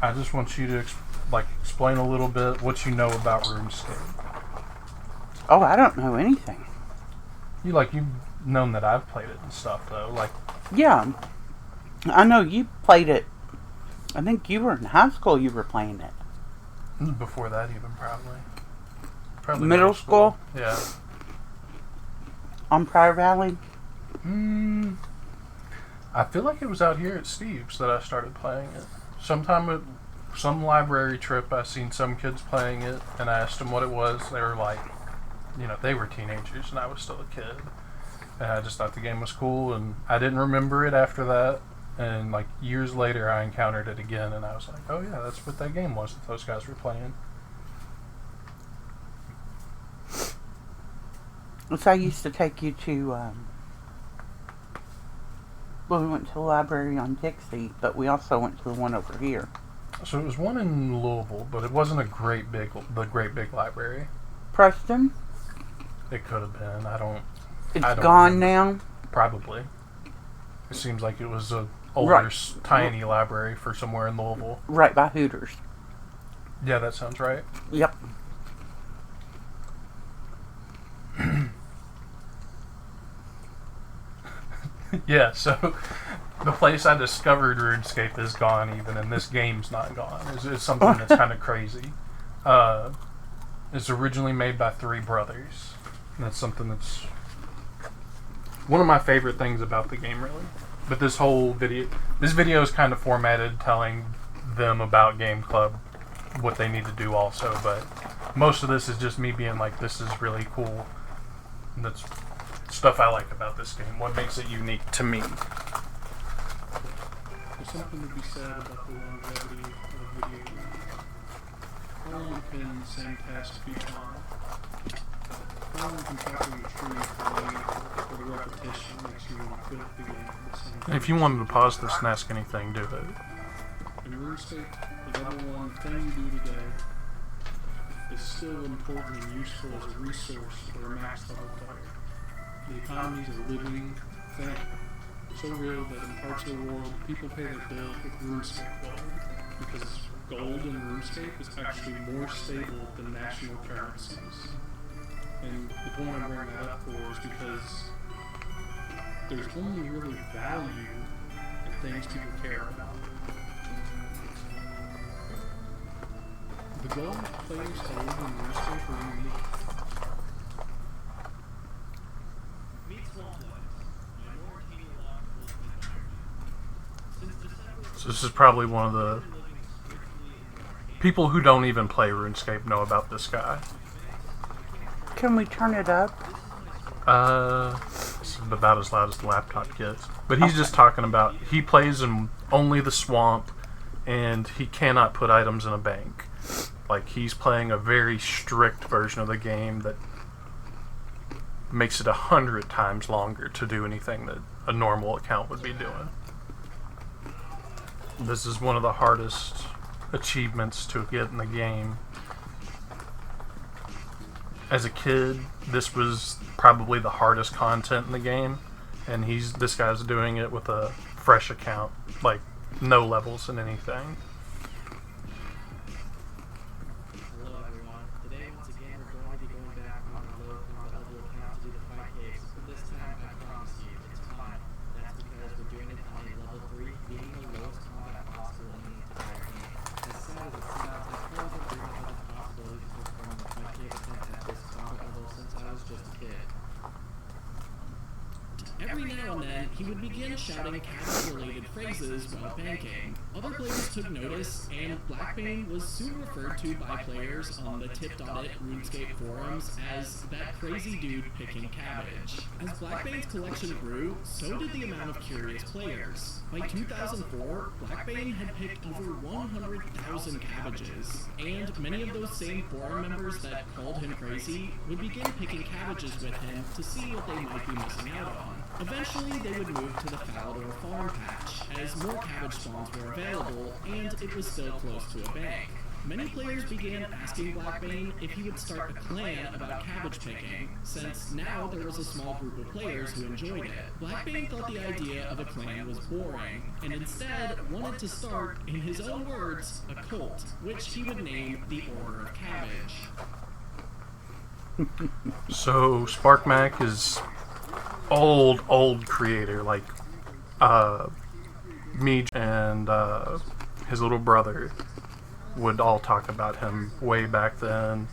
I just want you to explain a little bit what you know about RuneScape. Oh, I don't know anything. You've known that I've played it and stuff though. Yeah, I know you played it. I think you were in high school. You were playing it. Before that, even probably Middle school. Yeah. On Prior Valley. I feel like it was out here at Steve's that I started playing it. Sometime at some library trip, I seen some kids playing it, and I asked them what it was. They were like, they were teenagers, and I was still a kid. And I just thought the game was cool, and I didn't remember it after that. And years later, I encountered it again, and I was like, oh yeah, that's what that game was that those guys were playing. So I used to take you to, we went to the library on Dixie, but we also went to the one over here. So it was one in Louisville, but it wasn't the great big library. Preston? It could have been. I don't gone now? Probably. It seems like it was a older, tiny library for somewhere in Louisville. Right by Hooters. Yeah, that sounds right. Yep. Yeah, so the place I discovered RuneScape is gone even, and this game's not gone. It's something that's kind of crazy. It's originally made by three brothers. And that's something that's one of my favorite things about the game, really. But this video is kind of formatted telling them about Game Club, what they need to do also, but most of this is just me being like, this is really cool. And that's stuff I like about this game, what makes it unique to me. There's something to be said about the longevity of video games. How long can the same task be done? How long can chopping a tree for the repetition makes you want to quit the game at the same time? If you wanted to pause this and ask anything, do it. In RuneScape, the level 1 thing you do today is still important and useful as a resource for a max level player. The economy is a living thing, so real that in parts of the world, people pay their bills with RuneScape gold, because gold in RuneScape is actually more stable than national currencies. And the point I'm bringing that up for is because there's only really value in things people care about. The gold players hold in RuneScape are unique. So this is probably one of the people who don't even play RuneScape know about this guy. Can we turn it up? It's about as loud as the laptop gets. But he's just talking about, he plays in only the swamp, and he cannot put items in a bank. He's playing a very strict version of the game that makes it 100 times longer to do anything that a normal account would be doing. This is one of the hardest achievements to get in the game. As a kid, this was probably the hardest content in the game, and this guy's doing it with a fresh account, no levels in anything. Hello everyone. Today once again we're going to be going back on a low combat level account to do the fight case, but this time I promise you, it's fun. That's because we're doing it on a level 3, being the lowest combat possible in the entire game. As sad as it sounds, I probably don't dream about the possibility of performing the fight case at this combat level since I was just a kid. Every now and then, he would begin shouting cabinet-related phrases while banking. Other players took notice, and Blackbane was soon referred to by players on the Tip.it RuneScape forums as that crazy dude picking cabbage. As Blackbane's collection grew, so did the amount of curious players. By 2004, Blackbane had picked over 100,000 cabbages, and many of those same forum members that called him crazy would begin picking cabbages with him to see what they might be missing out on. Eventually, they would move to the Falador farm patch, as more cabbage spawns were available, and it was still close to a bank. Many players began asking Blackbane if he would start a clan about cabbage picking, since now there was a small group of players who enjoyed it. Blackbane thought the idea of a clan was boring, and instead wanted to start, in his own words, a cult, which he would name the Order of Cabbage. So SparkMac is old creator, like me and his little brother would all talk about him way back then.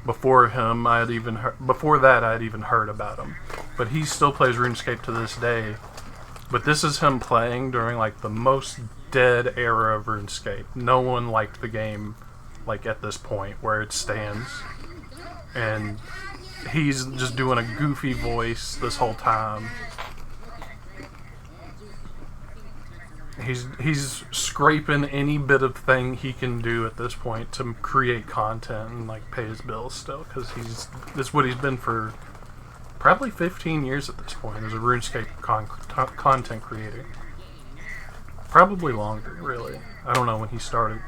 Before that I had even heard about him. But he still plays RuneScape to this day. But this is him playing during like the most dead era of RuneScape. No one liked the game like at this point where it stands. And he's just doing a goofy voice this whole time. He's scraping any bit of thing he can do at this point to create content and like pay his bills still, because that's what he's been for probably 15 years at this point as a RuneScape content creator. Probably longer, really. I don't know when he started.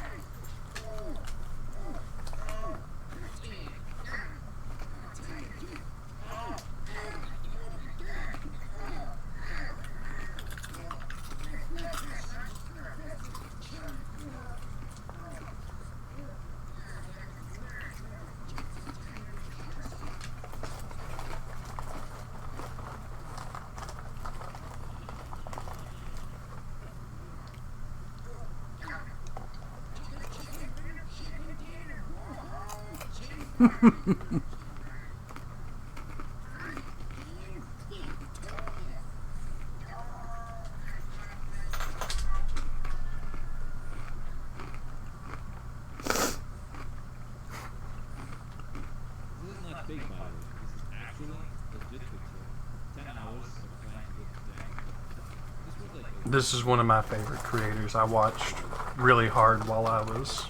This is one of my favorite creators. I watched really hard while I was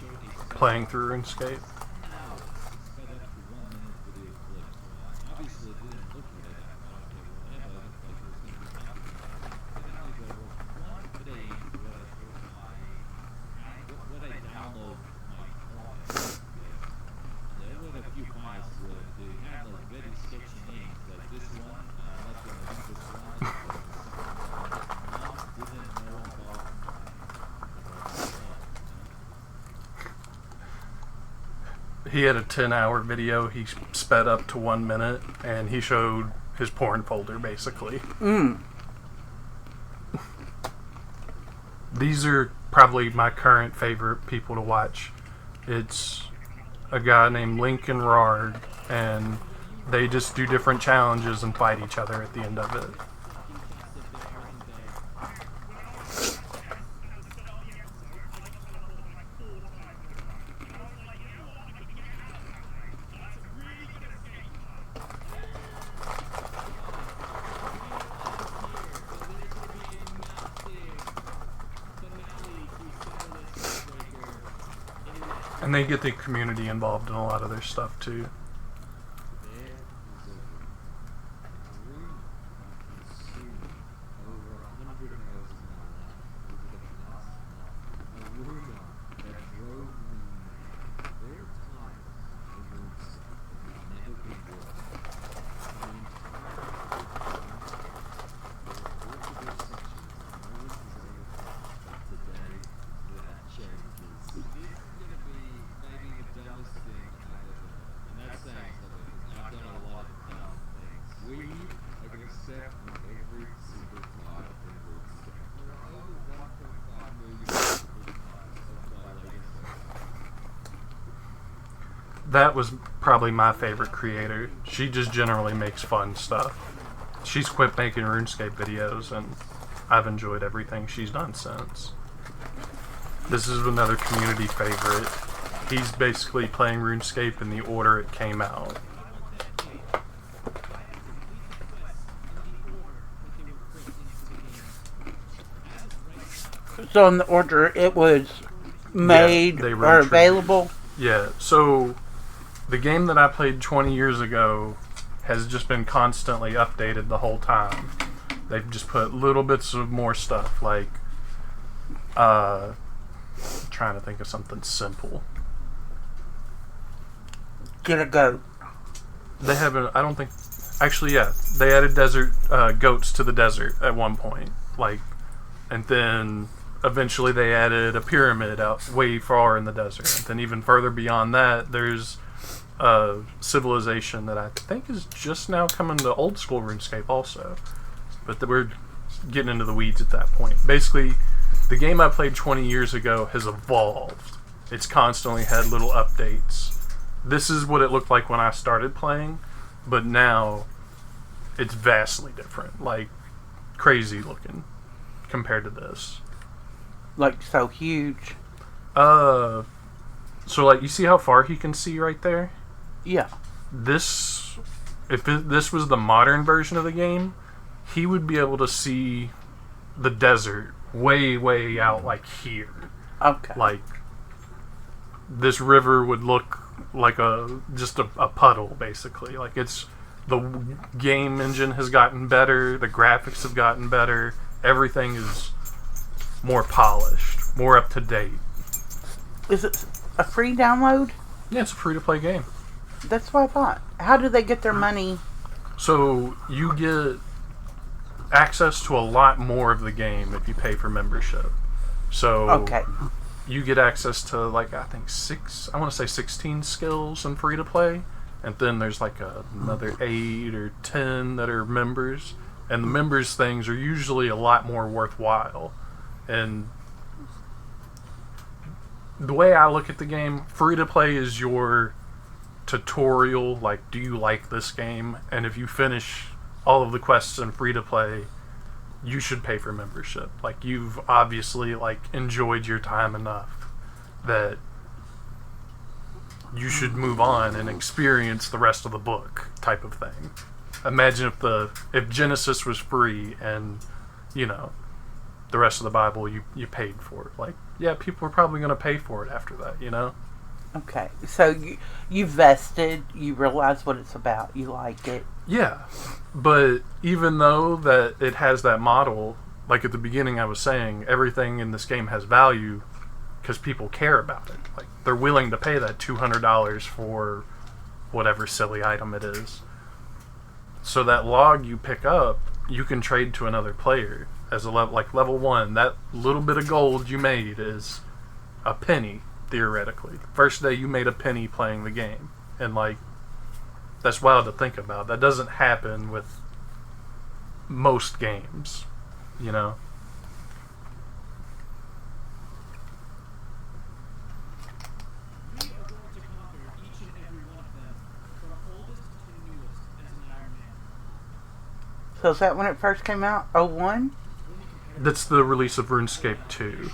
playing through RuneScape. He had a 10-hour video he sped up to 1 minute, and he showed his porn folder, basically. These are probably my current favorite people to watch. It's a guy named Lincoln Rard, and they just do different challenges and fight each other at the end of it. And they get the community involved in a lot of their stuff too. That was probably my favorite creator. She just generally makes fun stuff. She's quit making RuneScape videos, and I've enjoyed everything she's done since. This is another community favorite. He's basically playing RuneScape in the order it came out. So in the order it was made or available? Yeah, so the game that I played 20 years ago has just been constantly updated the whole time. They've just put little bits of more stuff, like trying to think of something simple. get a goat. They haven't. I don't think. Actually, yeah, they added desert goats to the desert at one point, and then eventually they added a pyramid out way far in the desert. And then even further beyond that, there's a civilization that I think is just now coming to old school RuneScape also. But we're getting into the weeds at that point. Basically, the game I played 20 years ago has evolved. It's constantly had little updates. This is what it looked like when I started playing, but now it's vastly different. Like, crazy looking compared to this. Like, so huge. So, like, you see how far he can see right there? Yeah. This was the modern version of the game, he would be able to see the desert way, way out, like here. Okay. Like, this river would look like just a puddle, basically. Like, the game engine has gotten better, the graphics have gotten better, everything is more polished, more up to date. Is it a free download? Yeah, it's a free-to-play game. That's what I thought. How do they get their money? So, you get access to a lot more of the game if you pay for membership. So, Okay. you get access to, like, I think 16 skills in free-to-play. And then there's, like, another 8 or 10 that are members. And the members' things are usually a lot more worthwhile. And the way I look at the game, free-to-play is your tutorial, like, do you like this game? And if you finish all of the quests in free-to-play, you should pay for membership. Like, you've obviously, like, enjoyed your time enough that you should move on and experience the rest of the book, type of thing. Imagine if Genesis was free and, you know, the rest of the Bible you paid for it. Like, yeah, people are probably going to pay for it after that, you know? Okay. So you vested, you realize what it's about, you like it. Yeah. But even though that it has that model, like at the beginning I was saying, everything in this game has value because people care about it. Like, they're willing to pay that $200 for whatever silly item it is. So that log you pick up, you can trade to another player as a level, like level 1. That little bit of gold you made is a penny, theoretically. First day you made a penny playing the game. And, like, that's wild to think about. That doesn't happen with most games, you know? We are going to conquer each and every one of them, from oldest to newest as an Iron Man. So is that when it first came out? 01? That's the release of RuneScape 2.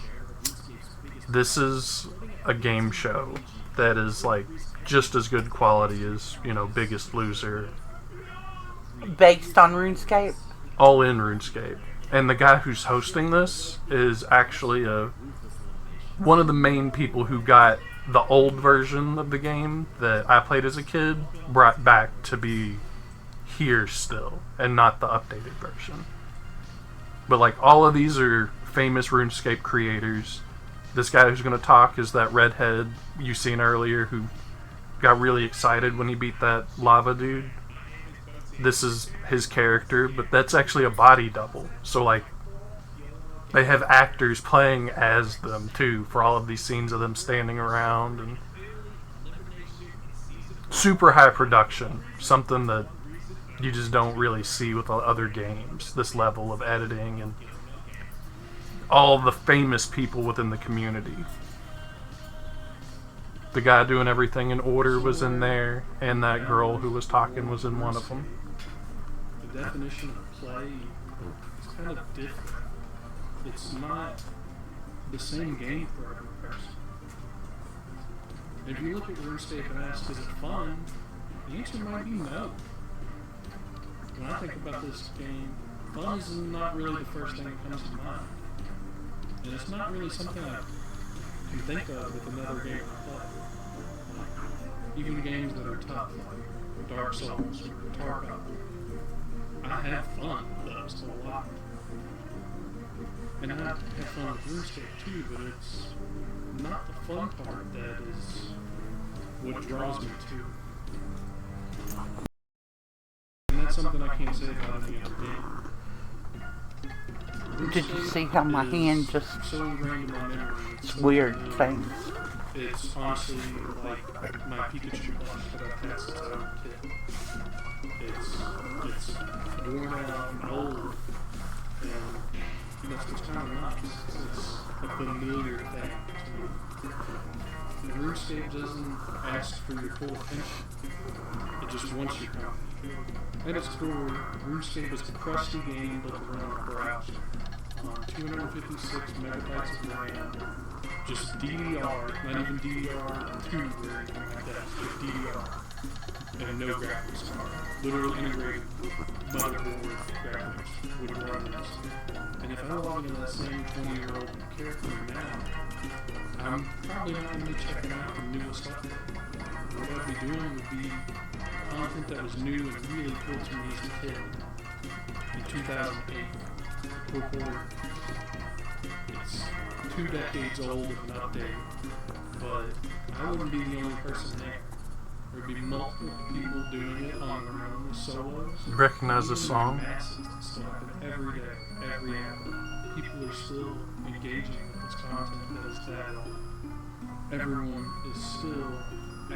This is a game show that is, like, just as good quality as, you know, Biggest Loser. Based on RuneScape? All in RuneScape. And the guy who's hosting this is actually one of the main people who got the old version of the game that I played as a kid brought back to be here still, and not the updated version. But, like, all of these are famous RuneScape creators. This guy who's going to talk is that redhead you seen earlier who got really excited when he beat that lava dude. This is his character, but that's actually a body double. So, like, they have actors playing as them, too, for all of these scenes of them standing around. And super high production. Something that you just don't really see with other games. This level of editing and all the famous people within the community. The guy doing everything in order was in there, and that girl who was talking was in one of them. The definition of play is kind of different. It's not the same game for every person. If you look at RuneScape and ask, is it fun? The answer might be no. When I think about this game, fun is not really the first thing that comes to mind. And it's not really something I can think of with another game I play. Even games that are tough, like Dark Souls or Tarkov. I have fun with those a lot. And I have fun with RuneScape too, but it's not the fun part that is what draws me to And that's something I can't say about any other game. Did you see how my hand just so ingrained in my memory? it's weird things? It's honestly like my Pikachu plush that I've had since I was a kid. It's worn out and old, and that's what's kind of nice. It's a familiar thing to me. RuneScape doesn't ask for your full attention. It just wants your company. At its core, RuneScape is a crusty game built around a browser. 256 megabytes of RAM, just DDR, not even DDR2 or anything like that, just DDR, and no graphics card. Literally integrated motherboard graphics would run this. And if I log into that same 20-year-old character now, I'm probably not going to be checking out the newest update. What I'd be doing would be content that was new and really cool to me as a kid in 2008. It's 2 decades old of an update, but I wouldn't be the only person there. There'd be multiple people doing it on their own solos. Recognize the song? Masses and stuff, and every day, every hour, people are still engaging with this content that is that old. Everyone is still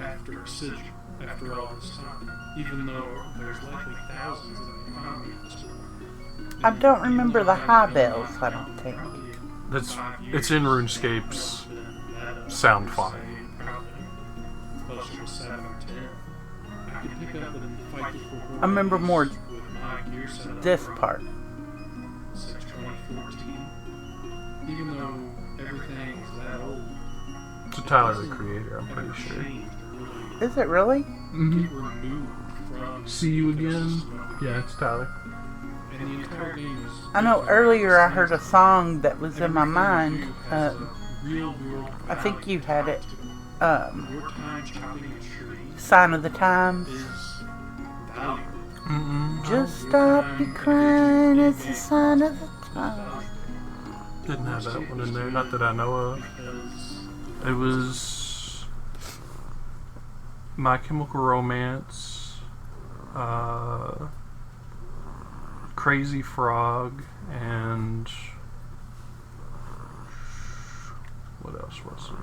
after a sigil after all this time, even though there's likely thousands in the economy at this point. I don't remember the high bells, I don't think. It's in RuneScape's sound file. I remember more this part. Since 2014, even though everything is that old. It's Tyler, the creator, I'm pretty sure. Is it really? Mm-hmm. See you again? Yeah, it's Tyler. I know earlier I heard a song that was in my mind. I think you had it. Sign of the Times. Just stop your crying, it's a sign of the times. Didn't have that one in there, not that I know of. It was My Chemical Romance, Crazy Frog, and what else was it?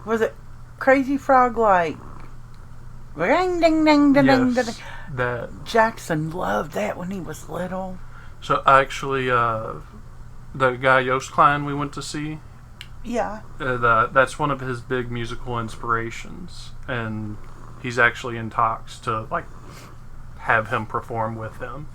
Was it Crazy Frog like ring ding ding ding ding ding? Yes, that. Jackson loved that when he was little. So actually, the guy Yost Klein we went to see, Yeah. that's one of his big musical inspirations, and he's actually in talks to like have him perform with him.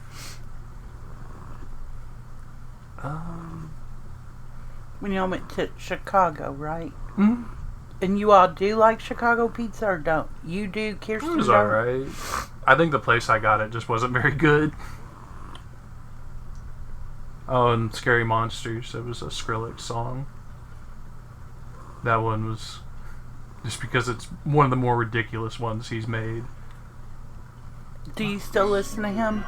When y'all went to Chicago, right? Mm-hmm. And you all do like Chicago pizza or don't? You do, Kirsten? It was don't? alright. I think the place I got it just wasn't very good. Oh, and Scary Monsters, it was a Skrillex song. That one was just because it's one of the more ridiculous ones he's made. Do you still listen to him?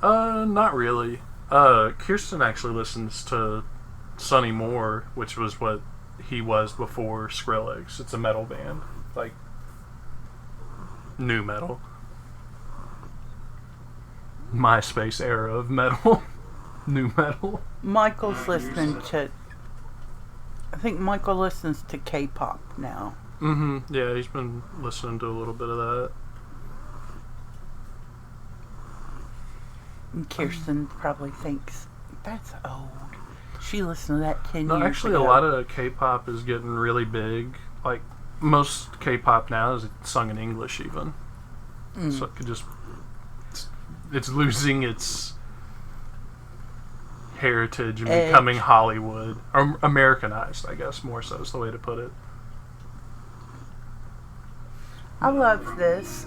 Not really. Kirsten actually listens to Sonny Moore, which was what he was before Skrillex. It's a metal band, like new metal, MySpace era of metal, new metal. Michael's listening to. I think Michael listens to K-pop now. Mm-hmm. Yeah, he's been listening to a little bit of that. And Kirsten probably thinks that's old. She listened to that 10 No, years actually, ago. a lot of K-pop is getting really big. Like most K-pop now is sung in English, even. So it could just it's losing its heritage and Edge. becoming Hollywood or Americanized, I guess more so is the way to put it. I love this.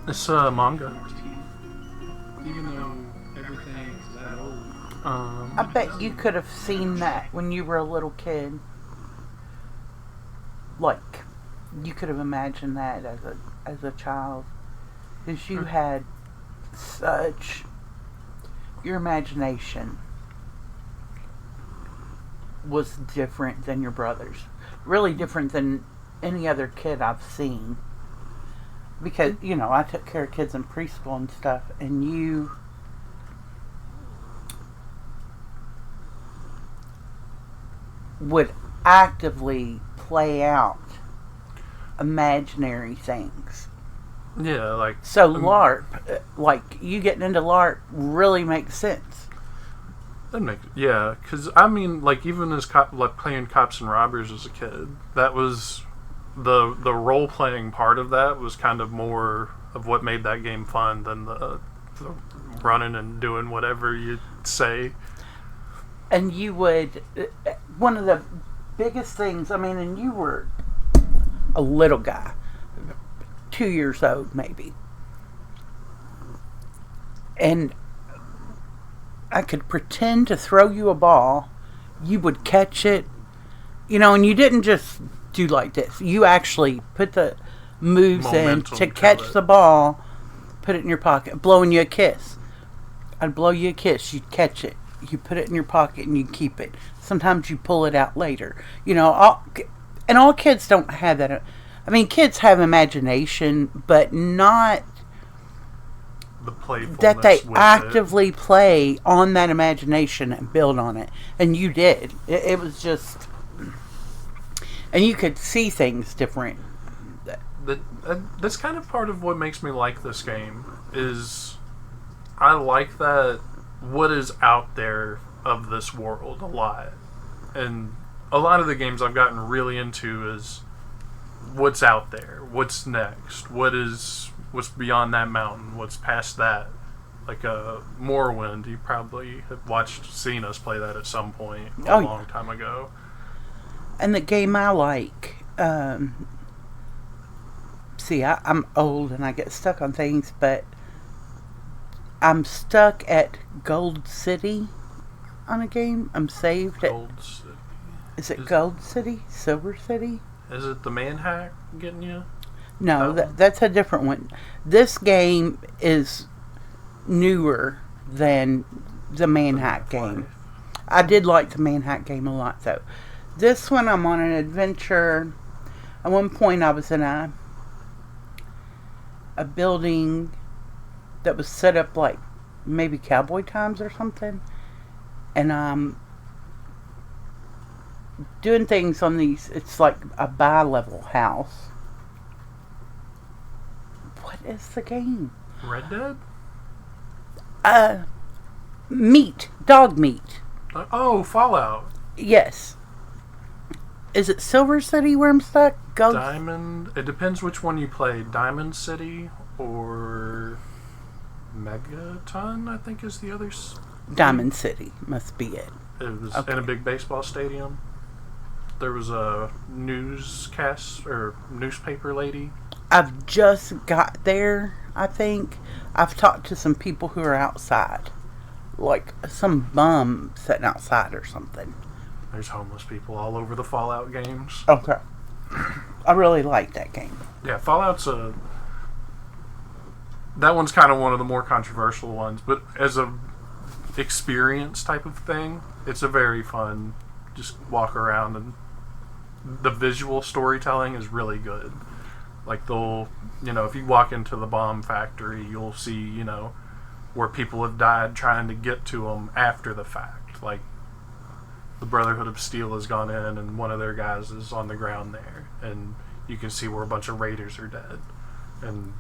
It's a manga. Even though everything is that old. I bet you could have seen that when you were a little kid. Like, you could have imagined that as a child. Because you had such... Your imagination was different than your brother's. Really different than any other kid I've seen. Because, you know, I took care of kids in preschool and stuff, and you would actively play out imaginary things. Yeah, like... So LARP, like, you getting into LARP really makes sense. That makes... Yeah, because, I mean, like, even as like playing Cops and Robbers as a kid, that was... The role-playing part of that was kind of more of what made that game fun than the running and doing whatever you say. And you would... One of the biggest things, I mean, and you were a little guy, 2 years old maybe. And I could pretend to throw you a ball. You would catch it. You know, and you didn't just do like this. You actually put the moves Momentum in to catch it. the ball, put it in your pocket, blowing you a kiss. I'd blow you a kiss. You'd catch it. You put it in your pocket and you keep it. Sometimes you pull it out later. You know, all kids don't have that. I mean, kids have imagination, but not The playfulness that they with actively play on that imagination and build on it. And you did. It was just... And you could see things different. That's kind of part of what makes me like this game, is I like that what is out there of this world a lot. And a lot of the games I've gotten really into is what's out there, what's next, what's beyond that mountain, what's past that. Like Morrowind, you probably have seen us play that at some point a long time ago. And the game I like, see, I'm old and I get stuck on things, but I'm stuck at Gold City on a game. I'm saved at... Gold City. Is it Gold City? Silver City? Is it the Manhack getting you? No, that's a different one. This game is newer than the Manhack game. I did like the Manhack game a lot, though. This one, I'm on an adventure. At one point, I was in a building that was set up like maybe cowboy times or something. And I'm doing things on these. It's like a bi-level house. What is the game? Red Dead? Dog meat. Oh, Fallout. Yes. Is it Silver City where I'm stuck? Diamond. It depends which one you play. Diamond City or Megaton, I think is the other. Diamond City must be it. It was in a big baseball stadium. There was a newscast or newspaper lady. I've just got there, I think. I've talked to some people who are outside. Like some bum sitting outside or something. There's homeless people all over the Fallout games. Okay. I really like that game. Yeah, Fallout's that one's kind of one of the more controversial ones, but as a experience type of thing, it's a very fun, just walk around, and the visual storytelling is really good. Like if you walk into the bomb factory, you'll see, where people have died trying to get to them after the fact. Like, the Brotherhood of Steel has gone in and one of their guys is on the ground there, and you can see where a bunch of raiders are dead and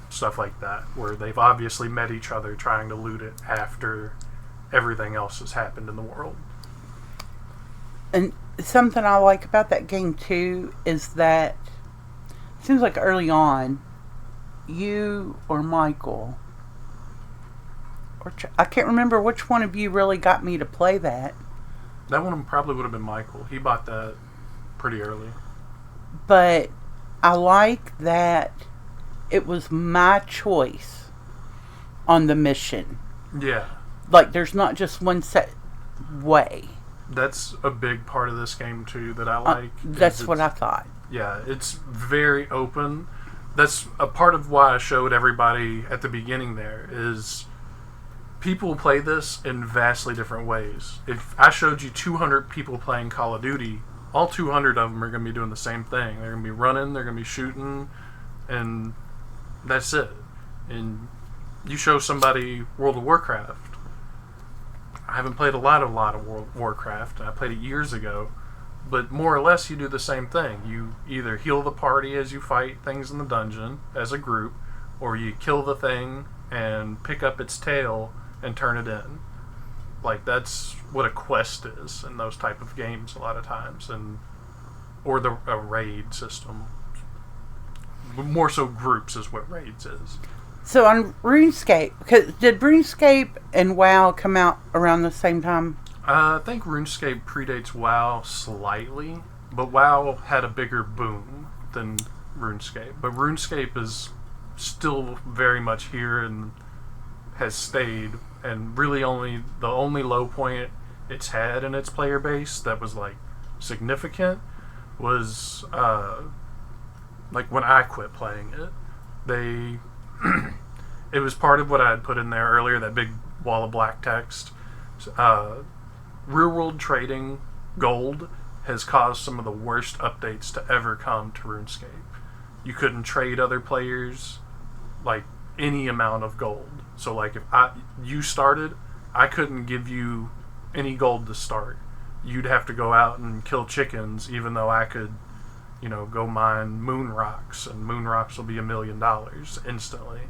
stuff like that, where they've obviously met each other trying to loot it after everything else has happened in the world. And something I like about that game too is that it seems like early on you or Michael, or I can't remember which one of you really got me to play that. That one probably would have been Michael. He bought that pretty early. But I like that it was my choice on the mission. Yeah. Like, there's not just one set way. That's a big part of this game, too, that I like. That's what I thought. Yeah, it's very open. That's a part of why I showed everybody at the beginning there, is people play this in vastly different ways. If I showed you 200 people playing Call of Duty, all 200 of them are going to be doing the same thing. They're going to be running, they're going to be shooting, and that's it. And you show somebody World of Warcraft. I haven't played a lot of World of Warcraft. I played it years ago. But more or less, you do the same thing. You either heal the party as you fight things in the dungeon as a group, or you kill the thing and pick up its tail and turn it in. Like, that's what a quest is in those type of games a lot of times, or a raid system. More so groups is what raids is. So on RuneScape, because did RuneScape and WoW come out around the same time? I think RuneScape predates WoW slightly, but WoW had a bigger boom than RuneScape. But RuneScape is still very much here and has stayed, and really the only low point it's had in its player base that was like significant was like when I quit playing it. It was part of what I had put in there earlier, that big wall of black text. Real world trading gold has caused some of the worst updates to ever come to RuneScape. You couldn't trade other players like any amount of gold. So like if you started, I couldn't give you any gold to start. You'd have to go out and kill chickens, even though I could, go mine moon rocks, and moon rocks will be $1 million instantly.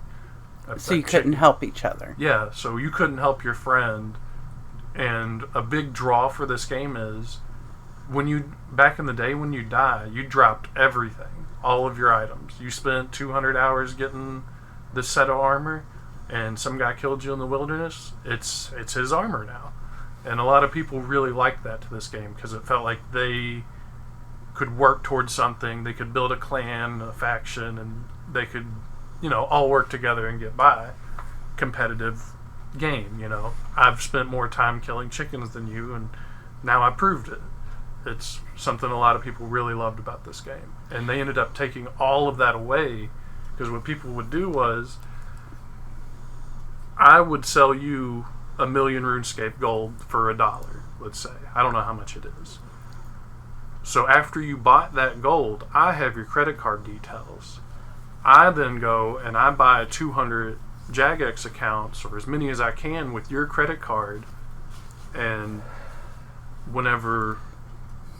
So you couldn't help each other. Yeah, so you couldn't help your friend. And a big draw for this game is back in the day when you die, you dropped everything, all of your items. You spent 200 hours getting this set of armor, and some guy killed you in the wilderness. It's his armor now. And a lot of people really liked that to this game because it felt like they could work towards something. They could build a clan, a faction, and they could, all work together and get by. Competitive game, I've spent more time killing chickens than you, and now I proved it. It's something a lot of people really loved about this game, and they ended up taking all of that away, because what people would do was, I would sell you 1 million RuneScape gold for $1, let's say. I don't know how much it is. So after you bought that gold, I have your credit card details. I then go and I buy 200 Jagex accounts, or as many as I can, with your credit card, and whenever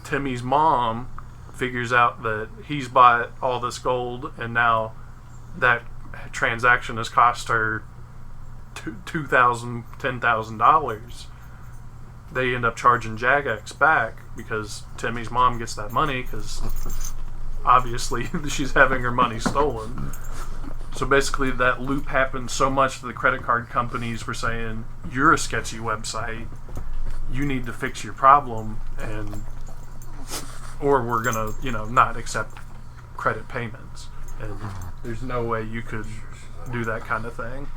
Timmy's mom figures out that he's bought all this gold and now that transaction has cost her $2,000, $10,000, they end up charging Jagex back because Timmy's mom gets that money because obviously she's having her money stolen. So basically that loop happened so much that the credit card companies were saying, you're a sketchy website, you need to fix your problem, or we're going to, not accept credit payments. And there's no way you could do that kind of thing.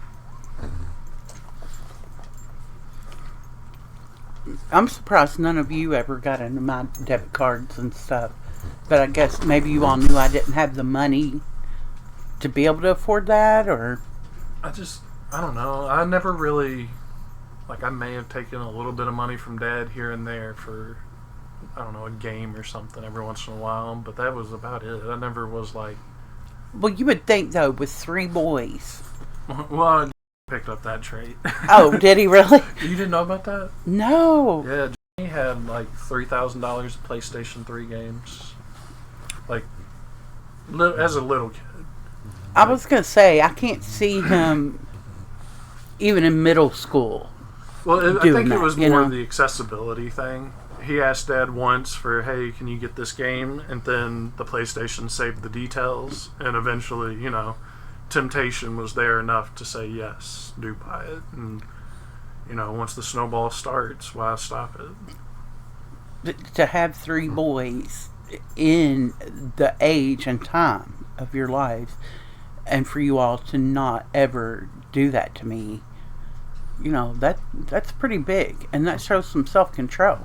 I'm surprised none of you ever got into my debit cards and stuff. But I guess maybe you all knew I didn't have the money to be able to afford that, or... I don't know. I never really... I may have taken a little bit of money from Dad here and there for, I don't know, a game or something every once in a while, but that was about it. I never was like... Well, you would think, though, with 3 boys... Well, I picked up that trait. Oh, did he really? You didn't know about that? No. Yeah, Jimmy had $3,000 of PlayStation 3 games. As a little kid. I was going to say, I can't see him even in middle school. Well, I think it was more the accessibility thing. He asked Dad once for, hey, can you get this game? And then the PlayStation saved the details. And eventually, temptation was there enough to say, yes, do buy it. And, once the snowball starts, why stop it? To have 3 boys in the age and time of your lives, and for you all to not ever do that to me, that's pretty big, and that shows some self-control.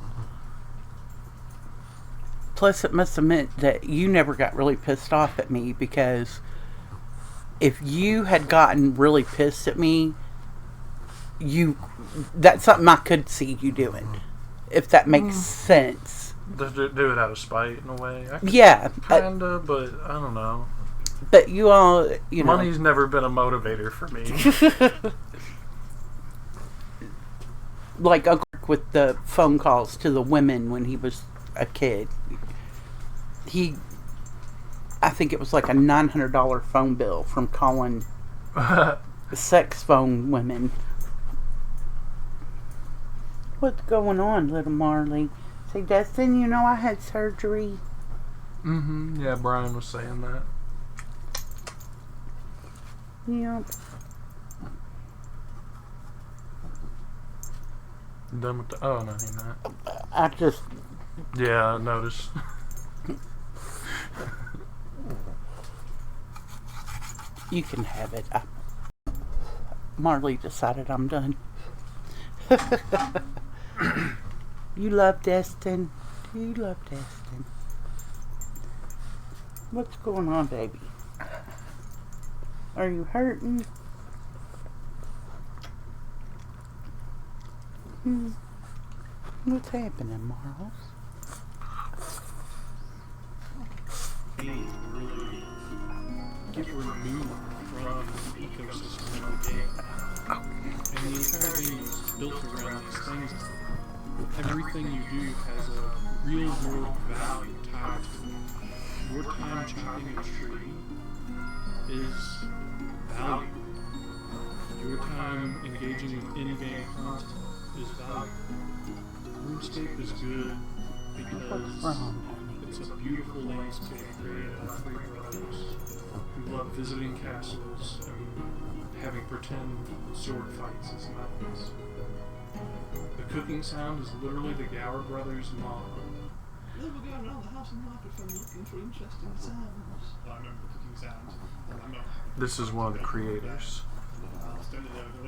Plus, it must have meant that you never got really pissed off at me, because if you had gotten really pissed at me, that's something I could see you doing, if that makes sense. They do it out of spite in a way. Yeah. Kinda, but I don't know. But you all, you know. Money's never been a motivator for me. Like Uncle with the phone calls to the women when he was a kid. I think it was like a $900 phone bill from calling sex phone women. What's going on, little Marley? Say, Dustin, you know I had surgery. Mm-hmm. Yeah, Brian was saying that. Yep. Done with the... Oh, no, he not. I just... Yeah, I noticed. You can have it. Marley decided I'm done. You love Destin. You love Destin. What's going on, baby? Are you hurting? What's happening, Marls? Really get removed from the ecosystem of the game. And the entire game is built around these things. Everything you do has a real world value tied to it. Your time chopping a tree is value. Your time engaging with in-game content is value. RuneScape is good because it's a beautiful landscape created by three brothers who love visiting castles and having pretend sword fights as knights. The cooking sound is literally the Gower brothers' mom. They were going around the house and microphone looking for interesting sounds. I remember the cooking sounds. This is one of the creators.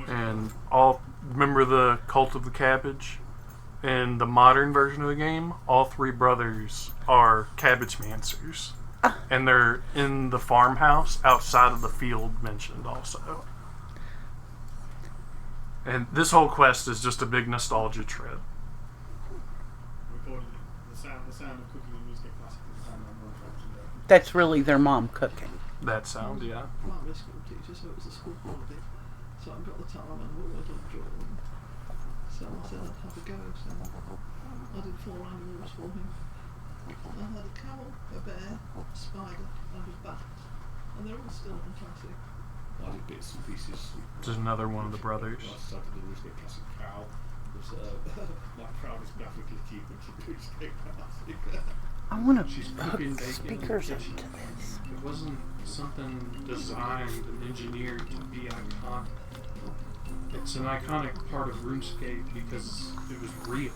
And And remember the Cult of the Cabbage? In the modern version of the game, all three brothers are cabbage mancers. And they're in the farmhouse outside of the field mentioned also. And this whole quest is just a big nostalgia trip. recorded it. The sound of cooking in music classic is the sound of one. That's really their mom cooking. That sound, yeah. I'm a school teacher, so it was a school holiday. So I've got the time and what I did drawing. So I said I'd have a go, so I did 4 animals for him. I had a camel, a bear, a spider, and a bat. And they're all still in classic. I did bits and pieces. Just another one of the brothers. I started the Runescape Classic Cow. Was my proudest graphically keep into Runescape Classic. I want to She's hook cooking bacon. speakers into this. It wasn't something designed and engineered to be iconic. It's an iconic part of RuneScape because it was real.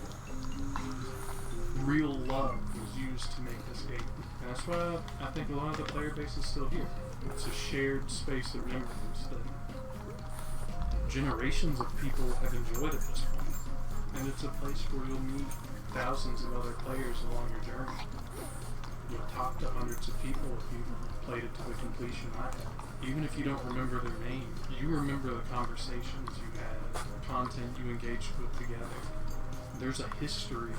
Real love was used to make this game. And that's why I think a lot of the player base is still here. It's a shared space of memories that generations of people have enjoyed at this point. And it's a place where you'll meet thousands of other players along your journey. You'll talk to hundreds of people if you've played it to the completion I have. Even if you don't remember their name, you remember the conversations you had, the content you engaged with together. There's a history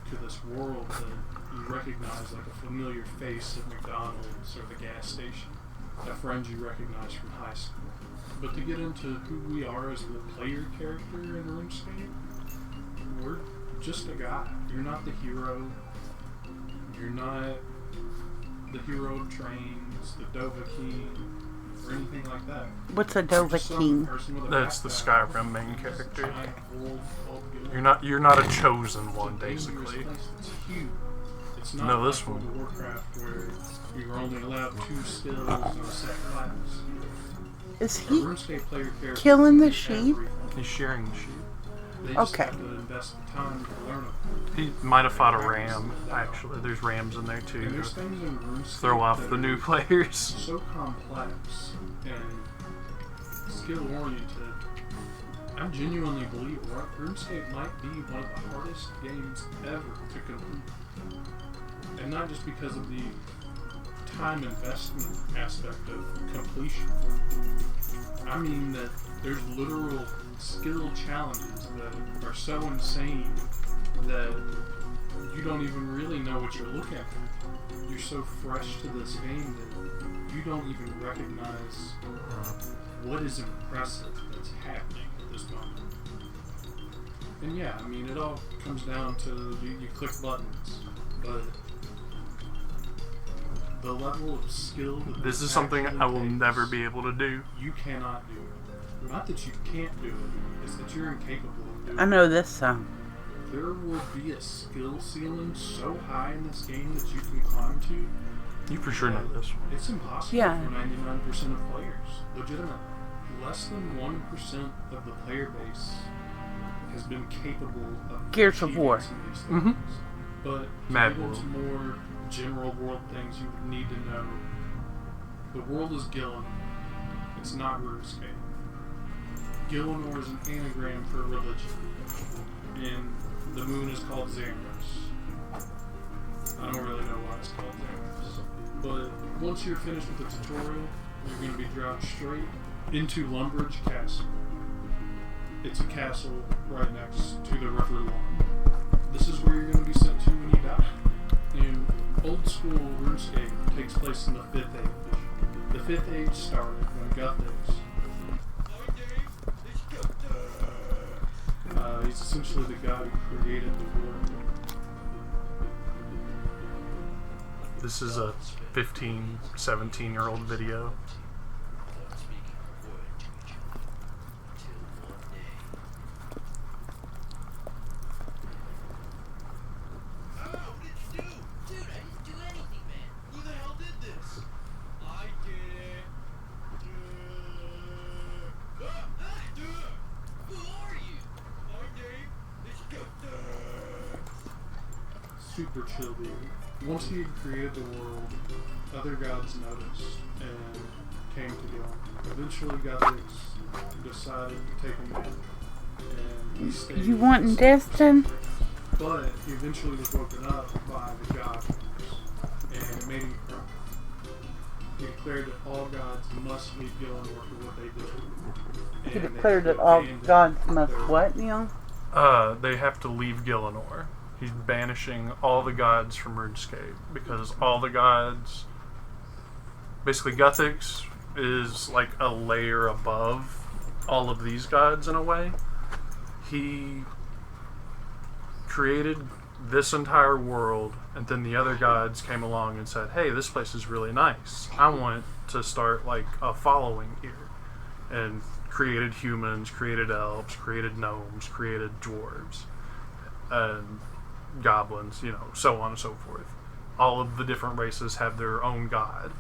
to this world that you recognize like a familiar face at McDonald's or the gas station, a friend you recognize from high school. But to get into who we are as the player character in RuneScape, we're just a guy. You're not the hero. You're not the hero of trains, the Dovahkiin, or anything like that. What's a Dovahkiin? That's the Skyrim main character. You're not a chosen one, basically. It's huge. It's not No, this like one. World of Warcraft where you're only allowed 2 skills in a set class. Is A he RuneScape player character killing the can do sheep? everything. He's sharing the sheep. They just Okay. have to invest the time to learn them. He might have fought a ram, actually. There's rams in there, And too. there's things in RuneScape Throw off that the are new players. so complex and skill oriented. I genuinely believe RuneScape might be one of the hardest games ever to complete. And not just because of the time investment aspect of completion. I mean that there's literal skill challenges that are so insane that you don't don't even really know what you're looking at. You're so fresh to this game that you don't even recognize what is impressive that's happening at this moment. And yeah, I mean, it all comes down to you click buttons, but the level of skill that This is something actually I will takes, never be able to do. You cannot do it. Not that you can't do it, it's that you're incapable of doing it. I know this song. There will be a skill ceiling so high in this game that you can climb to. You for sure know this. It's impossible Yeah. for 99% of players. Legitimate. Less than 1% of the player base has been capable of Gears of achieving War. some of these Mhm. things. But to Mad get World. into more general world things you would need to know, the world is Gillen. It's not Runescape. Gillenor is an anagram for religion. And the moon is called Xandros. I don't really know why it's called Xandros. But once you're finished with the tutorial, you're going to be dropped straight into Lumbridge Castle. It's a castle right next to the River Lawn. This is where you're going to be sent to when you die. And old school RuneScape takes place in the 5th Age. The 5th Age started when Guthix, he's essentially the guy who created the world. This is a 15, 17-year-old video. Super chill dude. Once he had created the world, other gods noticed and came to him. Eventually Guthix decided to take him down. And he stayed You wanting Destin? But he eventually was woken up by the god and it made him cry. He declared that all gods must leave Gillenor for what they did. He And they declared that could all abandon gods must their- what, Neil? They have to leave Gillenor. He's banishing all the gods from RuneScape because all the gods... Basically, Guthix is like a layer above all of these gods in a way. He created this entire world, and then the other gods came along and said, hey, this place is really nice. I want to start like a following here. And created humans, created elves, created gnomes, created dwarves, and goblins, you know, so on and so forth. All of the different races have their own god.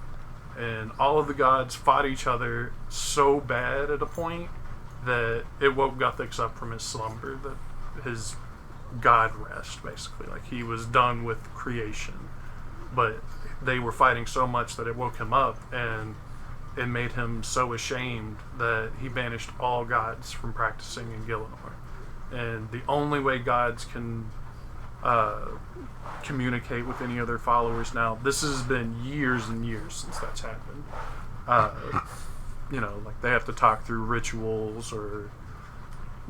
And all of the gods fought each other so bad at a point that it woke Guthix up from his slumber, that his god rest, basically. Like, he was done with creation. But they were fighting so much that it woke him up, and it made him so ashamed that he banished all gods from practicing in Gillenor. And the only way gods can communicate with any other followers now, this has been years and years since that's happened. You know, like they have to talk through rituals or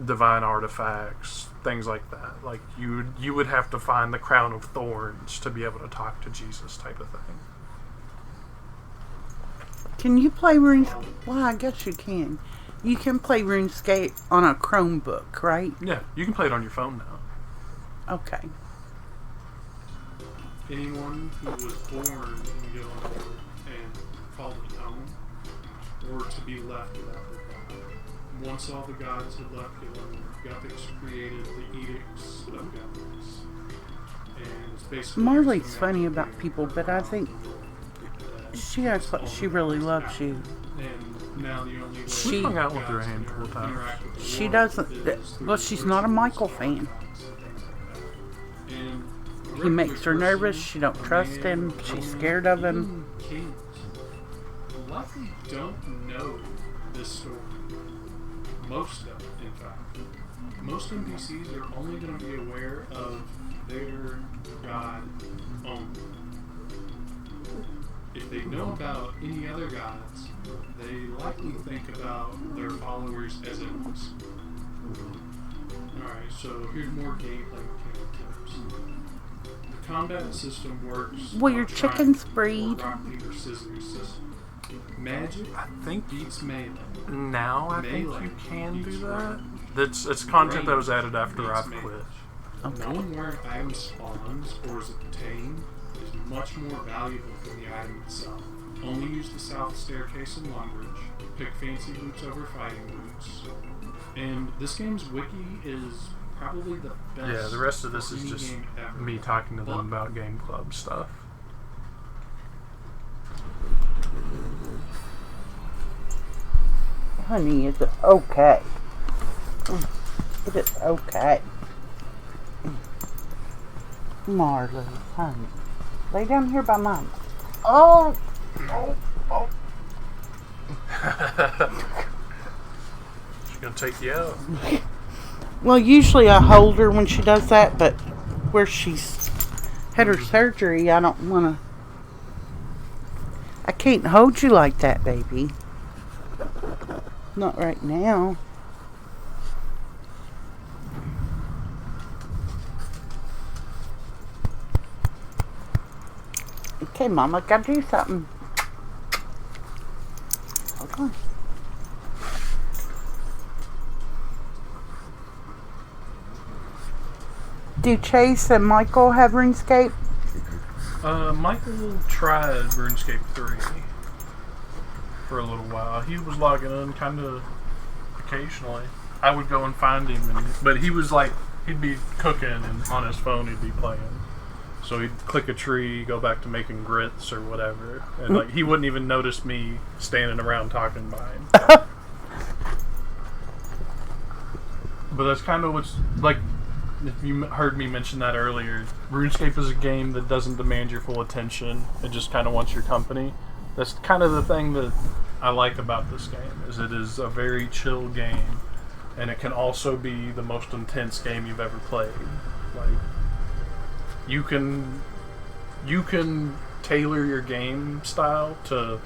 divine artifacts, things like that. Like you would have to find the crown of thorns to be able to talk to Jesus, type of thing. Can you play RuneScape? Well, I guess you can. You can play RuneScape on a Chromebook, right? Yeah, you can play it on your phone now. Okay. Anyone who was born in Gillenor and called it home were to be left without their god. Once all the gods had left Gillenor, Guthix created the Edicts of Guthix. And it's basically Marley's funny about people, but I think she acts like she really loves you. And now the only way She- hung out with her a gods handful of can times. interact with the She world doesn't. is through Well, the she's not a Michael rituals, fan. and He makes her nervous. She don't trust him. She's scared of him. Kings likely don't know this story. Most of them, in fact. Most NPCs are only going to be aware of their god only. If they know about any other gods, they likely think about their followers as enemies. Alright, so here's more gameplay mechanic tips. The combat system works. Well, your like chickens or breed. rock, paper, scissors system. Magic I think beats melee. now I think Melee you can do beats that. range. It's content that was Range added after beats I've melee. quit. Knowing where an item spawns or is obtained is much more valuable than the item itself. Only use the south staircase in Longbridge. Pick fancy boots over fighting boots. And this game's wiki is probably the best. Yeah, the rest of this for is any just game ever. me talking to them But about Game Club stuff. Honey, it's okay. It is okay. Marley, honey. Lay down here by mama. Oh! She's gonna take you out. Well, usually I hold her when she does that, but where she's had her surgery, I don't want to. I can't hold you like that, baby. Not right now. Okay, Mama, gotta do something. Hold on. Do Chase and Michael have RuneScape? Michael tried RuneScape 3 for a little while. He was logging in kind of occasionally. I would go and find him, but he was like, he'd be cooking and on his phone he'd be playing. So he'd click a tree, go back to making grits or whatever, and like he wouldn't even notice me standing around talking by him. But that's kind of what's like. If you heard me mention that earlier, RuneScape is a game that doesn't demand your full attention. It just kind of wants your company. That's kind of the thing that I like about this game, is it is a very chill game, and it can also be the most intense game you've ever played. Like, you can tailor your game style to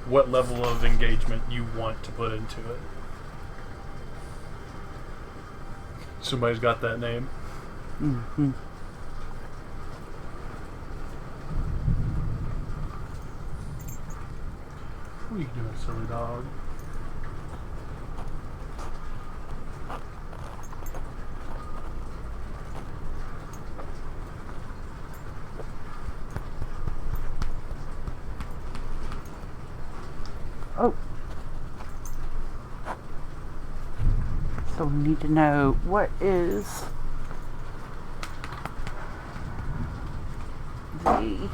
what level of engagement you want to put into it. Somebody's got that name. Mm-hmm. What are you doing, silly dog? Oh. So we need to know what is the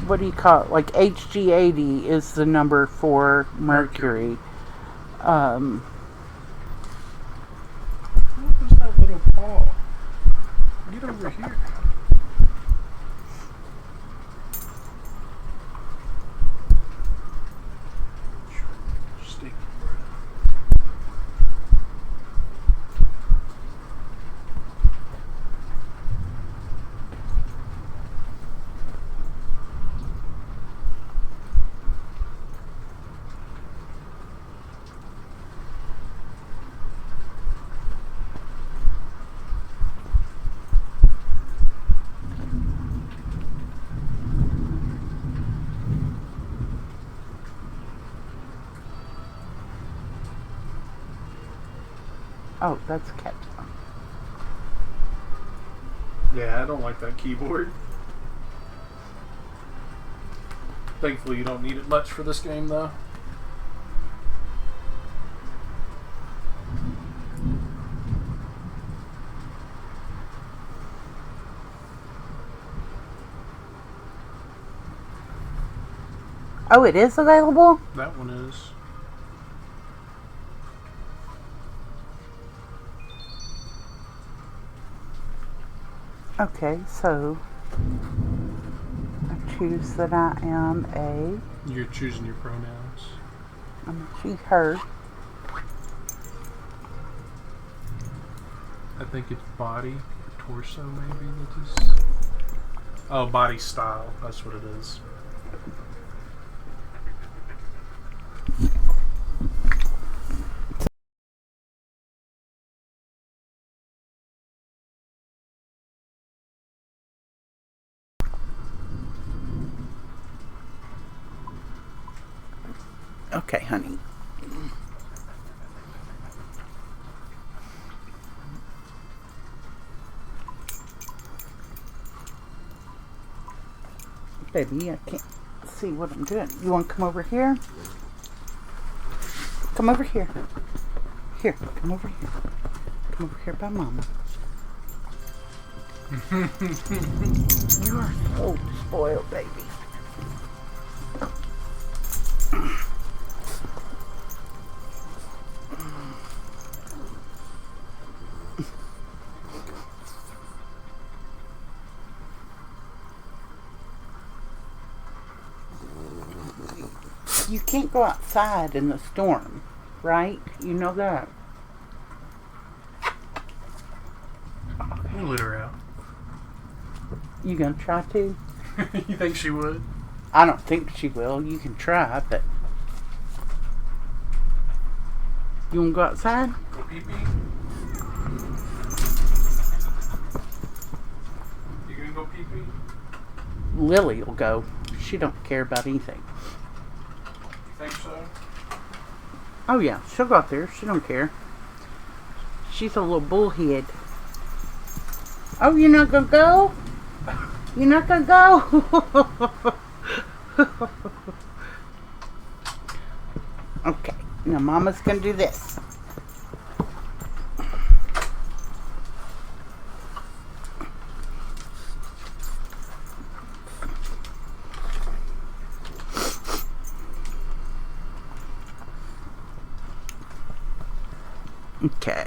what do you call it? Like HG80 is the number for Mercury. What was that little paw? Get over here. Sticky breath. Oh, that's Capstone. Yeah, I don't like that keyboard. Thankfully, you don't need it much for this game, though. Oh, it is available? That one is. Okay, so I choose that I am You're choosing your pronouns. I'm a she, her. I think it's body, torso, maybe. That is. Oh, body style. That's what it is. Okay, honey. Baby, I can't see what I'm doing. You want to come over here? Come over here. Here, come over here. Come over here by Mama. You are so spoiled, baby. You can't go outside in the storm, right? You know that. You let her out. You gonna try to? You think she would? I don't think she will. You can try, but... You wanna go outside? Go pee pee? You gonna go pee pee? Lily will go. She don't care about anything. You think so? Oh yeah, she'll go out there. She don't care. She's a little bullhead. Oh, you're not gonna go? You're not gonna go? Okay, now Mama's gonna do this. Okay.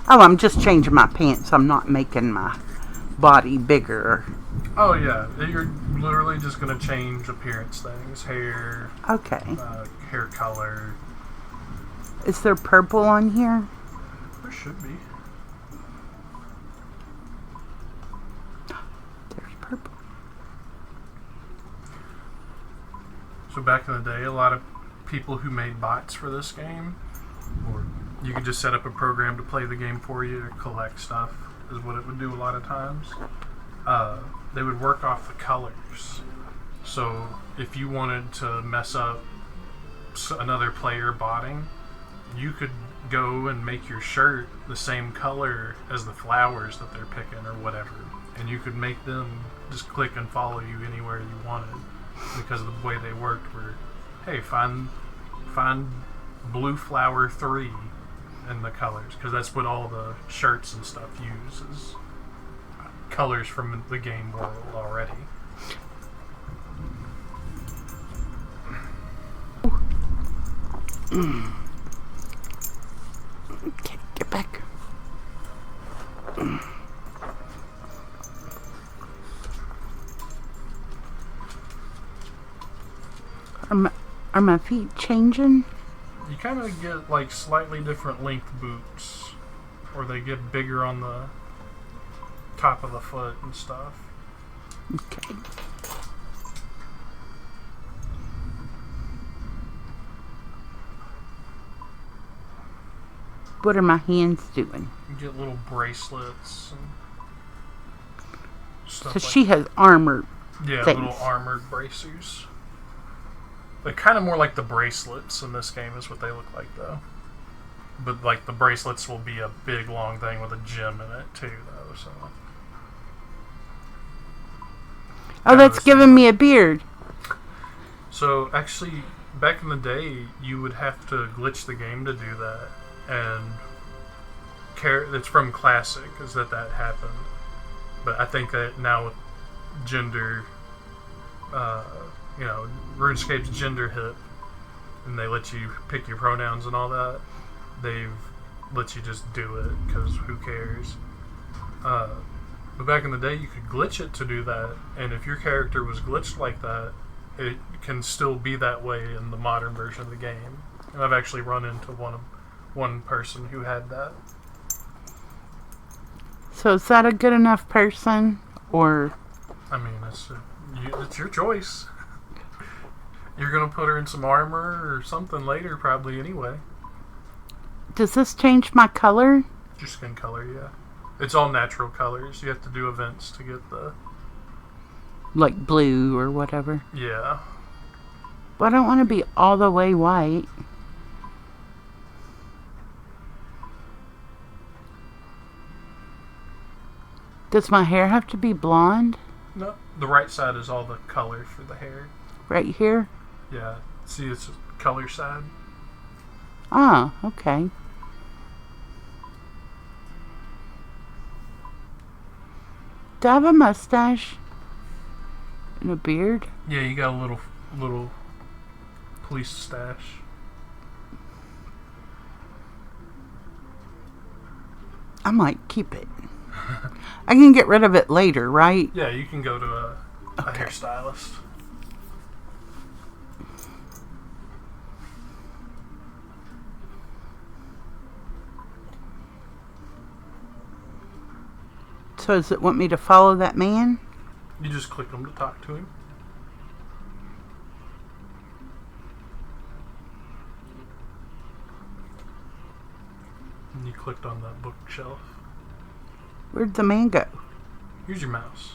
Oh, I'm just changing my pants. I'm not making my body bigger. Oh yeah, you're literally just gonna change appearance things, hair, Okay. hair color. Is there purple on here? There should be. There's purple. So back in the day, a lot of people who made bots for this game, or you could just set up a program to play the game for you to collect stuff, is what it would do a lot of times. They would work off the colors. So if you wanted to mess up another player botting, you could go and make your shirt the same color as the flowers that they're picking or whatever. And you could make them just click and follow you anywhere you wanted because of the way they worked where, hey, find blue flower 3 in the colors, because that's what all the shirts and stuff use is colors from the game world already. Okay, get back. Are my feet changing? You kind of get like slightly different length boots, or they get bigger on the top of the foot and stuff. Okay. What are my hands doing? You get little bracelets and stuff. So she has armor. Yeah, things. little armored bracers. They're kind of more like the bracelets in this game is what they look like, though. But like the bracelets will be a big long thing with a gem in it too, though. So. Oh, that's giving me a beard. So actually, back in the day, you would have to glitch the game to do that, and it's from Classic is that happened. But I think that now with gender, RuneScape's gender hip, and they let you pick your pronouns and all that. They've let you just do it because who cares? But back in the day, you could glitch it to do that, and if your character was glitched like that, it can still be that way in the modern version of the game. And I've actually run into one person who had that. So is that a good enough person, or? I mean, it's your choice. You're gonna put her in some armor or something later, probably anyway. Does this change my color? Your skin color, yeah. It's all natural colors. You have to do events to get Like blue or whatever. Yeah. But I don't want to be all the way white. Does my hair have to be blonde? No, the right side is all the color for the hair. Right here? Yeah. See, it's the color side. Ah, okay. Do I have a mustache? And a beard? Yeah, you got a little police stash. I might keep it. I can get rid of it later, right? Yeah, you can go to a Okay. hairstylist. So does it want me to follow that man? You just click him to talk to him. And you clicked on that bookshelf. Where'd the man go? Here's your mouse.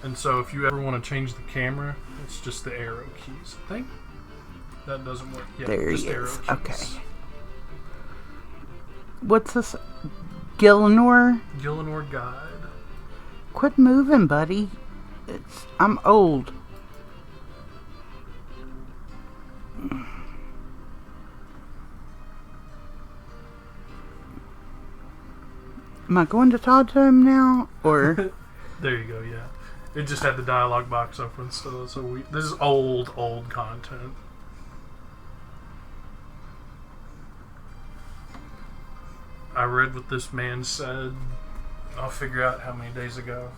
And so if you ever want to change the camera, it's just the arrow keys. I think that doesn't work. Yeah, There just he arrow is. keys. Okay. What's this? Gillinor? Gillinor Guide. Quit moving, buddy. I'm old. Am I going to talk to him now? Or There you go, yeah. It just had the dialogue box open, so this is old content. I read what this man said. I'll figure out how many days ago.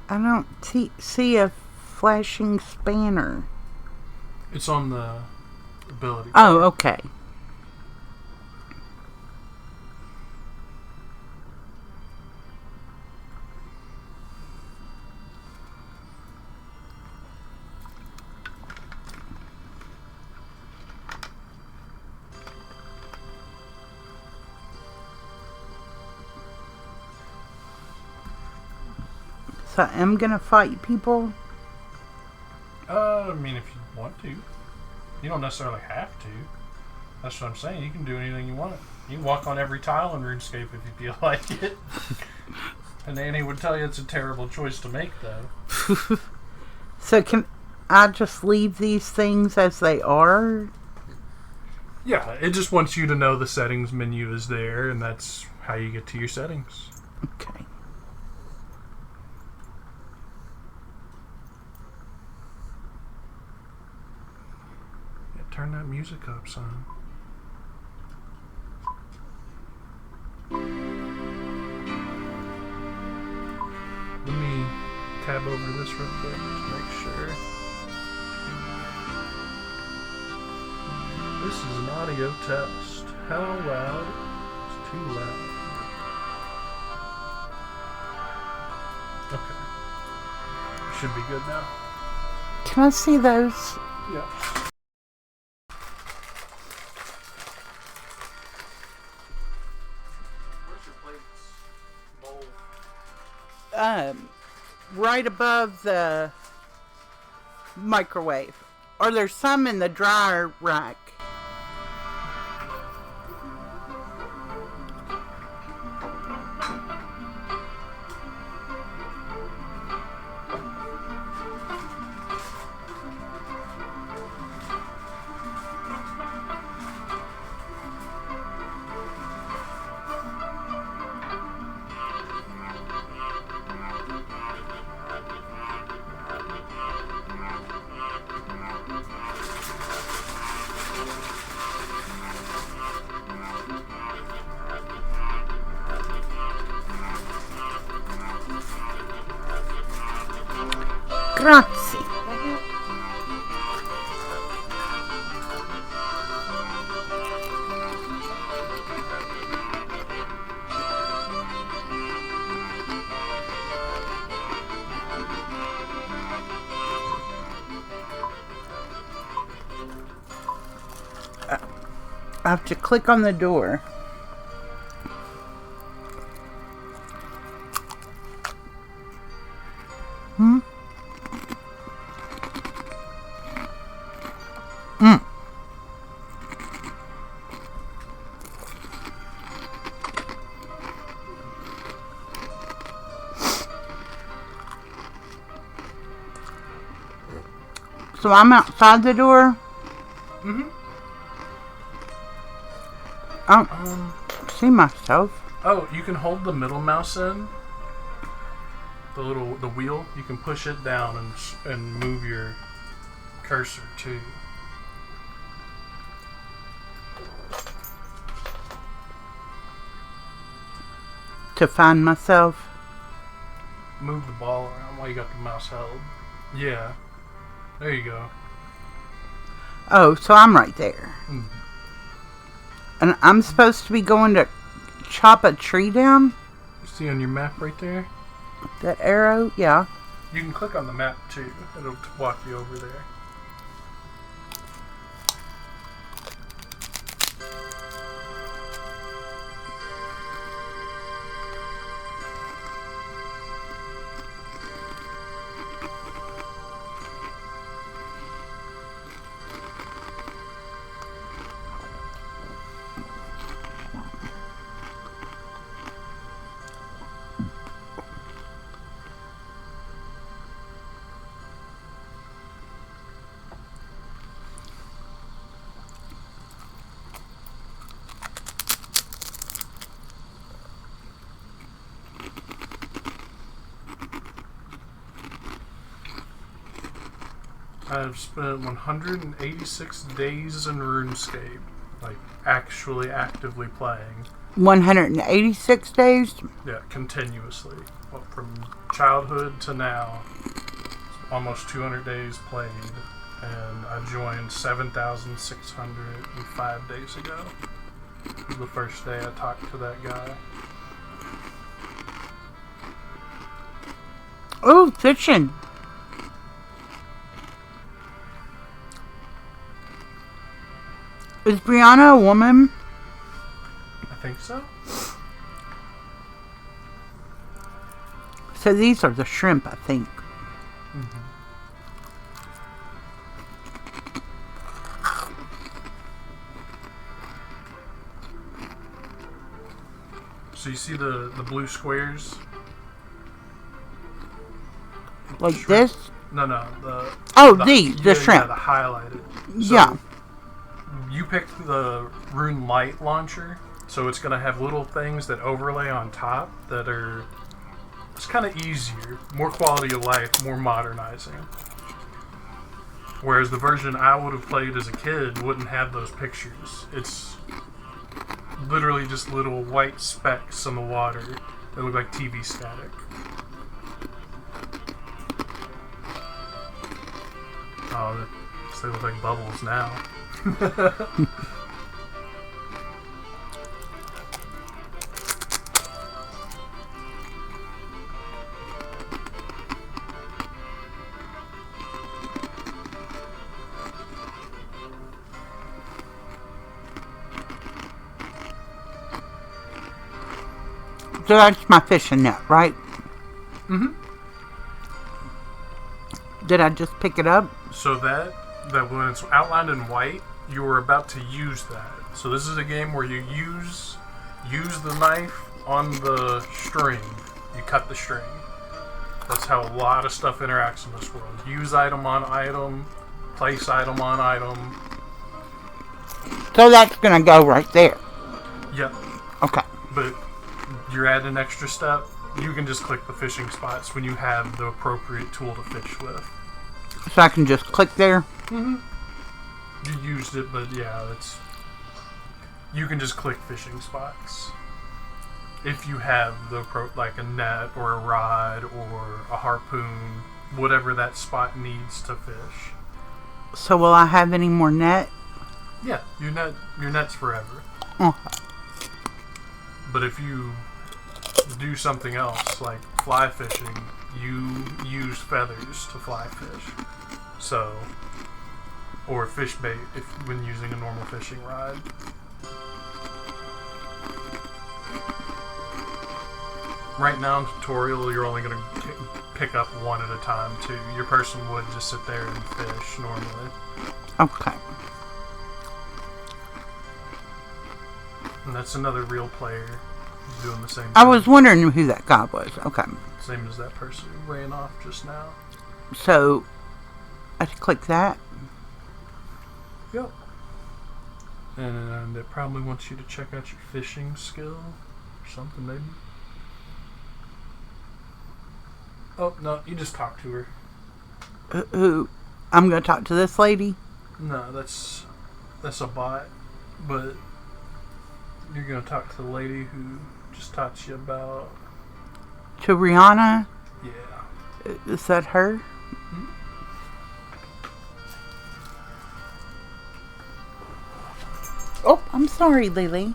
I don't see a flashing spanner. It's on the ability. Oh, okay. So I am gonna fight people? I mean, if you want to. You don't necessarily have to. That's what I'm saying. You can do anything you want. You can walk on every tile in RuneScape if you feel like it. And Annie would tell you it's a terrible choice to make, though. So can I just leave these things as they are? Yeah, it just wants you to know the settings menu is there, and that's how you get to your settings. Okay. Yeah, turn that music up, son. Let me tab over this real quick to make sure. This is an audio test. How loud? It's too loud. Okay. Should be good now. Can I see those? Yeah. Where's your plates? Bowl. Right above the microwave. Or there's some in the dryer rack. Grazie. I have to click on the door. So I'm outside the door. I don't see myself. Oh, you can hold the middle mouse in. The wheel. You can push it down and move your cursor too. To find myself. Move the ball around while you got the mouse held. Yeah. There you go. Oh, so I'm right there. Mm. And I'm supposed to be going to chop a tree down? You see on your map right there? That arrow? Yeah. You can click on the map too. It'll walk you over there. I've spent 186 days in RuneScape, like actually actively playing. 186 days? Yeah, continuously. Well, from childhood to now, almost 200 days played, and I joined 7,605 days ago. It was the first day I talked to that guy. Oh, fiction. Is Brianna a woman? I think so. So these are the shrimp, I think. Mm-hmm. So you see the blue squares? Like Shrimp. this? No. The shrimp. Yeah, the highlighted. Yeah. You picked the Rune Light launcher, so it's going to have little things that overlay on top that are... It's kind of easier, more quality of life, more modernizing. Whereas the version I would have played as a kid wouldn't have those pictures. It's literally just little white specks on the water that look like TV static. Oh, they look like bubbles now. So that's my fishing net, right? Mm-hmm. Did I just pick it up? So that when it's outlined in white, you were about to use that. So this is a game where you use the knife on the string. You cut the string. That's how a lot of stuff interacts in this world. Use item on item, place item on item. So that's gonna go right there. Yep. Okay. But you're adding an extra step. You can just click the fishing spots when you have the appropriate tool to fish with. So I can just click there? Mm-hmm. You used it, but yeah, you can just click fishing spots. If you have like a net or a rod or a harpoon, whatever that spot needs to fish. So will I have any more net? Yeah, your net's forever. Oh. But if you do something else, like fly fishing, you use feathers to fly fish. So, or fish bait when using a normal fishing rod. Right now in tutorial, you're only going to pick up one at a time too. Your person would just sit there and fish normally. Okay. And that's another real player doing the same thing. I was wondering who that guy was. Okay. Same as that person who ran off just now. So, I should click that. Yep. And it probably wants you to check out your fishing skill or something maybe. Oh, no, you just talk to her. Who? I'm going to talk to this lady? No, that's a bot. But you're going to talk to the lady who just taught you about... To Rihanna? Yeah. Is that her? Hmm? Oh, I'm sorry, Lily.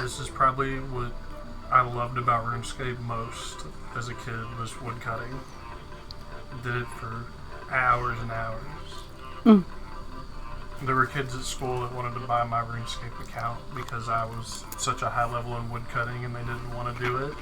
This is probably what I loved about RuneScape most as a kid was woodcutting. Did it for hours and hours. Mm. There were kids at school that wanted to buy my RuneScape account because I was such a high level in woodcutting and they didn't want to do it.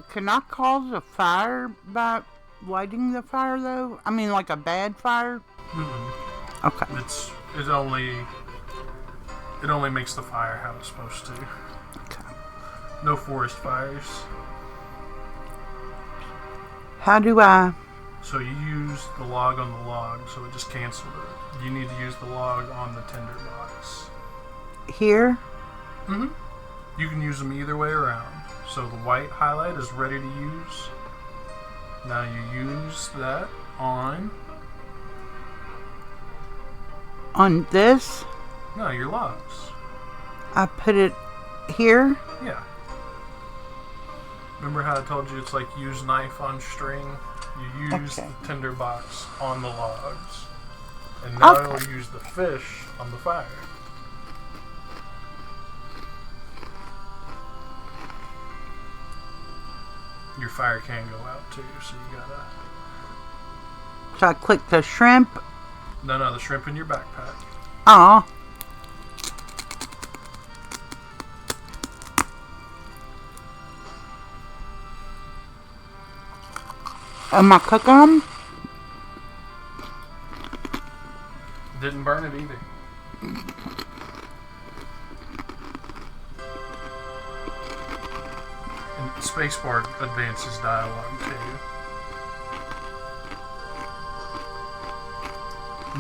Can I cause a fire by lighting the fire, though? I mean, like a bad fire? Mm-mm. Okay. It only makes the fire how it's supposed to. Okay. No forest fires. How do I... So you use the log on the log, so it just canceled it. You need to use the log on the tinderbox. Here? Mm-hmm. You can use them either way around. So the white highlight is ready to use. Now you use that on... On this? No, your logs. I put it here? Yeah. Remember how I told you it's like use knife on string? You use Okay. the tinderbox on the logs. And now Okay. it'll use the fish on the fire. Your fire can go out too, so you gotta... So I click the shrimp. No, the shrimp in your backpack. Aw. Am I cooking them? Didn't burn it either. And spacebar advances dialogue too.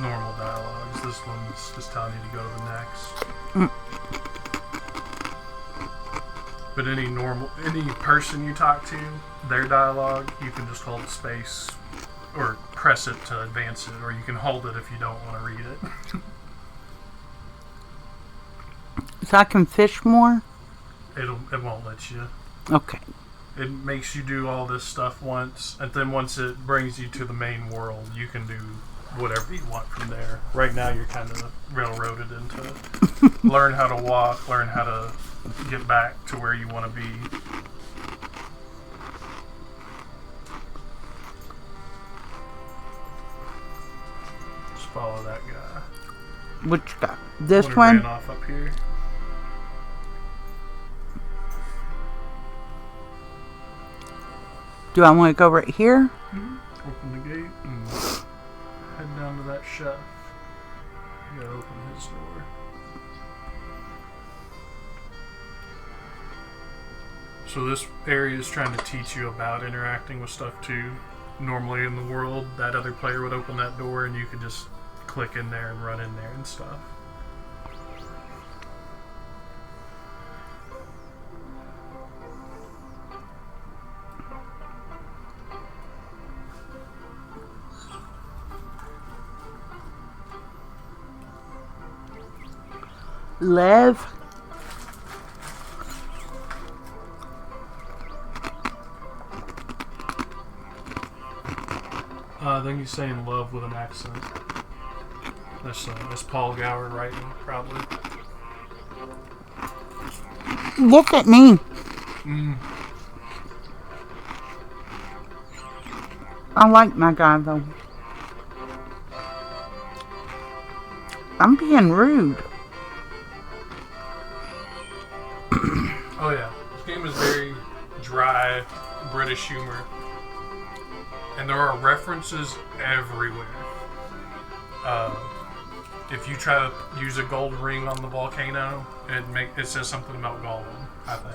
Normal dialogues. This one's just telling you to go to the next. Mm. But any person you talk to, their dialogue, you can just hold space or press it to advance it, or you can hold it if you don't want to read it. So I can fish more? It won't let you. Okay. It makes you do all this stuff once, and then once it brings you to the main world, you can do whatever you want from there. Right now, you're kind of railroaded into learn how to walk, learn how to get back to where you want to be. follow that guy. Which guy? This Who one? ran off up here. Do I want to go right here? Open the gate and head down to that chef. You gotta open his door. So this area is trying to teach you about interacting with stuff too. Normally in the world, that other player would open that door and you could just click in there and run in there and stuff. Lev. I think he's saying love with an accent. That's Paul Gower writing, probably. Look at me. I like my guy though. I'm being rude. Oh yeah, this game is very dry British humor, and there are references everywhere. If you try to use a gold ring on the volcano, it says something about Gollum, I think.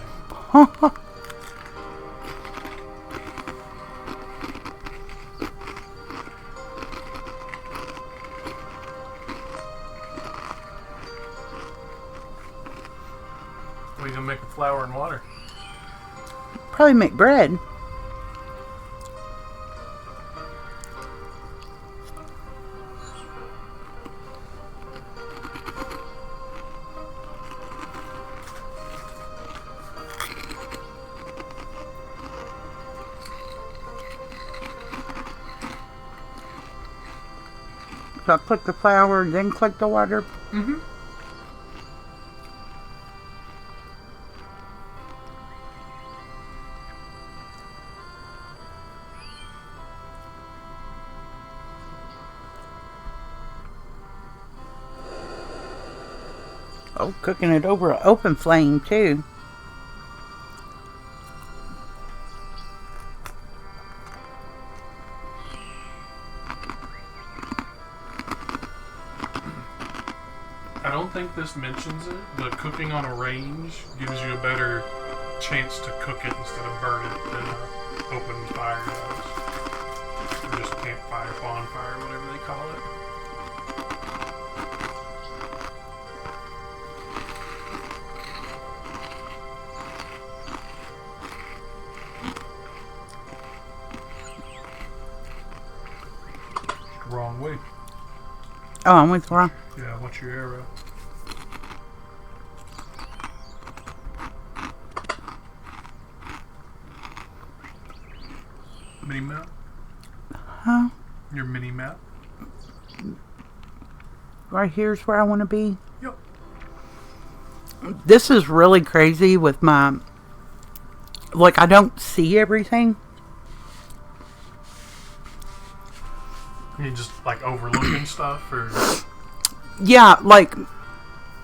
What are you gonna make with flour and water? Probably make bread. So I click the flour, then click the water. Mm-hmm. Oh, cooking it over an open flame too. I don't think this mentions it, but cooking on a range gives you a better chance to cook it instead of burn it than open fire does. Or just campfire, bonfire, whatever they call it. Wrong way. Oh, I went wrong. Yeah, what's your arrow? Mini map? Huh? Your mini map? Right here's where I want to be. Yep. This is really crazy with my... Like, I don't see everything. You just like overlooking stuff, or Yeah, like...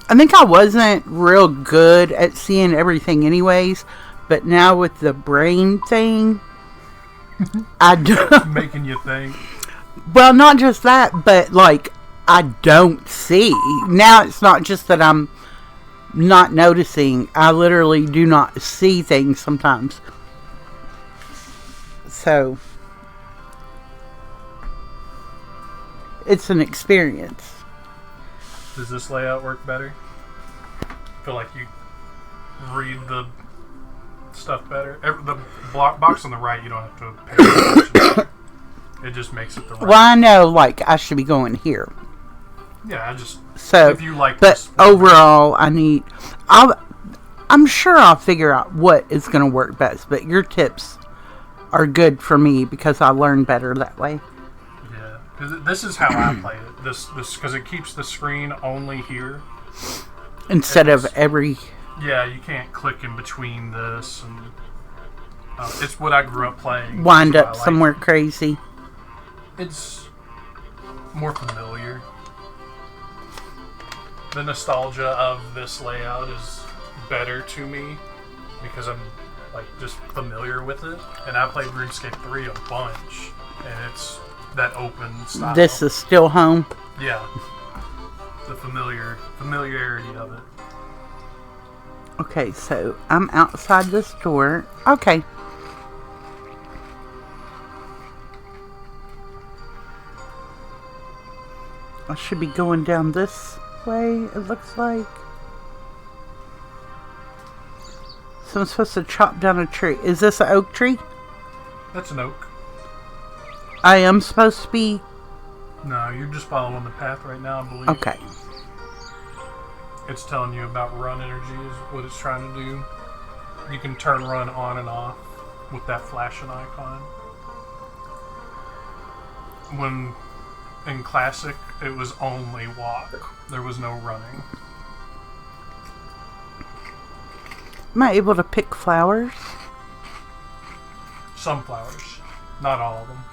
I think I wasn't real good at seeing everything anyways. But now with the brain thing... I do... making you think. Well, not just that, but like... I don't see. Now it's not just that I'm not noticing. I literally do not see things sometimes. So, it's an experience. Does this layout work better? Feel like you read the stuff better? The box on the right, you don't have to pay attention. It just makes it the right. Well, I know, like, I should be going here. Yeah, So, if you like but this. overall, I'm sure I'll figure out what is going to work best. But your tips are good for me because I learn better that way. Yeah, because this is how I play it. This because it keeps the screen only here Instead of every... Yeah, you can't click in between this, and it's what I grew up playing. Wind so up somewhere crazy. It's more familiar. The nostalgia of this layout is better to me because I'm like just familiar with it. And I played RuneScape 3 a bunch, and it's that open style. This is still home. Yeah. The familiarity of it. Okay, so I'm outside the store. Okay. I should be going down this way, it looks like. So I'm supposed to chop down a tree. Is this an oak tree? That's an oak. I am supposed to be... No, you're just following the path right now, I believe. Okay. It's telling you about run energy is what it's trying to do. You can turn run on and off with that flashing icon. When in Classic, it was only walk. There was no running. Am I able to pick flowers? Some flowers. Not all of them.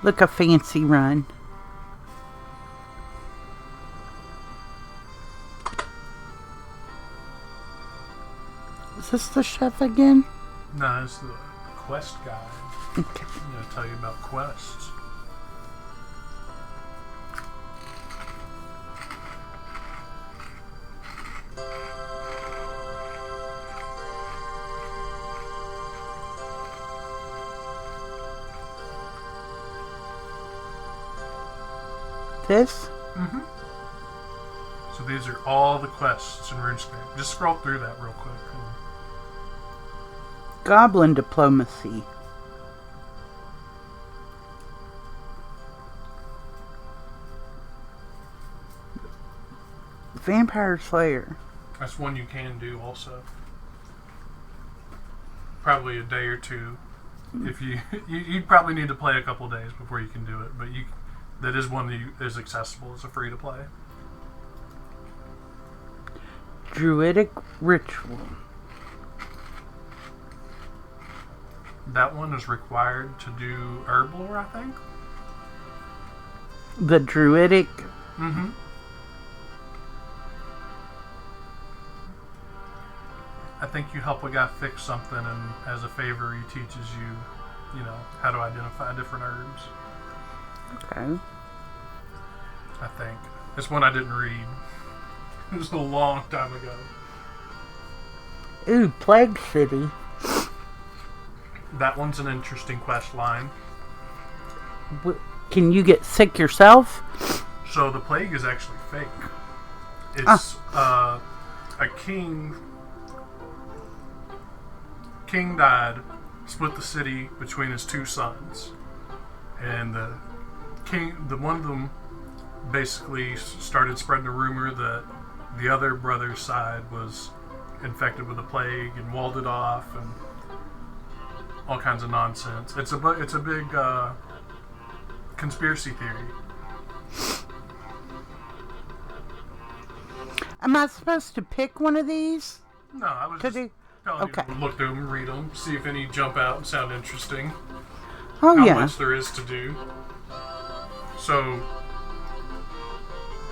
Look, a fancy run. Is this the chef again? No, it's the quest guide. Okay. I'm going to tell you about quests. This? Mm-hmm. So these are all the quests in RuneScape. Just scroll through that real quick. Goblin diplomacy. Vampire Slayer. That's one you can do also. Probably a day or two. If you'd probably need to play a couple days before you can do it, but that is one that is accessible as a free to play. Druidic ritual. That one is required to do herb lore, I think. The druidic. Mm-hmm. I think you help a guy fix something, and as a favor, he teaches you, how to identify different herbs. Okay. I think. It's one I didn't read. It was a long time ago. Ooh, Plague City. That one's an interesting quest line. Can you get sick yourself? So the plague is actually fake. It's a king. King died, split the city between his two sons, and the one of them basically started spreading a rumor that the other brother's side was infected with the plague and walled it off and all kinds of nonsense. It's a big conspiracy theory. Am I supposed to pick one of these? No, I was just telling Okay. you to look through them, read them, see if any jump out and sound interesting. Oh, How yeah. much there is to do. So,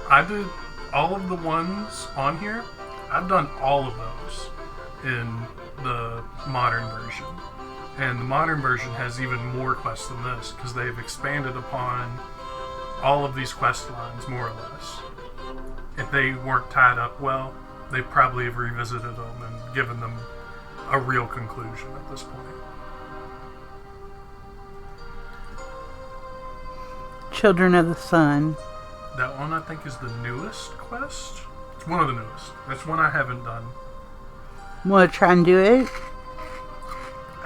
I did all of the ones on here. I've done all of those in the modern version. And the modern version has even more quests than this, because they've expanded upon all of these quest lines, more or less. If they weren't tied up well, they probably have revisited them and given them a real conclusion at this point. Children of the Sun. That one I think is the newest quest. It's one of the newest. That's one I haven't done. Want to try and do it?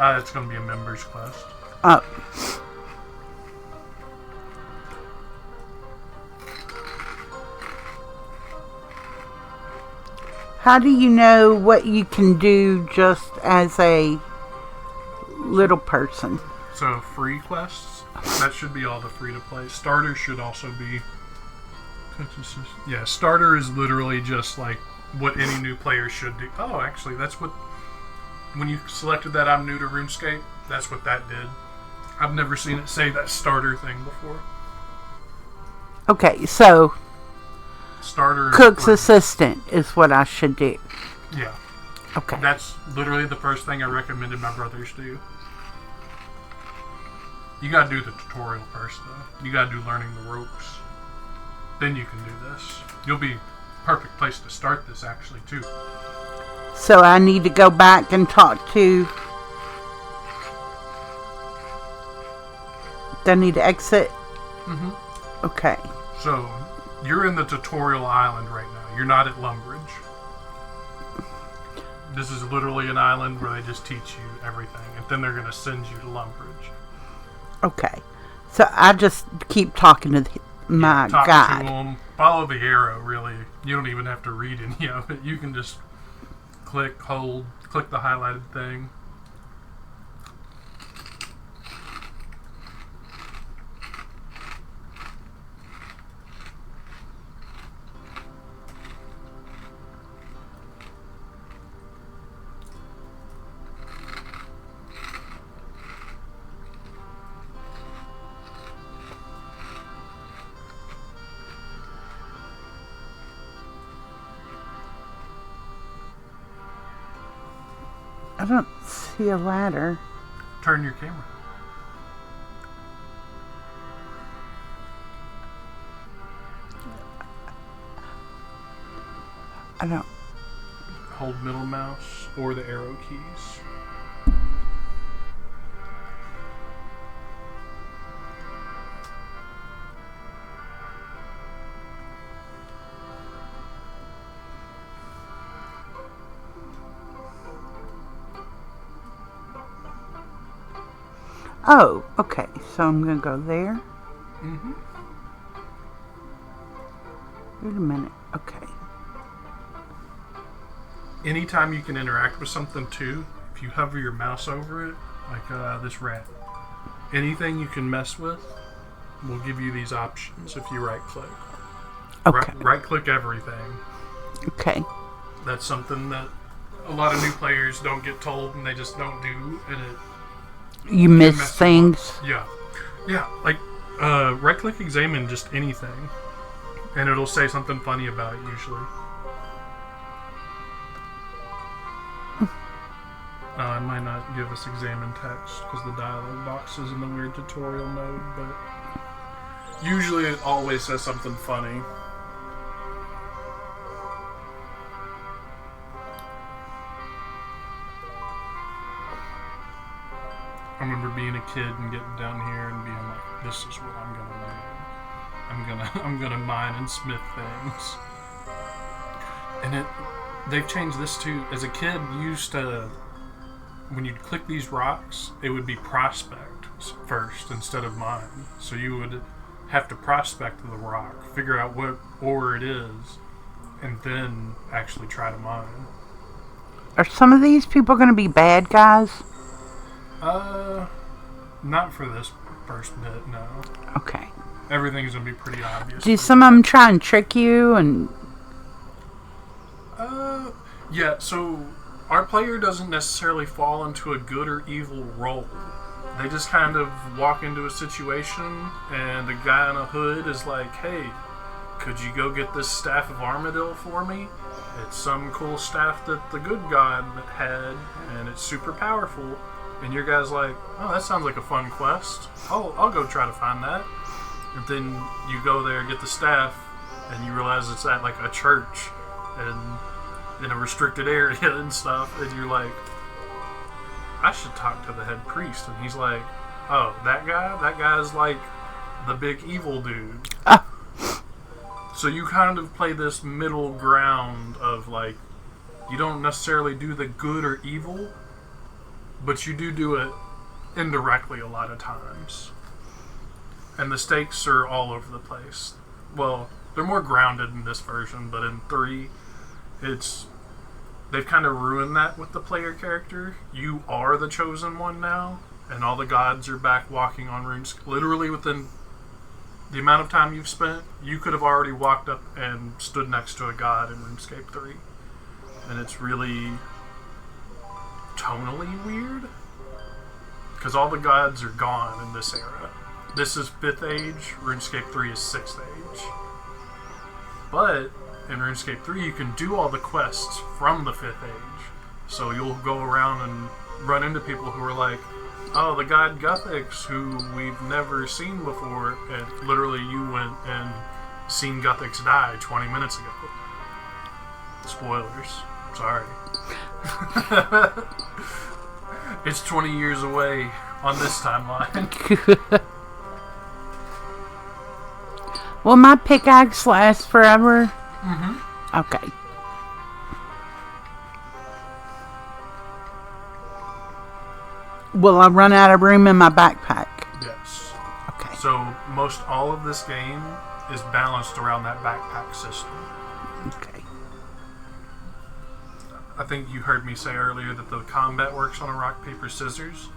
It's going to be a members quest. Oh. How do you know what you can do just as a little person? So free quests, that should be all the free to play. Starter should also be. Yeah, starter is literally just like what any new player should do. Oh, actually, that's what. When you selected that I'm new to RuneScape, that's what that did. I've never seen it say that starter thing before. Okay, so Starter. cook's assistant is what I should do. Yeah. Okay. That's literally the first thing I recommended my brothers do. You gotta do the tutorial first, though. You gotta do learning the ropes. Then you can do this. You'll be perfect place to start this, actually, too. So I need to go back and talk to... Do I need to exit? Mm-hmm. Okay. So, you're in the tutorial island right now. You're not at Lumbridge. This is literally an island where they just teach you everything, and then they're going to send you to Lumbridge. Okay. So I just keep talking to my Talk guide. to them. Follow the arrow, really. You don't even have to read any of it. You can just click, hold, click the highlighted thing. I don't see a ladder. Turn your camera. I don't... Hold middle mouse or the arrow keys. Oh, okay. So I'm going to go there. Mm-hmm. Wait a minute. Okay. Anytime you can interact with something too, if you hover your mouse over it, like this rat, anything you can mess with will give you these options if you right click. Okay. Right click everything. Okay. That's something that a lot of new players don't get told and they just don't do, and it You can miss mess things. them up. Yeah, like right click examine just anything, and it'll say something funny about it usually. It might not give us examine text because the dialog box is in the weird tutorial mode, but usually it always says something funny. I remember being a kid and getting down here and being like, "This is what I'm gonna do. I'm gonna mine and smith things." And they've changed this too. As a kid, you used to, when you'd click these rocks, it would be prospect first instead of mine. So you would have to prospect the rock, figure out what ore it is, and then actually try to mine. Are some of these people going to be bad guys? Not for this first bit, no. Okay. Everything's gonna be pretty obvious. Do some of them try and trick you? And yeah, so our player doesn't necessarily fall into a good or evil role. They just kind of walk into a situation and the guy in a hood is like, "Hey, could you go get this staff of Armadil for me? It's some cool staff that the good god had, and it's super powerful." And your guy's like, "Oh, that sounds like a fun quest. I'll go try to find that." And then you go there, get the staff, and you realize it's at like a church and in a restricted area and stuff. And you're like, "I should talk to the head priest." And he's like, "Oh, that guy? That guy's like the big evil dude." So you kind of play this middle ground of like, you don't necessarily do the good or evil, but you do it indirectly a lot of times. And the stakes are all over the place. Well, they're more grounded in this version, but in 3, they've kind of ruined that with the player character. You are the chosen one now, and all the gods are back walking on RuneScape. Literally within the amount of time you've spent, you could have already walked up and stood next to a god in RuneScape 3. And it's really tonally weird. because all the gods are gone in this era. This is 5th Age, RuneScape 3 is 6th Age. But in RuneScape 3, you can do all the quests from the 5th Age. So you'll go around and run into people who are like, oh, the god Guthix, who we've never seen before, and literally you went and seen Guthix die 20 minutes ago. Spoilers. Sorry. It's 20 years away on this timeline. Will my pickaxe last forever? Mm-hmm. Okay. Will I run out of room in my backpack? Yes. Okay. So most all of this game is balanced around that backpack system. Okay. I think you heard me say earlier that the combat works on a rock, paper, scissors.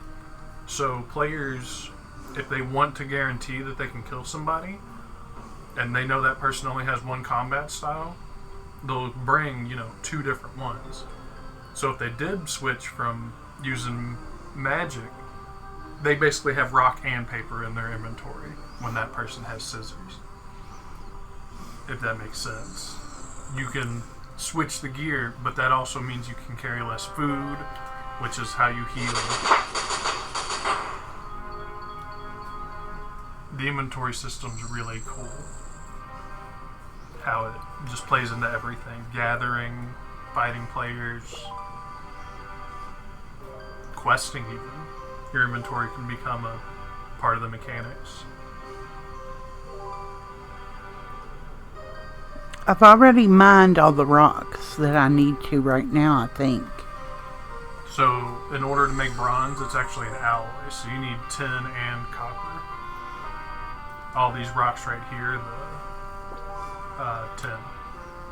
So players, if they want to guarantee that they can kill somebody, and they know that person only has one combat style, they'll bring, 2 different ones. So if they did switch from using magic, they basically have rock and paper in their inventory when that person has scissors. If that makes sense. You can switch the gear, but that also means you can carry less food, which is how you heal. The inventory system's really cool. How it just plays into everything. Gathering, fighting players, questing even. Your inventory can become a part of the mechanics. I've already mined all the rocks that I need to right now, I think. So, in order to make bronze, it's actually an alloy. So you need tin and copper. All these rocks right here, the tin.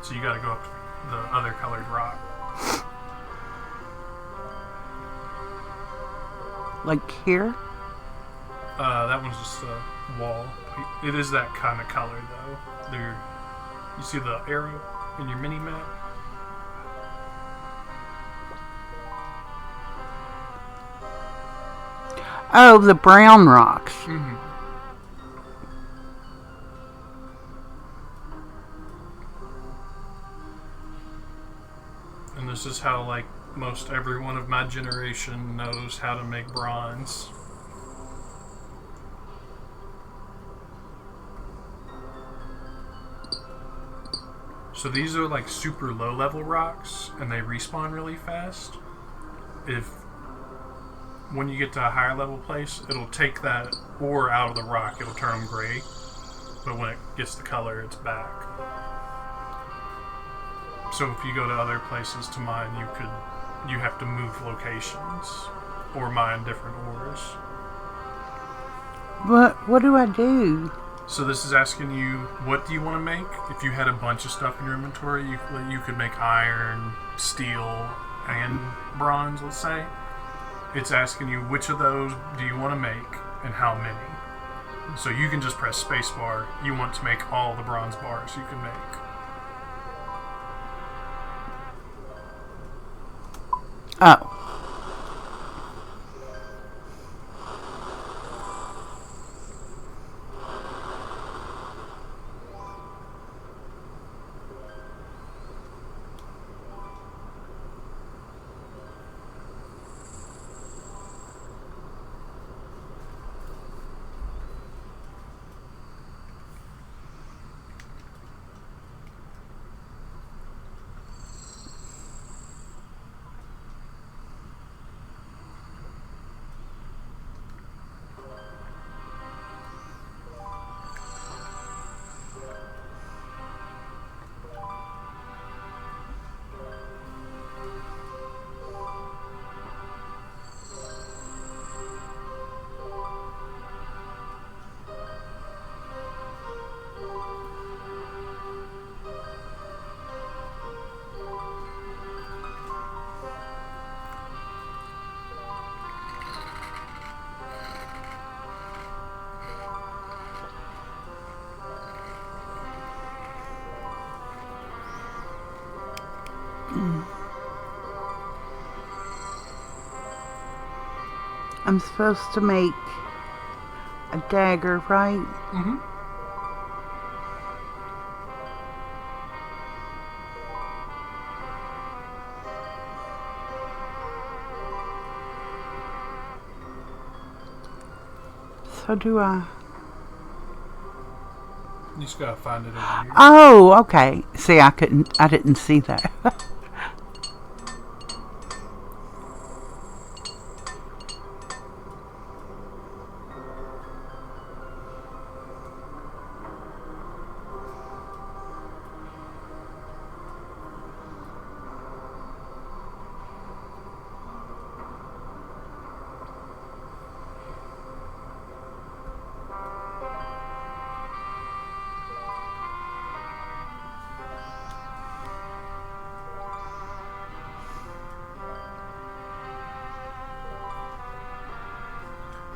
So you gotta go up to the other colored rock. Like here? That one's just a wall. It is that kind of color, though. You see the arrow in your mini-map? Oh, the brown rocks. Mm-hmm. And this is how, most everyone of my generation knows how to make bronze. So these are super low level rocks, and they respawn really fast. When you get to a higher level place, it'll take that ore out of the rock, it'll turn them gray. But when it gets the color, it's back. So if you go to other places to mine, you have to move locations or mine different ores. What do I do? So this is asking you, what do you want to make? If you had a bunch of stuff in your inventory, you could make iron, steel, and bronze, let's say. It's asking you, which of those do you want to make, and how many? So you can just press spacebar. You want to make all the bronze bars you can make. Oh. I'm supposed to make a dagger, right? Mm-hmm. So do I. You just gotta find it over here. Oh, okay. See, I didn't see that.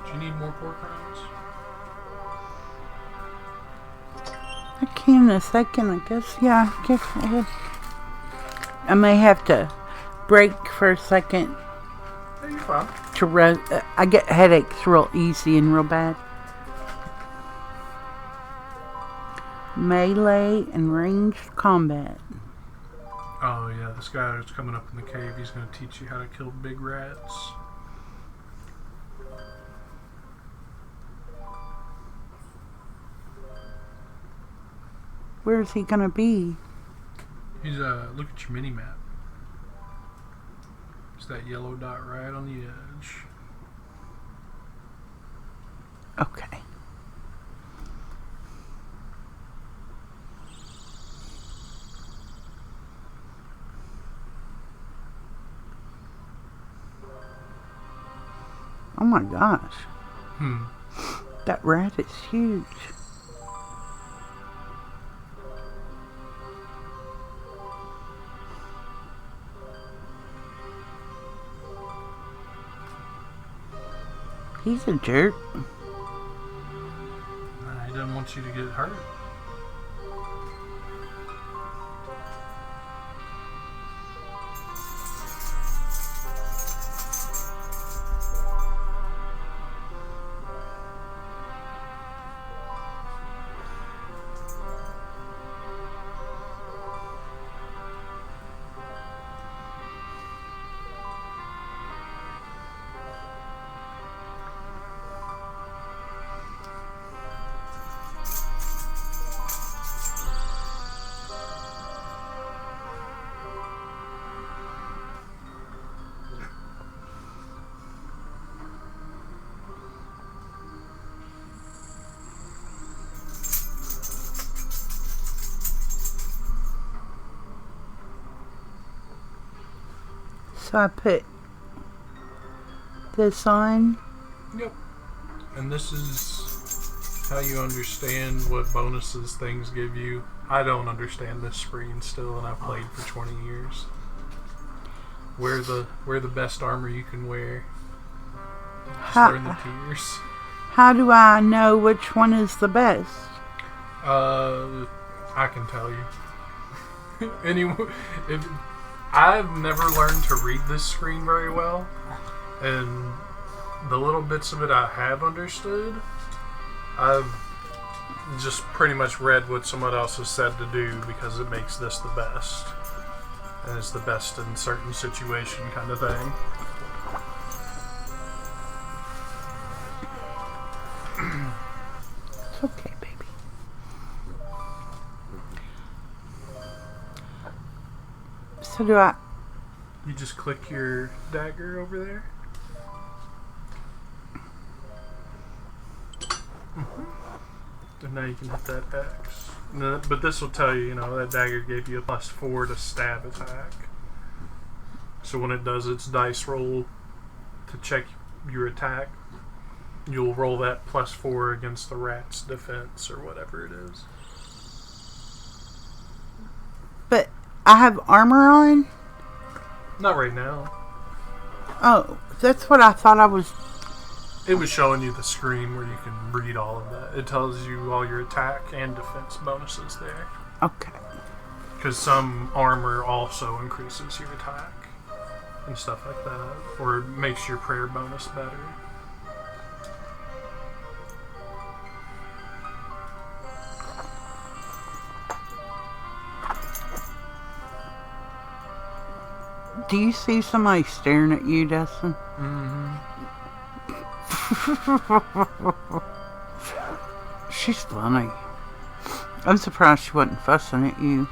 Do you need more pork rinds? I can in a second, I guess. Yeah, go ahead. I may have to break for a second Yeah, you're fine. to rest. I get headaches real easy and real bad. Melee and ranged combat. Oh yeah, this guy that's coming up in the cave, he's gonna teach you how to kill big rats. Where's he gonna be? He's look at your mini map. It's that yellow dot right on the edge. Okay. Oh my gosh. That rat is huge. He's a jerk. He doesn't want you to get hurt. So I put this on. Yep. And this is how you understand what bonuses things give you. I don't understand this screen still, and I've played for 20 years. Wear the best armor you can wear. Just learn the tiers. How do I know which one is the best? I can tell you. If I've never learned to read this screen very well, and the little bits of it I have understood, I've just pretty much read what someone else has said to do because it makes this the best. And it's the best in certain situation kind of thing. It's okay, baby. So do I... You just click your dagger over there. And now you can hit that X. But this will tell you, that dagger gave you a +4 to stab attack. So when it does its dice roll to check your attack, you'll roll that +4 against the rat's defense or whatever it is. But I have armor on? Not right now. Oh, that's what I thought I was... It was showing you the screen where you can read all of that. It tells you all your attack and defense bonuses there. Okay. Because some armor also increases your attack and stuff like that. Or makes your prayer bonus better. Do you see somebody staring at you, Dustin? Mm-hmm. She's funny. I'm surprised she wasn't fussing at you.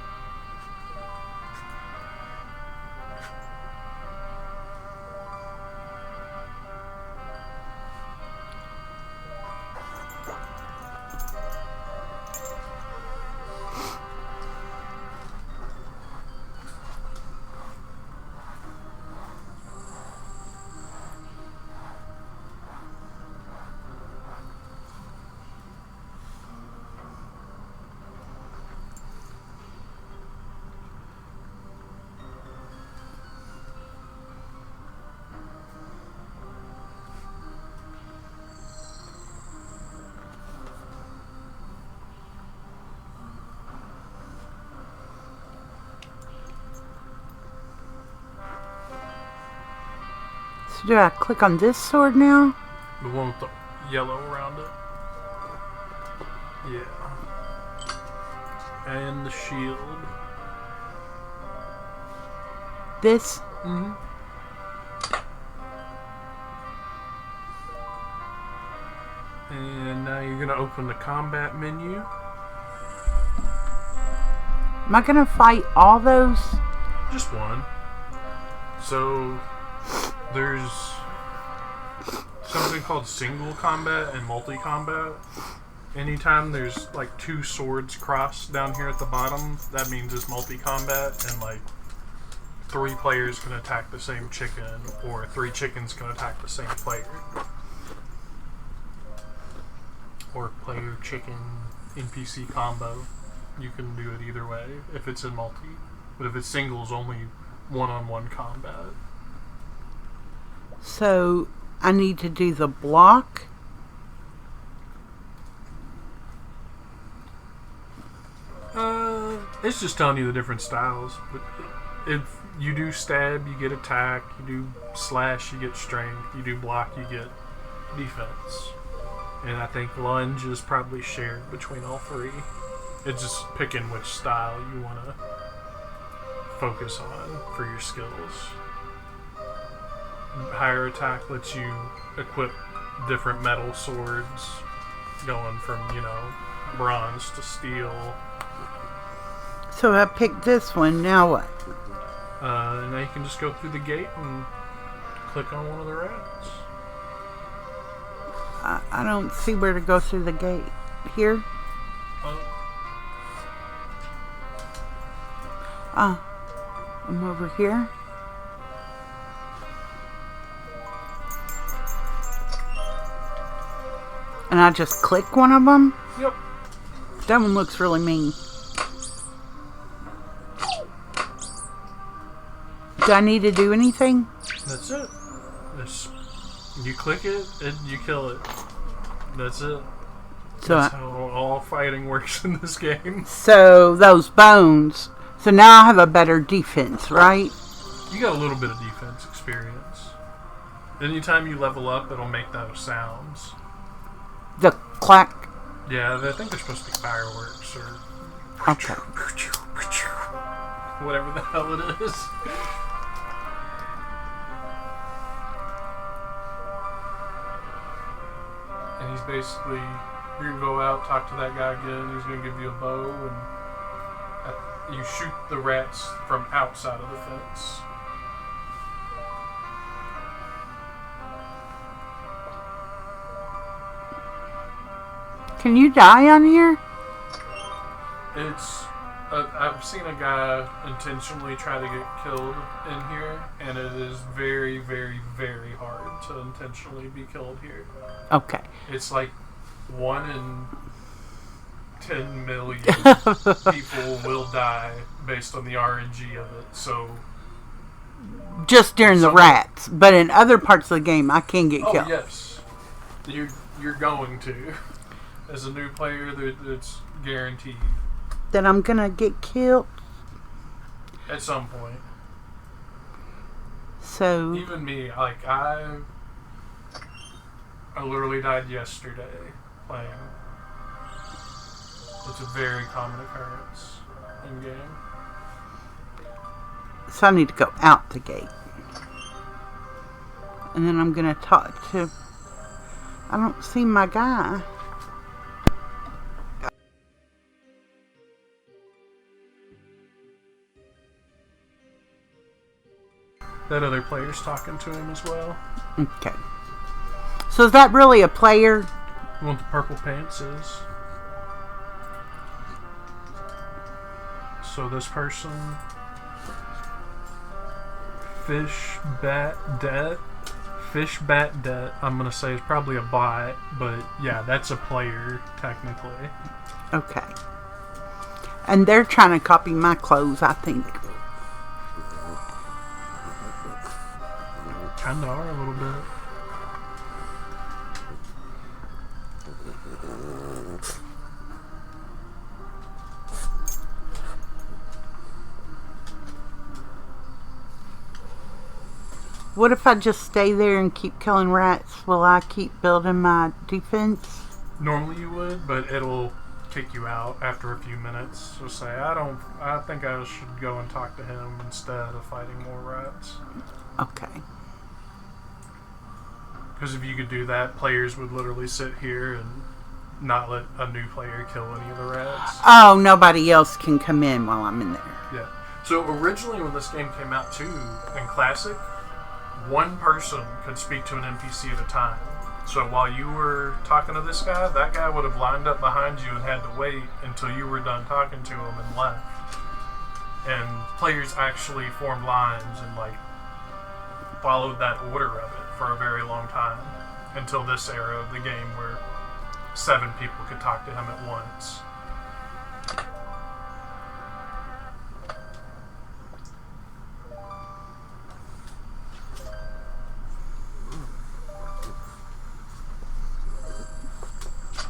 So do I click on this sword now? The one with the yellow around it. Yeah. And the shield. This? Mm-hmm. And now you're going to open the combat menu. Am I gonna fight all those? Just one. So there's something called single combat and multi-combat. Anytime there's like two swords crossed down here at the bottom, that means it's multi-combat, and like 3 players can attack the same chicken, or 3 chickens can attack the same player. Or player chicken NPC combo. You can do it either way if it's in multi. But if it's singles, only one-on-one combat. So I need to do the block. It's just telling you the different styles. But if you do stab, you get attack. You do slash, you get strength. You do block, you get defense. And I think lunge is probably shared between all 3. It's just picking which style you want to focus on for your skills. Higher attack lets you equip different metal swords, going from, bronze to steel. So I picked this one, now what? Now you can just go through the gate and click on one of the rats. I don't see where to go through the gate. Here? I'm over here. And I just click one of them? Yep. That one looks really mean. Do I need to do anything? That's it. You click it and you kill it. That's it. So That's how all fighting works in this game. So those bones. So now I have a better defense, right? You got a little bit of defense experience. Anytime you level up, it'll make those sounds. The clack. Yeah, I think they're supposed to be fireworks or Okay. whatever the hell it is. And he's basically, you're going to go out, talk to that guy again, he's going to give you a bow, and you shoot the rats from outside of the fence. Can you die on here? It's, I've seen a guy intentionally try to get killed in here, and it is very, very, very hard to intentionally be killed here. Okay. It's like 1 in 10 million people will die based on the RNG of it. So just during the rats, but in other parts of the game, I can get killed. Oh yes, you're going to. As a new player, it's guaranteed. That I'm gonna get killed. At some point. So Even me, like I literally died yesterday playing. It's a very common occurrence in game. So I need to go out the gate. And then I'm going to talk to... I don't see my guy. That other player's talking to him as well. Okay. So is that really a player? What the purple pants is. So this person... Fish Bat Det, I'm going to say is probably a bot, but yeah, that's a player, technically. Okay. And they're trying to copy my clothes, I think. Kinda are a little bit. What if I just stay there and keep killing rats? Will I keep building my defense? Normally you would, but it'll kick you out after a few minutes. So say, I think I should go and talk to him instead of fighting more rats. Okay. Because if you could do that, players would literally sit here and not let a new player kill any of the rats. Oh, nobody else can come in while I'm in there. Yeah. So originally when this game came out too, in Classic, one person could speak to an NPC at a time. So while you were talking to this guy, that guy would have lined up behind you and had to wait until you were done talking to him and left. And players actually formed lines and followed that order of it for a very long time until this era of the game where 7 people could talk to him at once.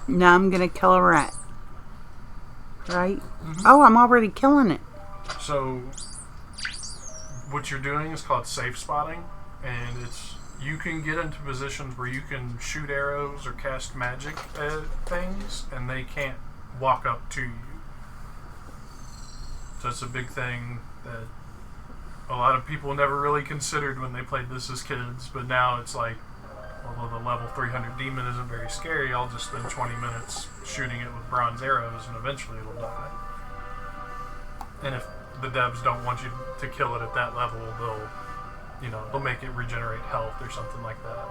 Now I'm going to kill a rat. Right? Mm-hmm. Oh, I'm already killing it. So, what you're doing is called safe spotting, and you can get into positions where you can shoot arrows or cast magic at things, and they can't walk up to you. So it's a big thing that a lot of people never really considered when they played this as kids, but now it's like, although the level 300 demon isn't very scary, I'll just spend 20 minutes shooting it with bronze arrows and eventually it'll die. And if the devs don't want you to kill it at that level, they'll make it regenerate health or something like that.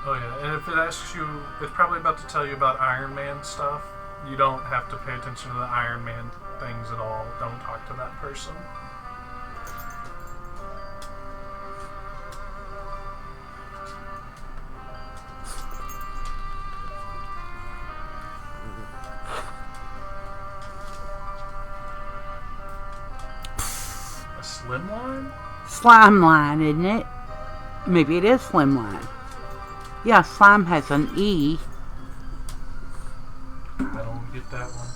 Oh yeah, and if it asks you, it's probably about to tell you about Iron Man stuff. You don't have to pay attention to the Iron Man things at all. Don't talk to that person. A slimline? Slime line, isn't it? Maybe it is slimline. Yeah, slime has an E. I don't get that one.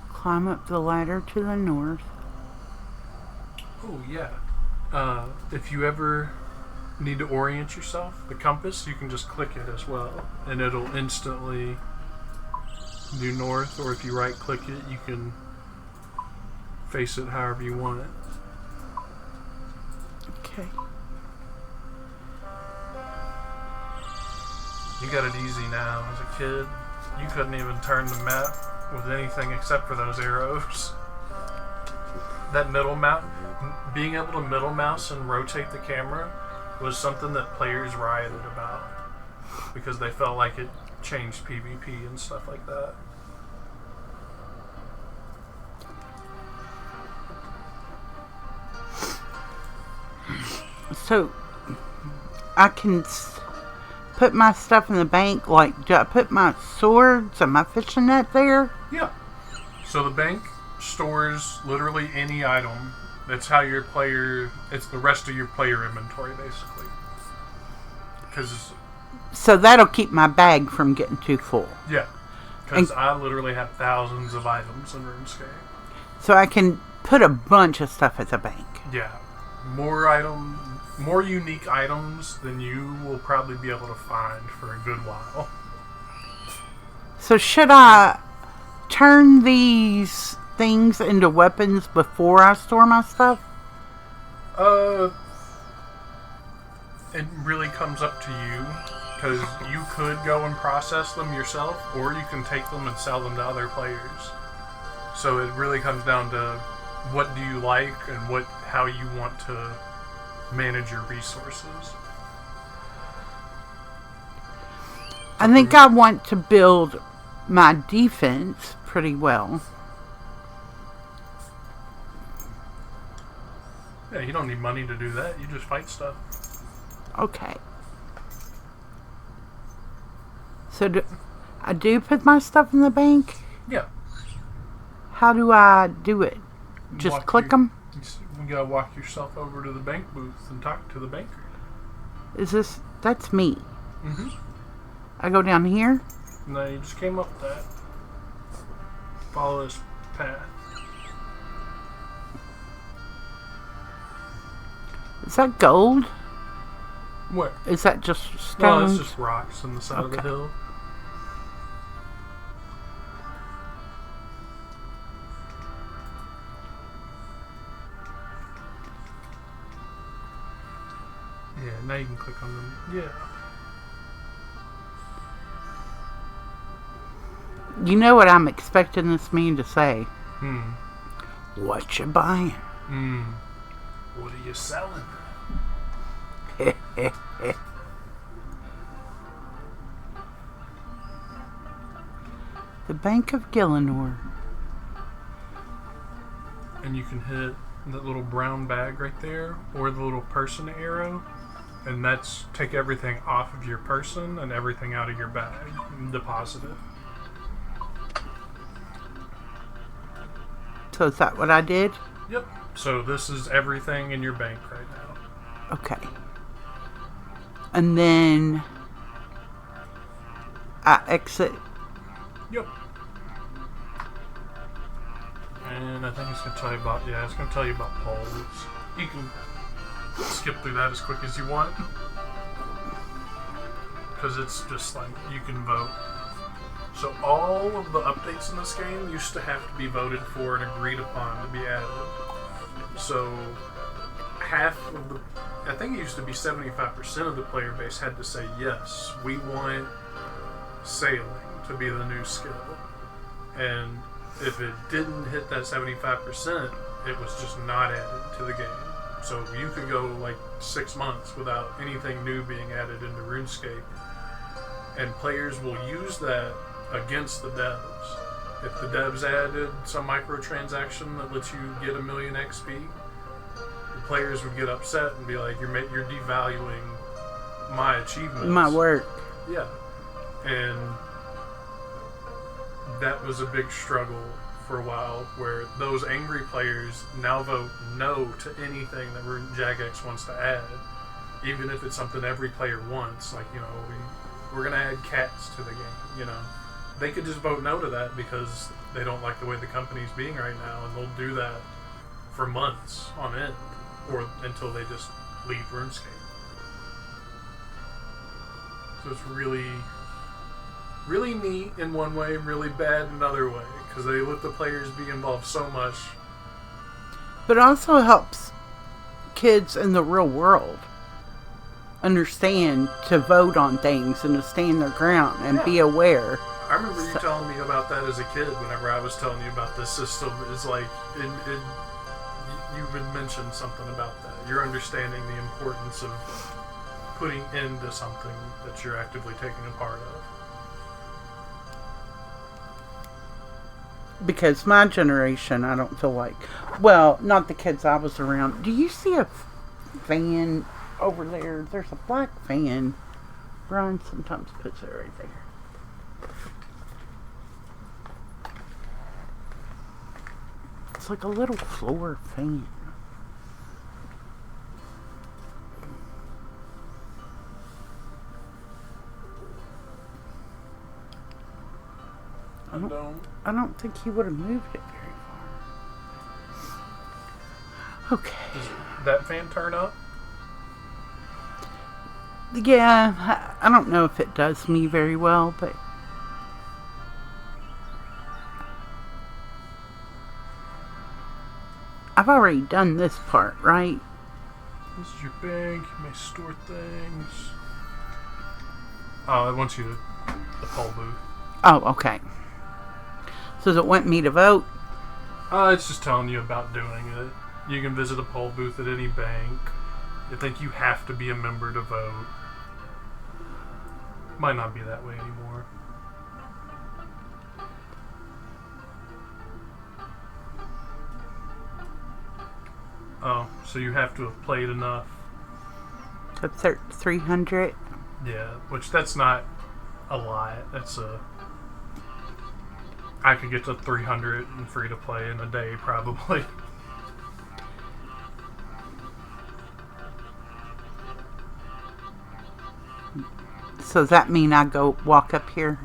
Climb up the ladder to the north. Oh, yeah. If you ever need to orient yourself, the compass, you can just click it as well, and it'll instantly do north, or if you right click it, you can face it however you want it. Okay. You got it easy now. As a kid, you couldn't even turn the map with anything except for those arrows. That middle mouse, being able to middle mouse and rotate the camera was something that players rioted about because they felt like it changed PvP and stuff like that. So, I can put my stuff in the bank, do I put my swords and my fishing net there? Yeah. So the bank stores literally any item. That's how your player, it's the rest of your player inventory, basically. So that'll keep my bag from getting too full. Yeah. Because I literally have thousands of items in RuneScape. So I can put a bunch of stuff at the bank. Yeah. More unique items than you will probably be able to find for a good while. So should I turn these things into weapons before I store my stuff? It really comes up to you, because you could go and process them yourself, or you can take them and sell them to other players. So it really comes down to what do you like and how you want to manage your resources. I think I want to build my defense pretty well. Yeah, you don't need money to do that. You just fight stuff. Okay. So I do put my stuff in the bank? Yeah. How do I do it? Just click them? You gotta walk yourself over to the bank booth and talk to the banker. That's me. Mm-hmm. I go down here? No, you just came up that. Follow this path. Is that gold? What? Is that just stones? No, it's just rocks on the side of the hill. Yeah, now you can click on them. Yeah. You know what I'm expecting this man to say? What you buying? What are you selling? The Bank of Gillinor. And you can hit that little brown bag right there, or the little person arrow, and that's take everything off of your person and everything out of your bag and deposit it. So is that what I did? Yep. So this is everything in your bank right now. Okay. And then I exit. Yep. And I think it's going to tell you about, it's going to tell you about polls. You can skip through that as quick as you want. Because it's just like, you can vote. So all of the updates in this game used to have to be voted for and agreed upon to be added. So half of the, I think it used to be 75% of the player base had to say, yes, we want sailing to be the new skill. And if it didn't hit that 75%, it was just not added to the game. So you could go like 6 months without anything new being added into RuneScape. And players will use that against the devs. If the devs added some microtransaction that lets you get 1 million XP, the players would get upset and be like, you're devaluing my achievements. My work. Yeah. And that was a big struggle for a while, where those angry players now vote no to anything that Jagex wants to add, even if it's something every player wants. Like, we're going to add cats to the game, They could just vote no to that because they don't like the way the company's being right now, and they'll do that for months on end, or until they just leave RuneScape. So it's really, really neat in one way, really bad in another way, because they let the players be involved so much. But it also helps kids in the real world understand to vote on things and to stand their ground and be aware. I remember you telling me about that as a kid whenever I was telling you about this system. It's like, you would mention something about that. You're understanding the importance of putting into something that you're actively taking a part of. Because my generation, I don't feel like... Well, not the kids I was around. Do you see a fan over there? There's a black fan. Brian sometimes puts it right there. It's like a little floor fan. I don't think he would have moved it very far. Okay. Does that fan turn up? Yeah, I don't know if it does me very well, but I've already done this part, right? This is your bank. You may store things. Oh, it wants you to the poll booth. Oh, okay. So does it want me to vote? It's just telling you about doing it. You can visit a poll booth at any bank. I think you have to be a member to vote. Might not be that way anymore. Oh, so you have to have played enough. So 300? Yeah, which that's not a lot. I could get to 300 and free to play in a day, probably. So does that mean I go walk up here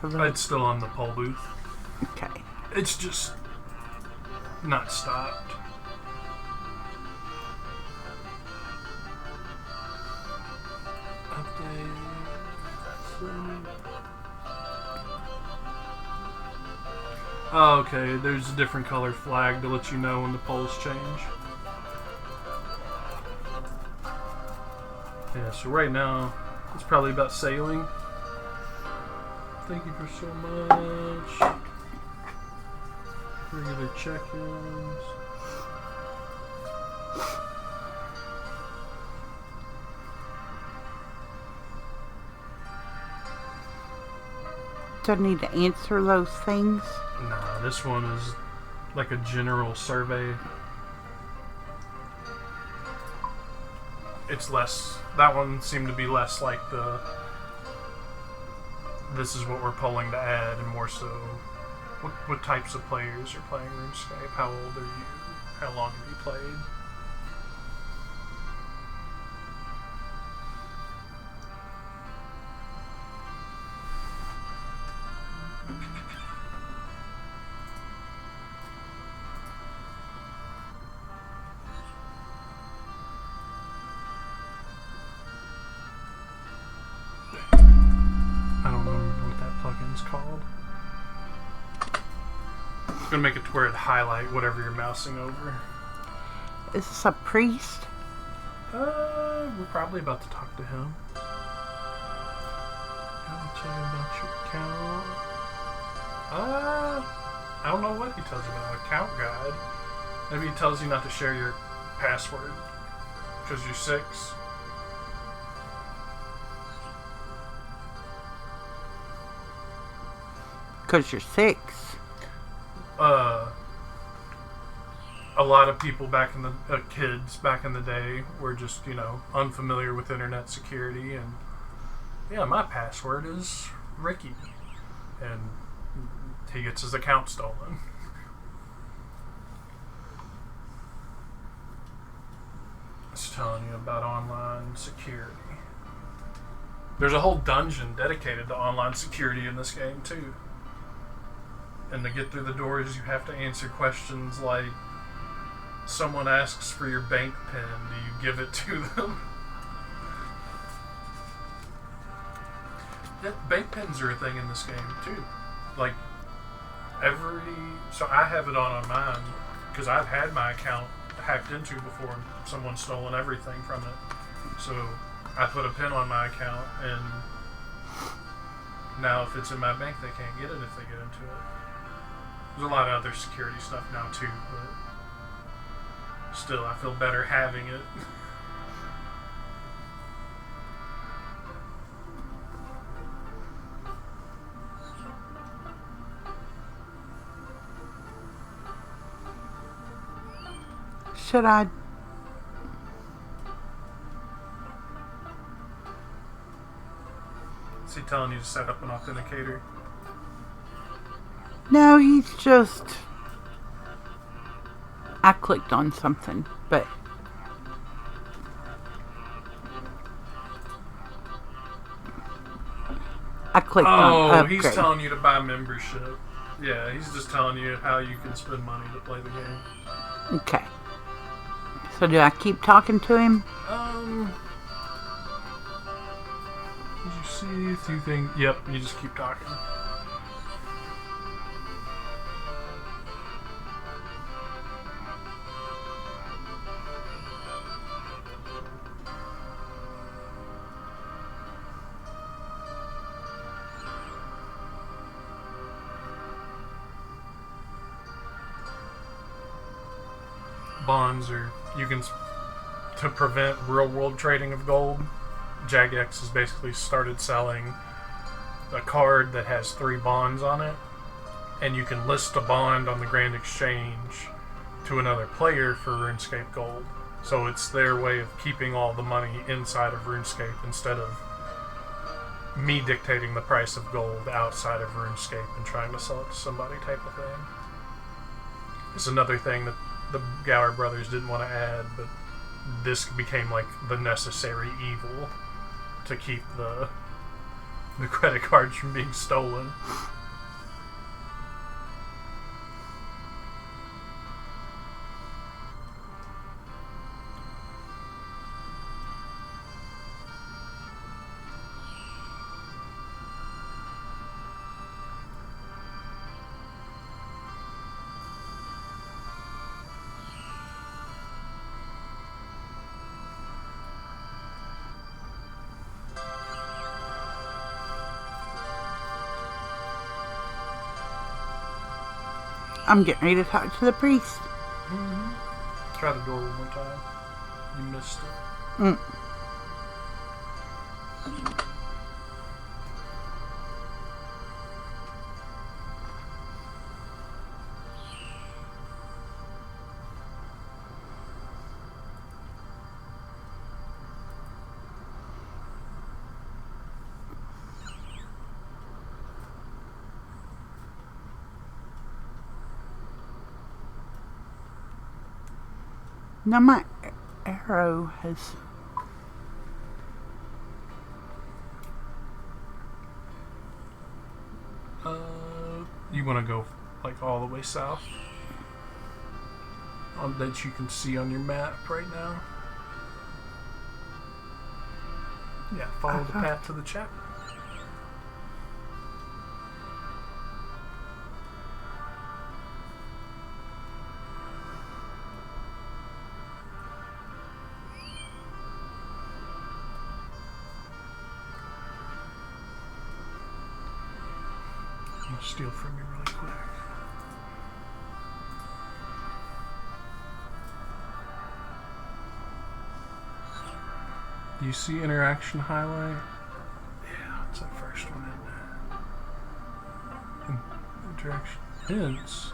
to vote? It's still on the poll booth. Okay. It's just not stopped. Update. Oh, okay. There's a different color flag to let you know when the polls change. Yeah, so right now it's probably about sailing. Thank you for so much. Regular check-ins. Do I need to answer those things? Nah, this one is like a general survey. It's less. That one seemed to be less like the. This is what we're polling to add, and more so, what types of players are playing RuneScape? How old are you? How long have you played? I don't remember what that plugin's called. It's gonna make it to where it highlight whatever you're mousing over. Is this a priest? We're probably about to talk to him. I'll tell you about your account. I don't know what he tells you about an account guide. Maybe he tells you not to share your password because you're 6. Because you're 6. A lot of people back in the kids back in the day were just unfamiliar with internet security, and yeah, my password is Ricky, and he gets his account stolen. It's telling you about online security. There's a whole dungeon dedicated to online security in this game too. And to get through the doors, you have to answer questions like, someone asks for your bank pin, do you give it to them? Bank pins are a thing in this game too. Like, so I have it on mine, because I've had my account hacked into before, someone's stolen everything from it. So I put a pin on my account, and now if it's in my bank, they can't get it if they get into it. There's a lot of other security stuff now too, but still, I feel better having it. Should I? Is he telling you to set up an authenticator? No, he's just... I clicked on something, but... I clicked on upgrade. He's telling you to buy membership. Yeah, he's just telling you how you can spend money to play the game. Okay. So do I keep talking to him? Did you see a few things? Yep, you just keep talking. Bonds are, you can, to prevent real world trading of gold, Jagex has basically started selling a card that has 3 bonds on it, and you can list a bond on the Grand Exchange to another player for RuneScape gold. So it's their way of keeping all the money inside of RuneScape instead of me dictating the price of gold outside of RuneScape and trying to sell it to somebody type of thing. It's another thing that the Gower brothers didn't want to add, but this became like the necessary evil to keep the credit cards from being stolen. I'm getting ready to talk to the priest. Try the door one more time. You missed it. Mm. Now my arrow has... You want to go like all the way south? That you can see on your map right now? Yeah, follow the path to the chapel. I'm gonna steal from you really quick. Do you see interaction highlight? Yeah, it's that first one in there. Interaction hints.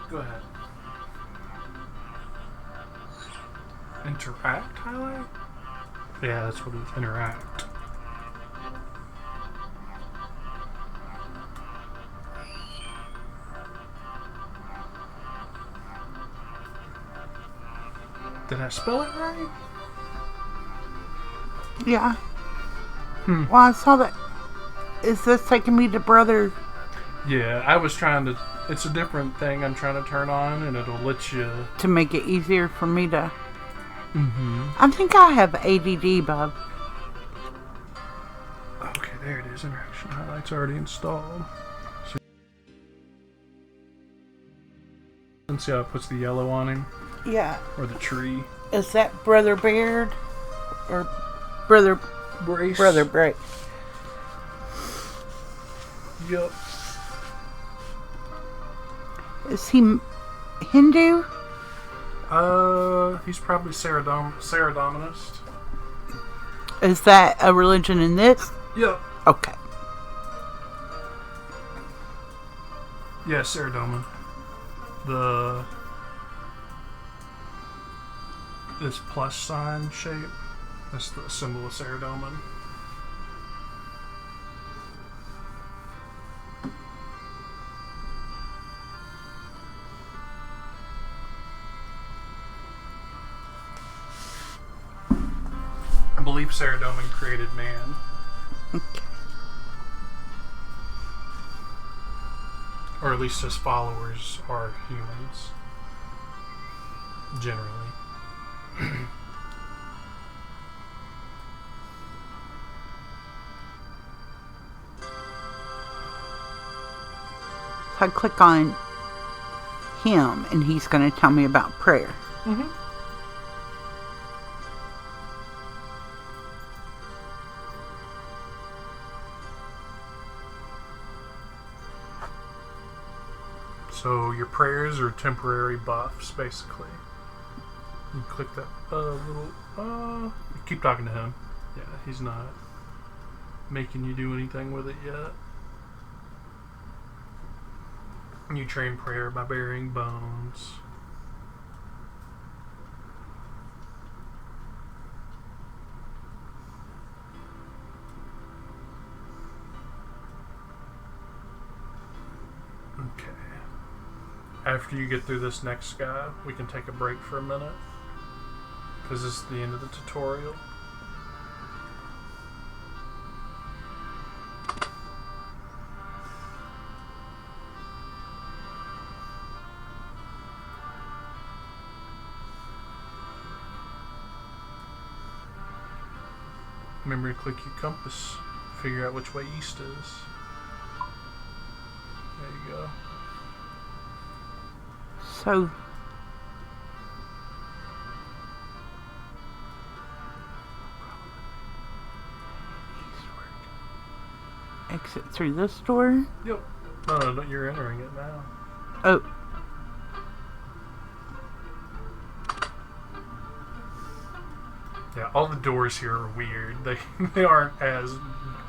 Go ahead. Interact highlight? Yeah, that's what it is. Interact. Did I spell it right? Yeah. Well, I saw that. Is this taking me to Brother? Yeah, I was trying to... It's a different thing I'm trying to turn on, and it'll let you... To make it easier for me to... I think I have ADD, Bob. Okay, there it is. Interaction highlights already installed. And see how it puts the yellow on him? Yeah. Or the tree? Is that Brother Baird? Or Brother... Brace? Brother Brace. Yup. Is he Hindu? He's probably Saradominist. Is that a religion in this? Yep. Okay. Yeah, Saradomin. This plus sign shape, that's the symbol of Saradomin. believe Saradomin created man. Okay. Or at least his followers are humans. Generally. So I click on him, and he's going to tell me about prayer. Mm-hmm. So your prayers are temporary buffs, basically. You click that little. Keep talking to him. Yeah, he's not making you do anything with it yet. You train prayer by burying bones. Okay. After you get through this next guy, we can take a break for a minute. Because this is the end of the tutorial. Remember to click your compass. Figure out which way east is. There you go. So, exit through this door. Yep. No, you're entering it now. Oh. Yeah, all the doors here are weird. They aren't as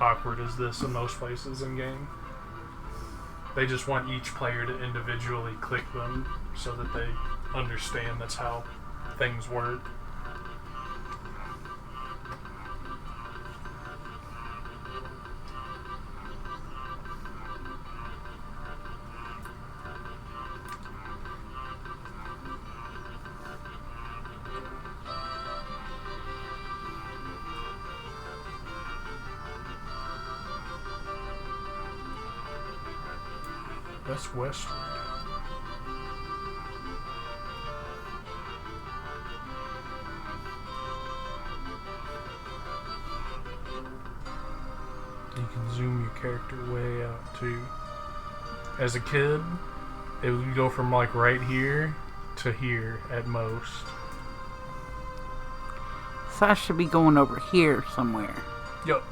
awkward as this in most places in game. They just want each player to individually click them so that they understand that's how things work. That's westward. You can zoom your character way out too. As a kid, it would go from like right here to here at most. So I should be going over here somewhere. Yup.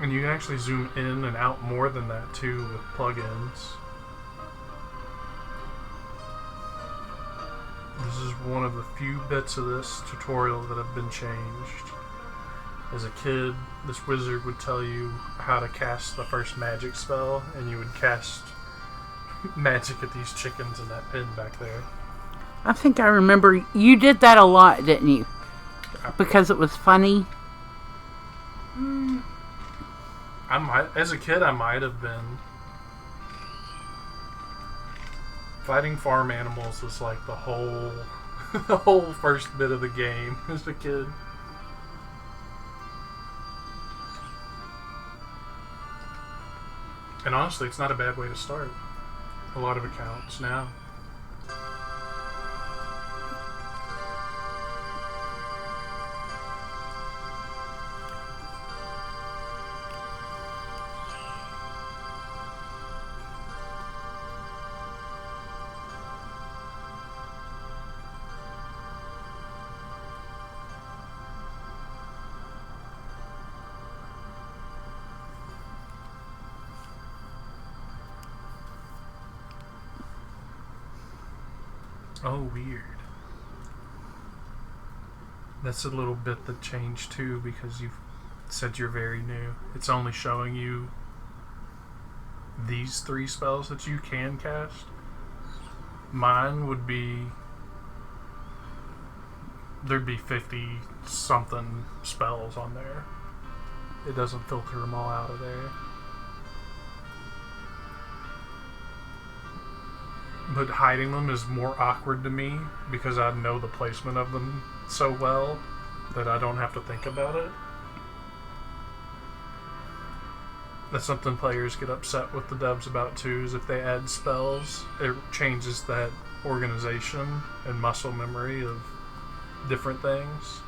And you can actually zoom in and out more than that too with plugins. This is one of the few bits of this tutorial that have been changed. As a kid, this wizard would tell you how to cast the first magic spell, and you would cast magic at these chickens in that pen back there. I think I remember you did that a lot, didn't you? Because it was funny. As a kid, I might have been. Fighting farm animals was like the whole first bit of the game as a kid. And honestly, it's not a bad way to start. A lot of accounts now. Oh, weird. That's a little bit that changed too because you've said you're very new. It's only showing you these 3 spells that you can cast. Mine would be... There'd be 50 something spells on there. It doesn't filter them all out of there. but hiding them is more awkward to me because I know the placement of them so well that I don't have to think about it. That's something players get upset with the devs about too, is if they add spells, it changes that organization and muscle memory of different things.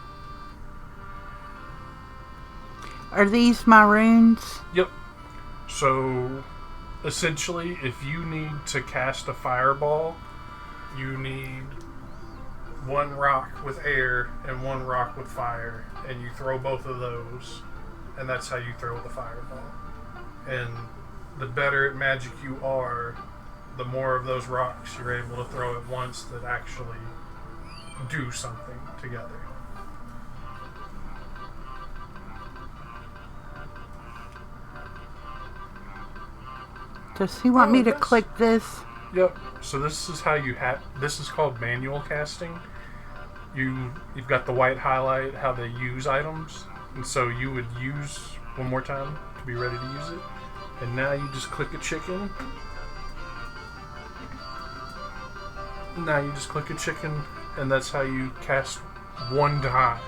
Are these my runes? Yep. So, essentially, if you need to cast a fireball, you need one rock with air and one rock with fire, and you throw both of those, and that's how you throw the fireball. And the better at magic you are, the more of those rocks you're able to throw at once that actually do something together. Does he want me to yes. click this? Yep. So this is how you this is called manual casting. You've got the white highlight how they use items, and so you would use one more time to be ready to use it. And now you just click a chicken. Now you just click a chicken, and that's how you cast one time.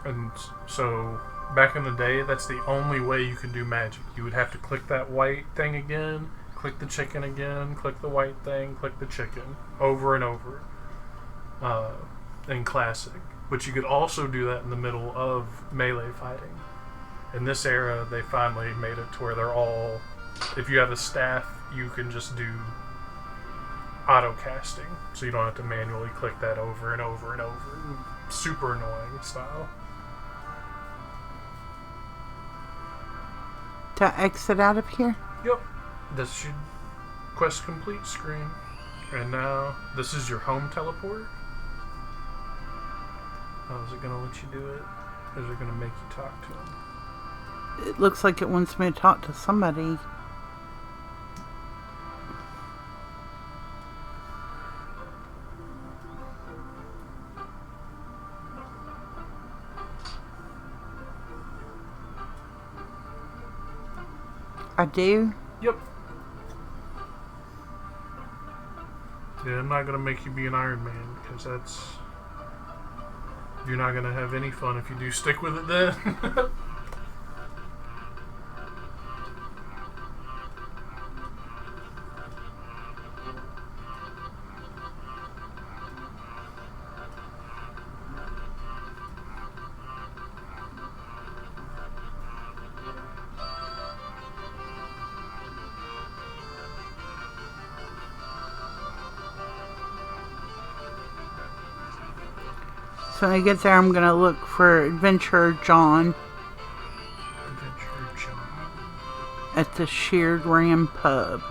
And so back in the day, that's the only way you could do magic. You would have to click that white thing again, click the chicken again, click the white thing, click the chicken, over and over in Classic. But you could also do that in the middle of melee fighting. In this era, they finally made it to where they're all, if you have a staff, you can just do auto casting, so you don't have to manually click that over and over and over. Super annoying style. To exit out of here? Yep. This should quest complete screen. And now, this is your home teleport. Oh, is it going to let you do it? Or is it going to make you talk to him? It looks like it wants me to talk to somebody. I do? Yep. Yeah, I'm not going to make you be an Iron Man, because that's... You're not going to have any fun if you do stick with it then. So when I get there, I'm going to look for Adventurer John Adventurer John. at the Sheared Ram Pub.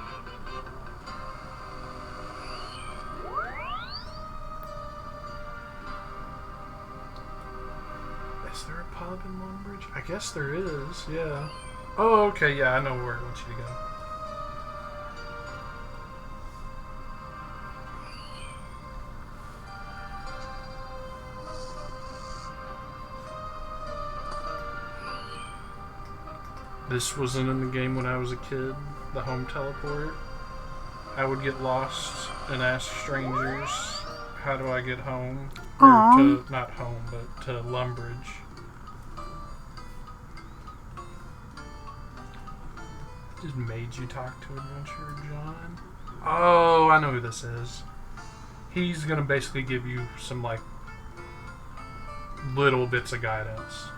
Is there a pub in Longbridge? I guess there is, yeah. Oh, okay, yeah, I know where it wants you to go. This wasn't in the game when I was a kid, the home teleport. I would get lost and ask strangers, how do I get home? Or Aww. to, not home, but to Lumbridge. Just made you talk to Adventurer John? Oh, I know who this is. He's gonna basically give you some, like, little bits of guidance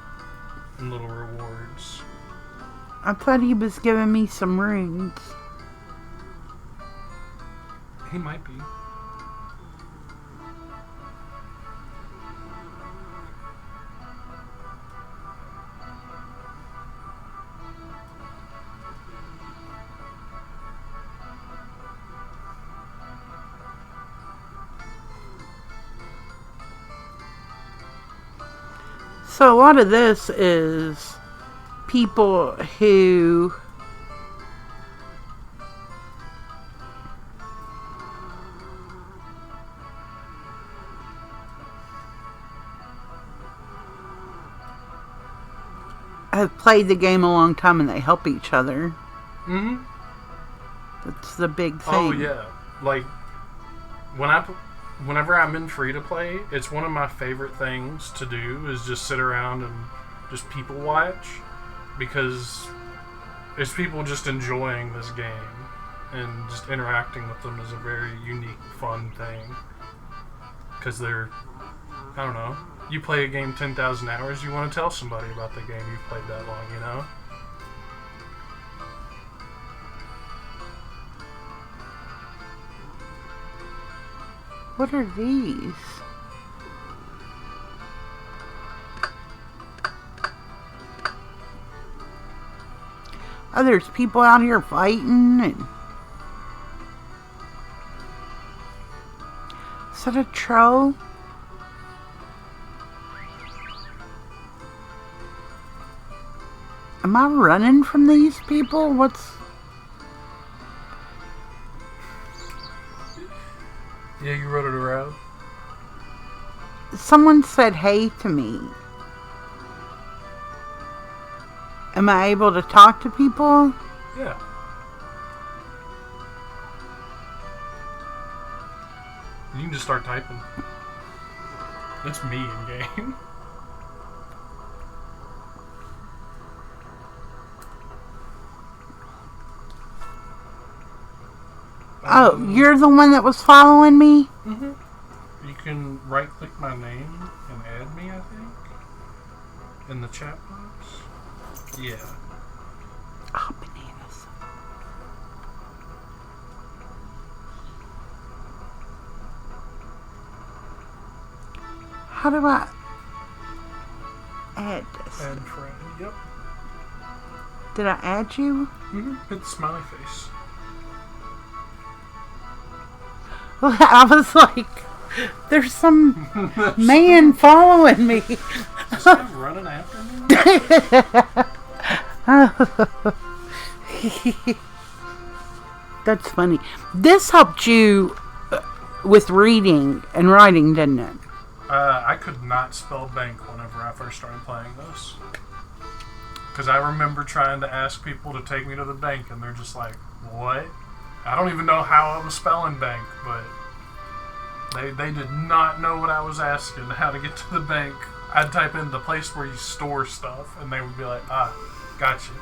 and little rewards. I thought he was giving me some runes. He might be. So a lot of this is people who have played the game a long time and they help each other. Mm-hmm. That's the big thing. Oh yeah, like whenever I'm in free to play, it's one of my favorite things to do is just sit around and just people watch, because it's people just enjoying this game and just interacting with them is a very unique, fun thing. Because they're, I don't know, you play a game 10,000 hours, you want to tell somebody about the game you've played that long, you know? What are these? Oh, there's people out here fighting and... Is that a troll? Am I running from these people? What's... Yeah, you wrote it around. Someone said hey to me. Am I able to talk to people? Yeah. You can just start typing. That's me in game. Oh, you're the one that was following me? Mm-hmm. You can right-click my name and add me, I think, in the chat box. Yeah. Oh, bananas. How do I add this? Add friend. Yep. Did I add you? Mm-hmm. Hit the smiley face. I was like, there's some man following me. Is this guy running after me? That's funny. This helped you with reading and writing, didn't it? I could not spell bank whenever I first started playing this. Because I remember trying to ask people to take me to the bank, and they're just like, what? I don't even know how I was spelling bank, but they did not know what I was asking, how to get to the bank. I'd type in the place where you store stuff, and they would be like, ah, gotcha.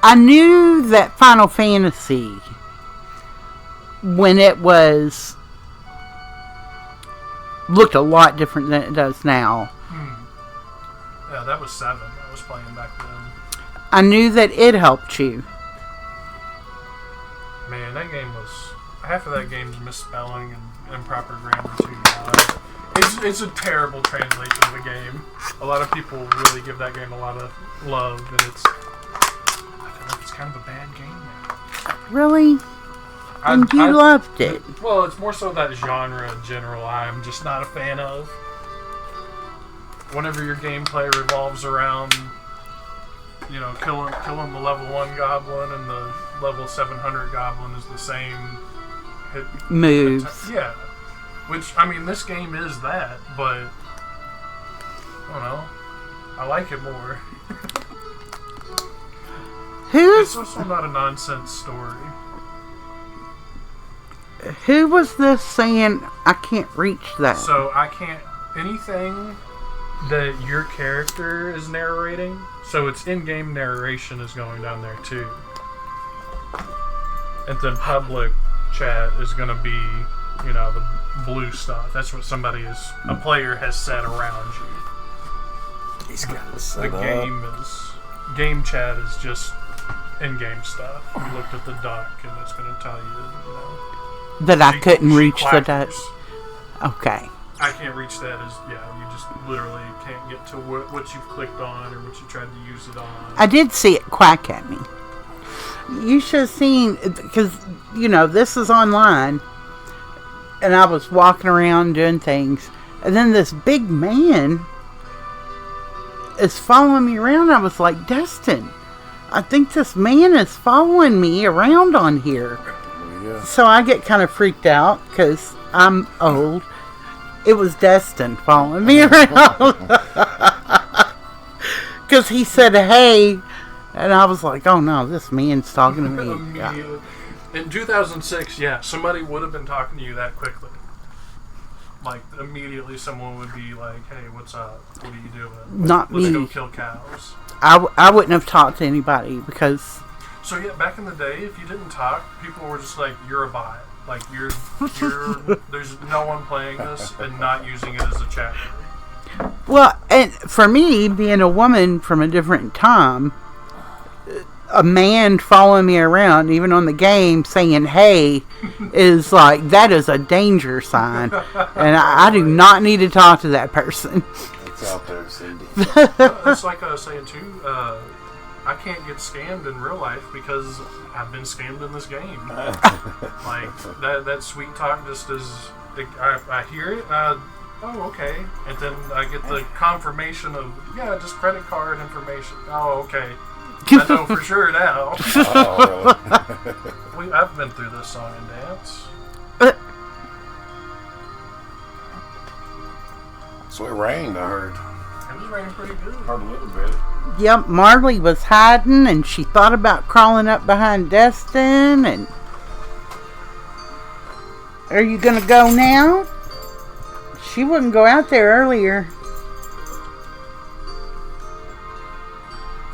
I knew that Final Fantasy, when it was, looked a lot different than it does now. Yeah, that was 7 I was playing back then. I knew that it helped you. Man, that game was... Half of that game's misspelling and improper grammar, too. It's a terrible translation of the game. A lot of people really give that game a lot of love, and I feel like it's kind of a bad game now. Really? And you loved it. Well, it's more so that genre in general I'm just not a fan of. Whenever your gameplay revolves around, you know, killing the level 1 goblin and the level 700 goblin is the same hit moves. Yeah. Which, I mean, this game is that, but I don't know. I like it more. It's also not a nonsense story. Who was this saying I can't reach that? So I can't... Anything that your character is narrating, so its in-game narration is going down there too. And then public chat is going to be, you know, the blue stuff. That's what a player has said around you. He's got it set The game chat is just in-game stuff. You looked at the dock and it's going to tell you, you know. That I couldn't reach the duck. Okay. I can't reach that you just literally can't get to what you've clicked on or what you tried to use it on. I did see it quack at me. You should have seen, because, you know, this is online, and I was walking around doing things, and then this big man is following me around. I was like, Destin, I think this man is following me around on here. Yeah. So I get kind of freaked out, because I'm old. It was Destin following me around. Because he said, hey, and I was like, oh no, this man's talking to me. Immediately. In 2006, yeah, somebody would have been talking to you that quickly. Like, immediately someone would be like, hey, what's up? What are you doing? Not Let's me. go kill cows. I wouldn't have talked to anybody because So, yeah, back in the day, if you didn't talk, people were just like, you're a bot. Like, you're there's no one playing this and not using it as a chat room. well, and for me, being a woman from a different time, a man following me around, even on the game, saying "hey," is like that is a danger sign, and I do not need to talk to that person. It's out there, Cindy. It's like I was saying, too, I can't get scammed in real life because I've been scammed in this game. Like, that sweet talk just is... I hear it, and oh, okay. And then I get the confirmation of, yeah, just credit card information. Oh, okay. I know for sure now. Oh, really? I've been through this song and dance. So it rained, I heard. It was raining pretty good. Heard a little bit. Yep, Marley was hiding, and she thought about crawling up behind Destin. And are you gonna go now? She wouldn't go out there earlier.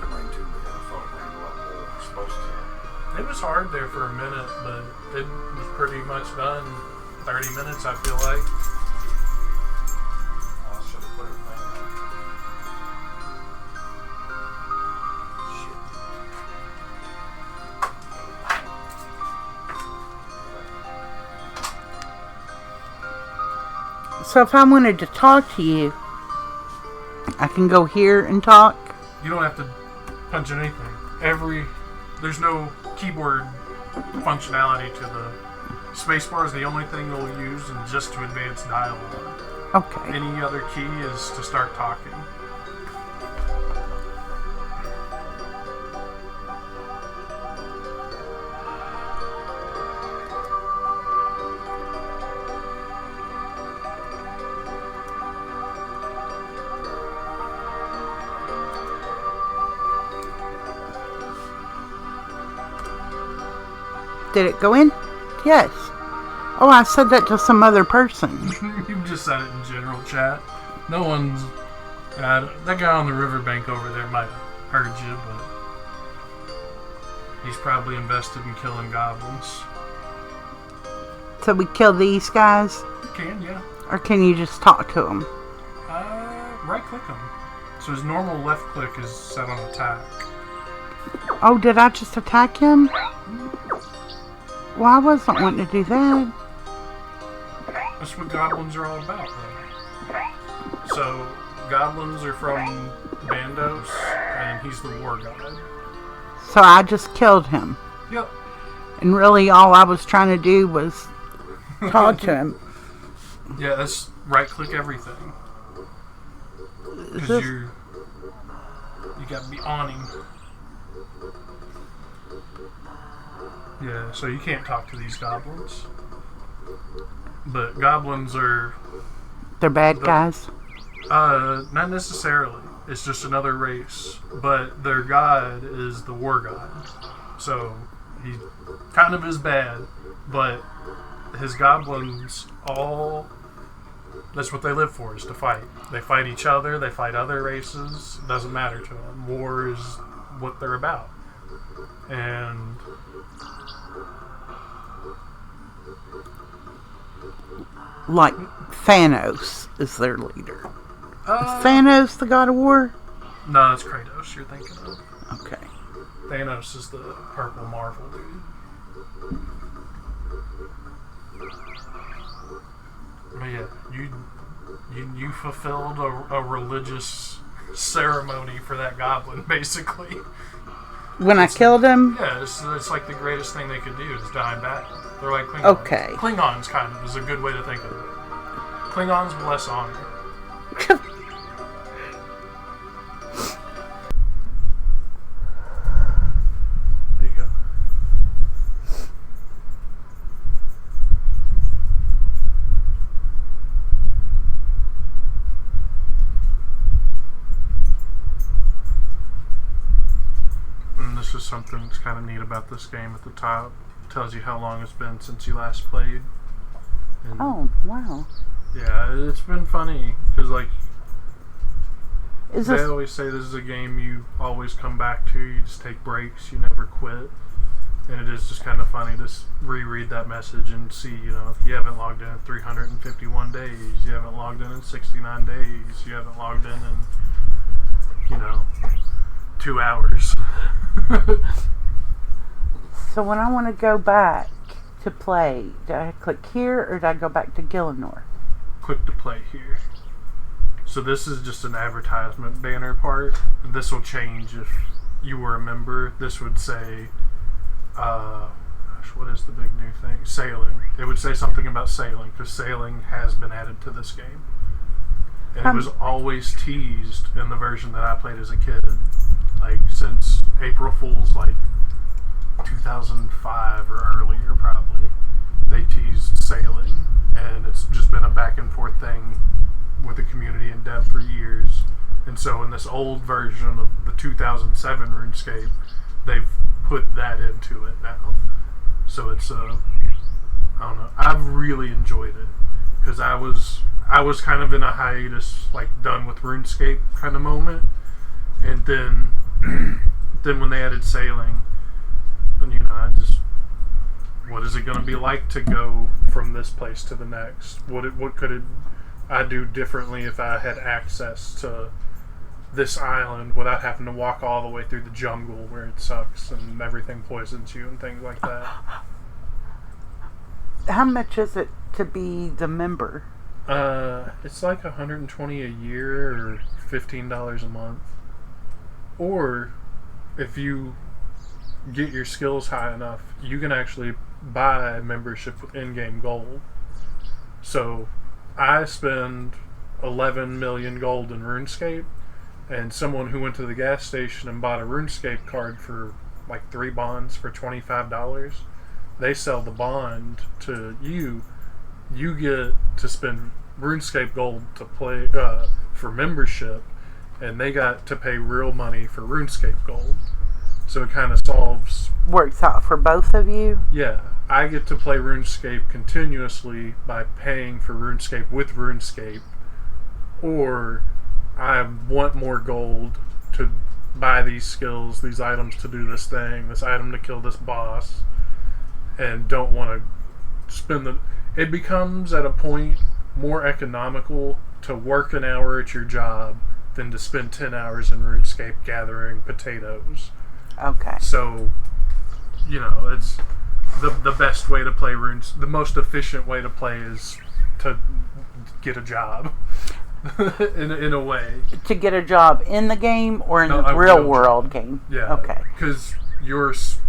It rained too bad. I thought it rained a lot more. It was supposed to. It was hard there for a minute, but it was pretty much done. 30 minutes, I feel like. I should have put it down. So if I wanted to talk to you, I can go here and talk. You don't have to punch anything. There's no keyboard functionality to the spacebar is the only thing you'll use, and just to advance dialogue. Okay. Any other key is to start talking. Did it go in? Yes. Oh, I said that to some other person. You just said it in general chat. No one's... that guy on the riverbank over there might have heard you, but he's probably invested in killing goblins. So we kill these guys? You can, yeah. Or can you just talk to them? Right click him. So his normal left click is set on attack. Oh, did I just attack him? Well, I wasn't wanting to do that. That's what goblins are all about, though. So, goblins are from Bandos, and he's the war god. So I just killed him. Yep. And really all I was trying to do was talk to him. Yeah, that's right click everything. Because you gotta be on him. Yeah, so you can't talk to these goblins. But goblins are... They're bad guys? Not necessarily. It's just another race. But their god is the war god. So, he kind of is bad. But his goblins all... That's what they live for, is to fight. They fight each other, they fight other races. It doesn't matter to them. War is what they're about. And... Like Thanos is their leader. Is Thanos the god of war? No, that's Kratos you're thinking of. Okay. Thanos is the purple Marvel dude. But yeah, you fulfilled a religious ceremony for that goblin, basically. When I killed him? Yeah, it's like the greatest thing they could do is die in battle. They're like Klingons. Okay. Klingons, kind of, is a good way to think of it. Klingons with less honor. There you go. And this is something that's kind of neat about this game at the top. tells you how long it's been since you last played. And Oh, wow. yeah, it's been funny because like Is they this always say this is a game you always come back to. You just take breaks. You never quit. And it is just kind of funny to reread that message and see, you know, if you haven't logged in in 351 days, you haven't logged in 69 days, you haven't logged in, you know, 2 hours. so when I want to go back to play, do I click here or do I go back to Gillinor? Click to play here. So this is just an advertisement banner part. This will change if you were a member. This would say, what is the big new thing? Sailing. It would say something about sailing, because sailing has been added to this game. And it was always teased in the version that I played as a kid. Like, since April Fool's, like, 2005 or earlier, probably. They teased sailing, and it's just been a back and forth thing with the community and dev for years. And so in this old version of the 2007 RuneScape, they've put that into it now. So it's I don't know. I've really enjoyed it because I was kind of in a hiatus, like done with RuneScape kind of moment, and then then when they added sailing, then you know I just, what is it going to be like to go from this place to the next? What could I do differently if I had access to this island without having to walk all the way through the jungle where it sucks and everything poisons you and things like that. How much is it to be the member? It's like $120 a year or $15 a month. Or if you get your skills high enough, you can actually buy membership with in-game gold. So I spend 11 million gold in RuneScape, and someone who went to the gas station and bought a RuneScape card for like 3 bonds for $25, they sell the bond to you. You get to spend RuneScape gold to play for membership, and they got to pay real money for RuneScape gold. So it kind of works out for both of you? Yeah, I get to play RuneScape continuously by paying for RuneScape with RuneScape, or I want more gold to buy these skills, these items to do this thing, this item to kill this boss, and don't want to spend the... It becomes, at a point, more economical to work an hour at your job than to spend 10 hours in RuneScape gathering potatoes. Okay. So, you know, it's the best way to play runes. The most efficient way to play is to get a job. in a way. To get a job in the game or in the a real real world job. game? Yeah. Okay. Because yours,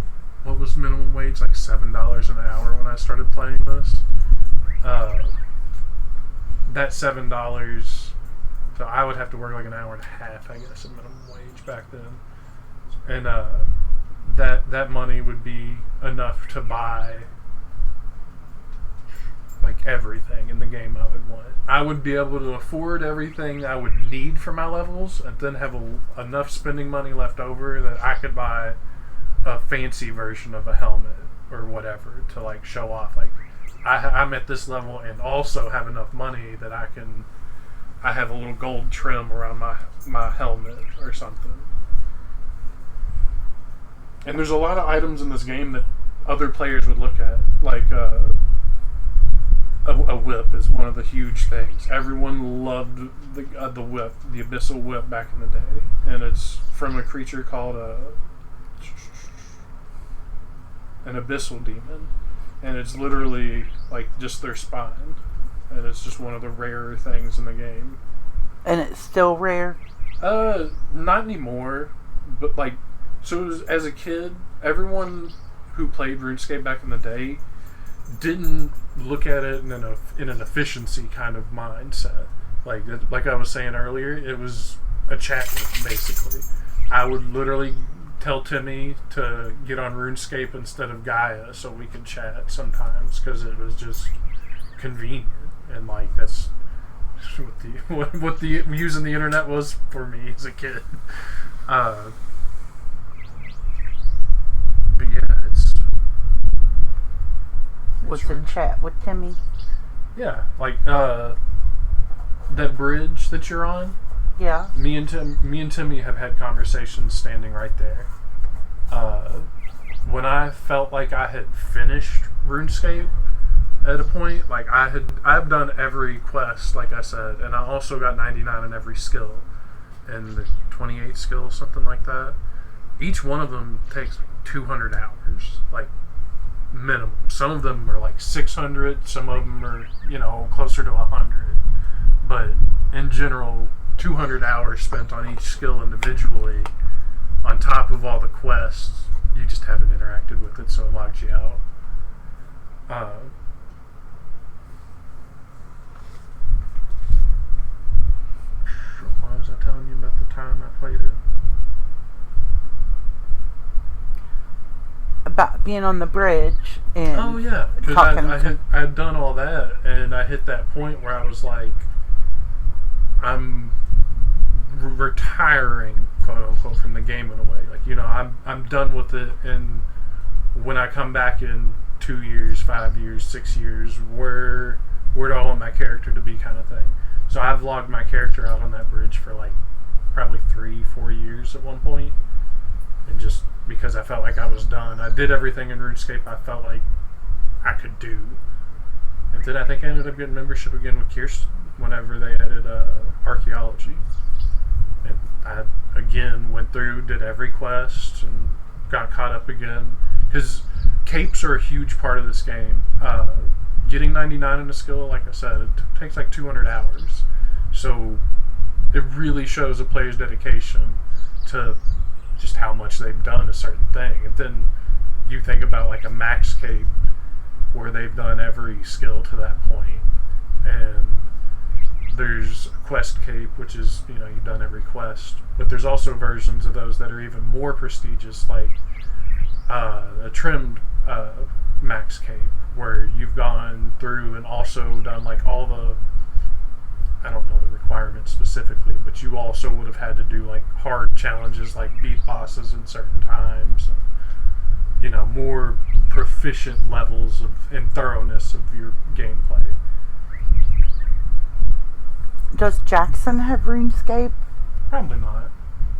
what was minimum wage? Like $7 an hour when I started playing this. That $7, so I would have to work like an hour and a half, I guess, at minimum wage back then. And that money would be enough to buy like everything in the game I would want. I would be able to afford everything I would need for my levels, and then have enough spending money left over that I could buy a fancy version of a helmet or whatever to like show off, like I'm at this level, and also have enough money that I have a little gold trim around my helmet or something. And there's a lot of items in this game that other players would look at, like a whip is one of the huge things. Everyone loved the whip, the abyssal whip back in the day, and it's from a creature called an abyssal demon, and it's literally like just their spine, and it's just one of the rarer things in the game. And it's still rare? Not anymore, but like, so it was, as a kid, everyone who played RuneScape back in the day didn't look at it in an efficiency kind of mindset. Like I was saying earlier, it was a chat room, basically. I would literally tell Timmy to get on RuneScape instead of Gaia so we could chat sometimes, because it was just convenient, and like that's what the using the internet was for me as a kid. But yeah, was in chat with Timmy. Yeah, like that bridge that you're on. Yeah. Me and Timmy have had conversations standing right there. When I felt like I had finished RuneScape at a point, like I've done every quest, like I said, and I also got 99 in every skill, and the 28 skills, something like that. Each one of them takes 200 hours, like minimum. Some of them are like 600, some of them are, closer to 100. But in general, 200 hours spent on each skill individually, on top of all the quests. You just haven't interacted with it, so it logs you out. Why was I telling you about the time I played it? About being on the bridge and Oh yeah, because I had done all that, and I hit that point where I was like, I'm retiring, quote unquote, from the game in a way. Like, I'm done with it, and when I come back in 2 years, 5 years, 6 years, where do I want my character to be, kind of thing. So I've logged my character out on that bridge for like probably 3-4 years at one point, and just because I felt like I was done. I did everything in RuneScape I felt like I could do. And then I think I ended up getting membership again with Kirsten whenever they added archaeology. And I, again, went through, did every quest, and got caught up again. Because capes are a huge part of this game. Getting 99 in a skill, like I said, it takes like 200 hours. So it really shows a player's dedication to just how much they've done a certain thing. And then you think about like a max cape where they've done every skill to that point, and there's a quest cape, which is, you've done every quest, but there's also versions of those that are even more prestigious, like a trimmed max cape, where you've gone through and also done like all the, I don't know the requirements specifically, but you also would have had to do like hard challenges, like beat bosses in certain times, and, more proficient levels and thoroughness of your gameplay. Does Jackson have RuneScape? Probably not.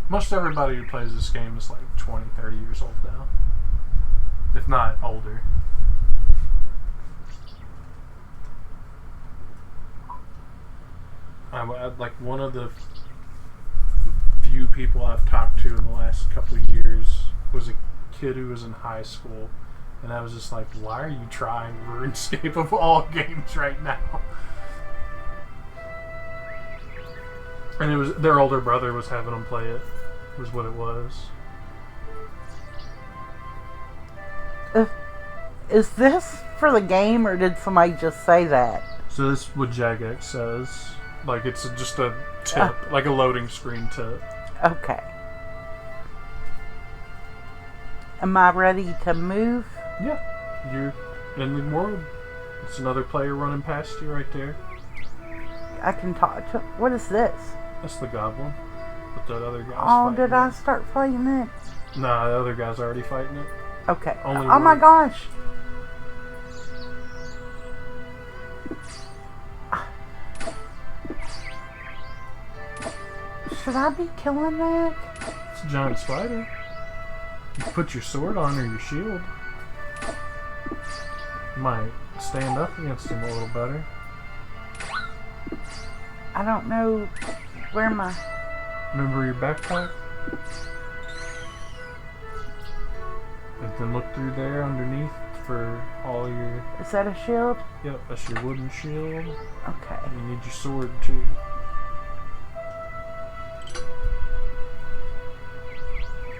Most everybody who plays this game is like 20, 30 years old now, if not older. Like one of the few people I've talked to in the last couple of years was a kid who was in high school, and I was just like, why are you trying RuneScape of all games right now? And it was their older brother was having them play it, was what it was. Is this for the game, or did somebody just say that? So this is what Jagex says. Like, it's just a tip, like a loading screen tip. Okay. Am I ready to move? Yeah. You're in the world. It's another player running past you right there. I can talk to... What is this? That's the goblin. But that other guy's Oh, fighting did I start fighting it? Nah, the other guy's already fighting it. Okay. Only oh my one. gosh. Should I be killing that? It's a giant spider. You put your sword on or your shield. You might stand up against him a little better. I don't know where my... Remember your backpack? And then look through there underneath for all your... Is that a shield? Yep, that's your wooden shield. Okay. And you need your sword too.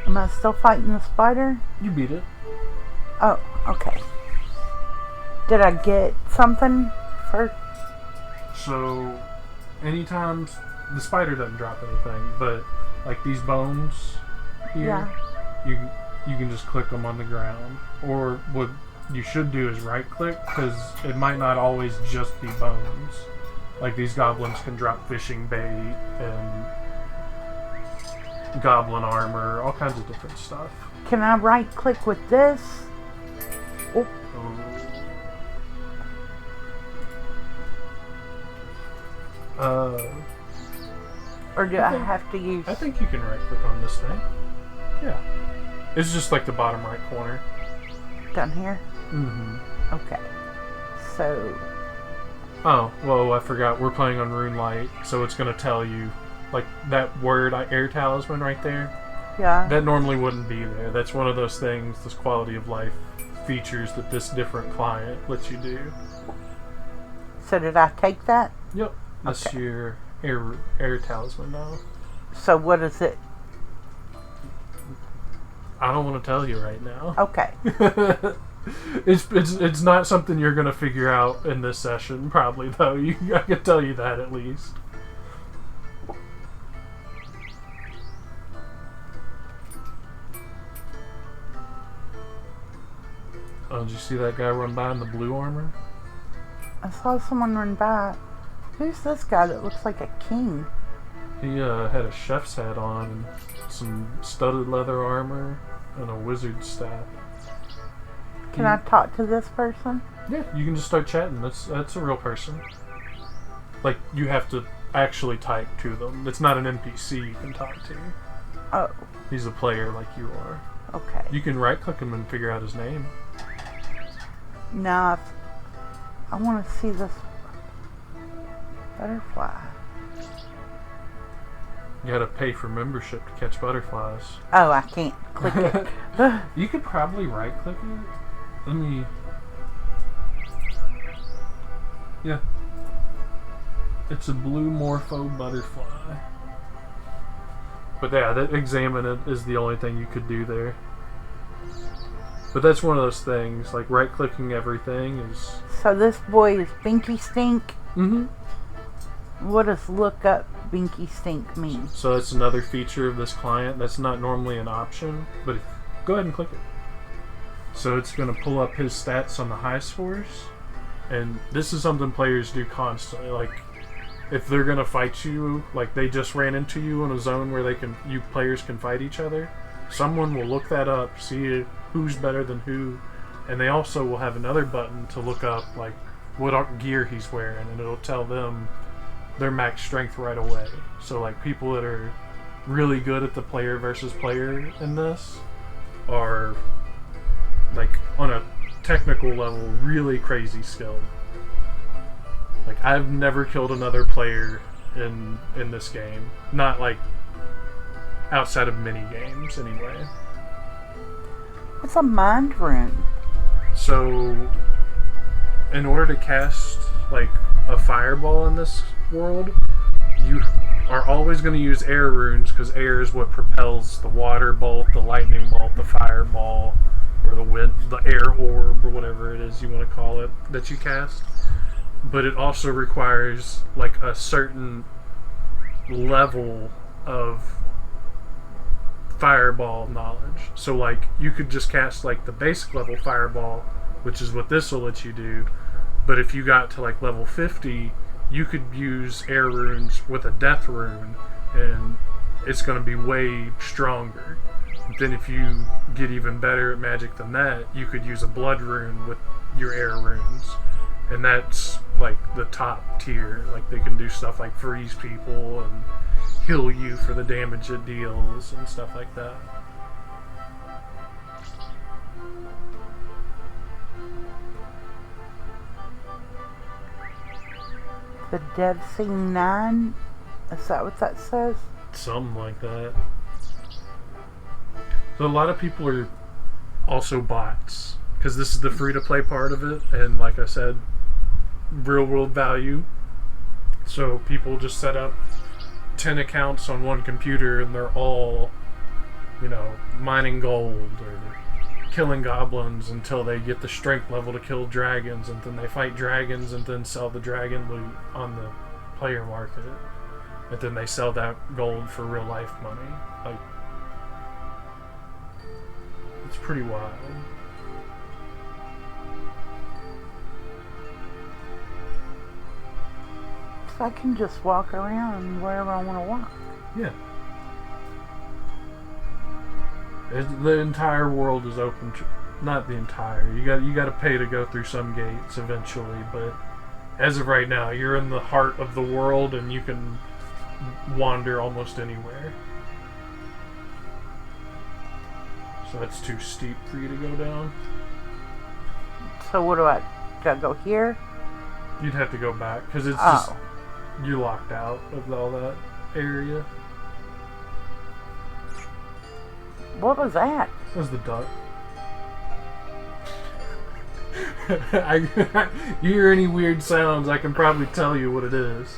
Am I still fighting the spider? You beat it. Oh, okay. Did I get something for... So, anytime the spider doesn't drop anything, but like these bones here, you can just click them on the ground. Or what you should do is right click, because it might not always just be bones. Like these goblins can drop fishing bait and goblin armor, all kinds of different stuff. Can I right click with this? Oh. Or do I have to use... I think you can right click on this thing. Yeah. It's just like the bottom right corner. Down here? Mm-hmm. Okay. So... Oh, well, I forgot. We're playing on Runelight, so it's going to tell you, like, that word, air talisman right there. Yeah. That normally wouldn't be there. That's one of those things, those quality of life features that this different client lets you do. So did I take that? Yep. That's Okay. your air talisman now. So what is it? I don't want to tell you right now. Okay. It's not something you're gonna figure out in this session, probably, though. I can tell you that at least. Oh, did you see that guy run by in the blue armor? I saw someone run by. Who's this guy that looks like a king? He had a chef's hat on, and some studded leather armor, and a wizard staff. Can I talk to this person? Yeah, you can just start chatting. That's a real person. Like, you have to actually type to them. It's not an NPC you can talk to. Oh, He's a player like you are. okay. You can right-click him and figure out his name. Now, I want to see this butterfly. You gotta pay for membership to catch butterflies. Oh, I can't click it. You could probably right-click it. Let me... Yeah. It's a blue morpho butterfly. But yeah, that examine it is the only thing you could do there. But that's one of those things, like right-clicking everything is... So this boy is Binky Stink. Mm-hmm. What does look up Binky Stink mean? So that's another feature of this client. That's not normally an option, but go ahead and click it. So it's going to pull up his stats on the high scores, and this is something players do constantly. Like, if they're going to fight you, like they just ran into you in a zone where you players can fight each other, someone will look that up, see who's better than who, and they also will have another button to look up like what gear he's wearing, and it'll tell them their max strength right away. So like people that are really good at the player versus player in this are like on a technical level really crazy skilled. Like I've never killed another player in this game. Not like outside of mini games anyway. What's a mind rune? So in order to cast like a fireball in this world, you are always going to use air runes because air is what propels the water bolt, the lightning bolt, the fireball, or the wind, the air orb, or whatever it is you want to call it that you cast. But it also requires like a certain level of fireball knowledge. So like you could just cast like the basic level fireball, which is what this will let you do. But if you got to like level 50, you could use air runes with a death rune, and it's going to be way stronger. Then if you get even better at magic than that, you could use a blood rune with your air runes. And that's like the top tier. Like they can do stuff like freeze people and heal you for the damage it deals and stuff like that. The Dead Scene 9? Is that what that says? Something like that. So a lot of people are also bots, because this is the free-to-play part of it, and like I said, real-world value. So people just set up 10 accounts on one computer, and they're all, you know, mining gold or killing goblins until they get the strength level to kill dragons, and then they fight dragons and then sell the dragon loot on the player market, and then they sell that gold for real life money. Like, it's pretty wild. So I can just walk around wherever I want to walk. Yeah. The entire world is open to, not the entire. You got to pay to go through some gates eventually, but as of right now, you're in the heart of the world and you can wander almost anywhere. So that's too steep for you to go down. So what do I go here? You'd have to go back because it's just you're locked out of all that area. What was that? That was the duck. You hear any weird sounds, I can probably tell you what it is.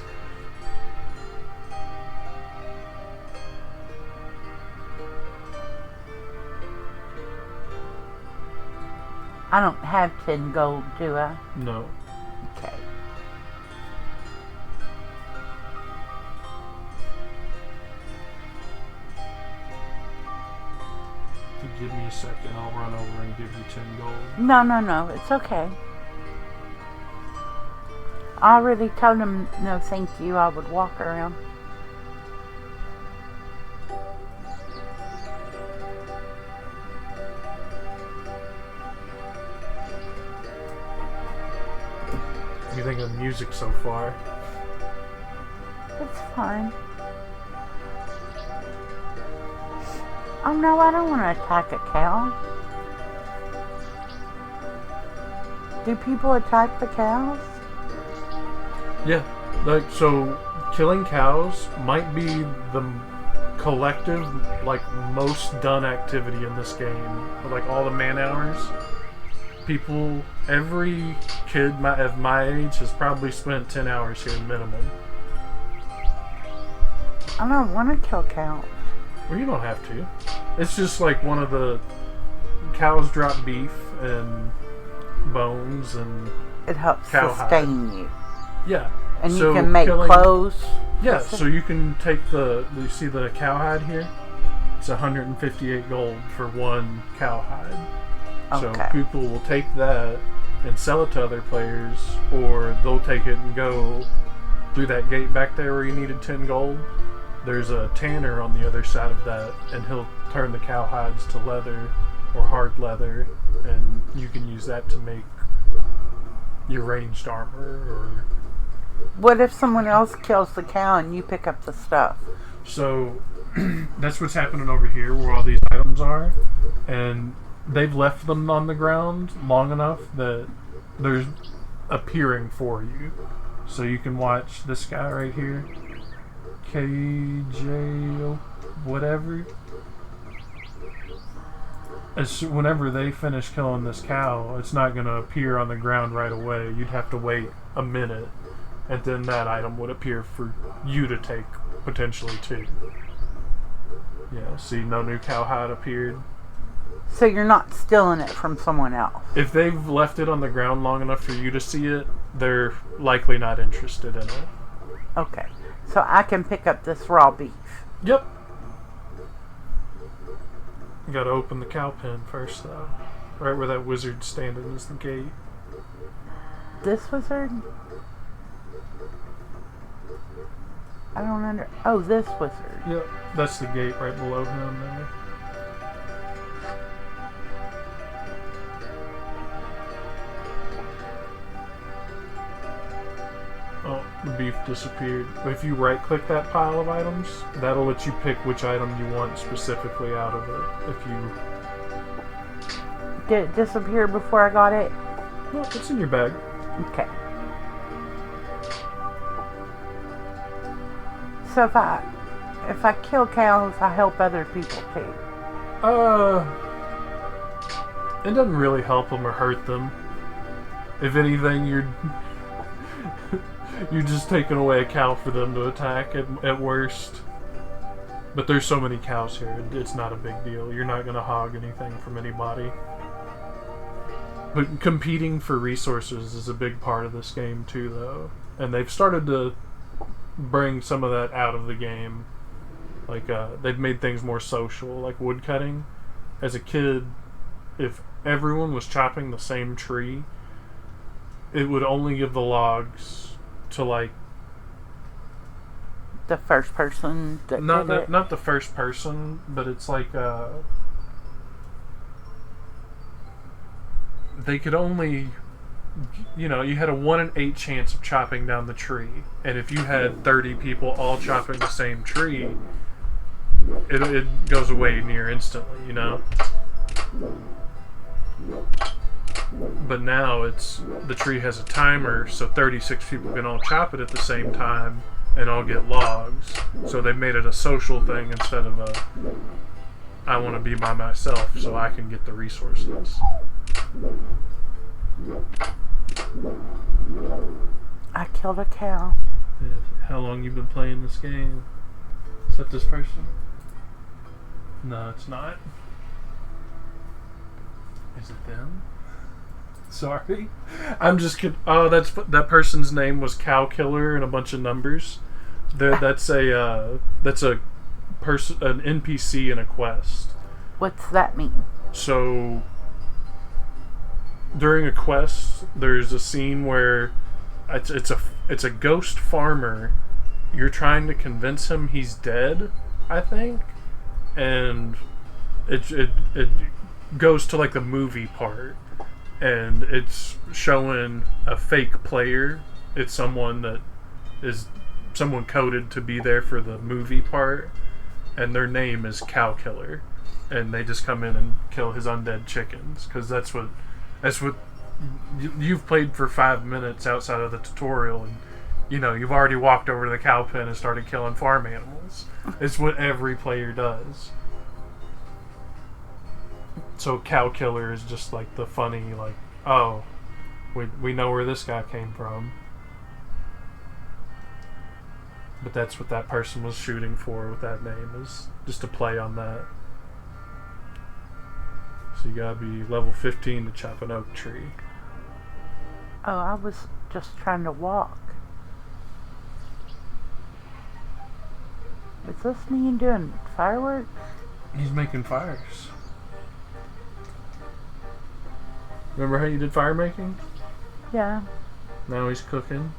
I don't have 10 gold, do I? No. Okay. If you give me a second, I'll run over and give you 10 gold. No, it's okay. I already told him no thank you, I would walk around. What do you think of the music so far? It's fine. Oh no, I don't want to attack a cow. Do people attack the cows? Yeah, like, so killing cows might be the collective, like, most done activity in this game. Like, all the man hours. People, every kid of my age has probably spent 10 hours here minimum. I don't want to kill cows. Well, you don't have to. It's just like one of the cows drop beef and bones and It helps Cowhide. sustain you. yeah. And So you can make clothes. Yeah, so you can take you see the cowhide here? It's 158 gold for one cowhide. So Okay. people will take that and sell it to other players, or they'll take it and go through that gate back there where you needed 10 gold. There's a tanner on the other side of that, and he'll turn the cowhides to leather or hard leather, and you can use that to make your ranged armor. Or What if someone else kills the cow and you pick up the stuff? so that's what's happening over here where all these items are, and they've left them on the ground long enough that there's appearing for you. So you can watch this guy right here, KJ whatever. Whenever they finish killing this cow, it's not going to appear on the ground right away. You'd have to wait a minute, and then that item would appear for you to take, potentially too. Yeah, see, no new cowhide appeared. So you're not stealing it from someone else. If they've left it on the ground long enough for you to see it, they're likely not interested in it. Okay. So I can pick up this raw beef. Yep. You gotta open the cow pen first, though. Right where that wizard's standing is the gate. This wizard? I don't Oh, this wizard. Yep, that's the gate right below him there. Oh, the beef disappeared. But if you right-click that pile of items, that'll let you pick which item you want specifically out of it. If you... Did it disappear before I got it? No, it's in your bag. Okay. So if I kill cows, I help other people too. It doesn't really help them or hurt them. If anything, you're just taking away a cow for them to attack at worst. But there's so many cows here, it's not a big deal. You're not going to hog anything from anybody. But competing for resources is a big part of this game too, though. And they've started to bring some of that out of the game. Like, they've made things more social, like wood cutting. As a kid, if everyone was chopping the same tree, it would only give the logs to, like... The first person that did it? Not the first person, but it's like, they could only you had a 1 in 8 chance of chopping down the tree, and if you had 30 people all chopping the same tree, it goes away near instantly, But now the tree has a timer, so 36 people can all chop it at the same time and all get logs. So they made it a social thing instead of I want to be by myself so I can get the resources. I killed a cow. Yeah. How long you been playing this game? Is that this person? No, it's not. Is it them? Sorry, I'm just kidding. Oh, that person's name was Cow Killer and a bunch of numbers. That's a person, an NPC in a quest. What's that mean? So during a quest, there's a scene where it's a ghost farmer. You're trying to convince him he's dead, I think, and it goes to like the movie part. And it's showing a fake player. It's someone that is someone coded to be there for the movie part, and their name is Cow Killer, and they just come in and kill his undead chickens because that's what you've played for 5 minutes outside of the tutorial, and you've already walked over to the cow pen and started killing farm animals. It's what every player does. So Cow Killer is just like the funny, like, oh, we know where this guy came from. But that's what that person was shooting for with that name, is just to play on that. So you gotta be level 15 to chop an oak tree. Oh, I was just trying to walk. Is this me doing fireworks? He's making fires. Remember how you did fire making? Yeah. Now he's cooking.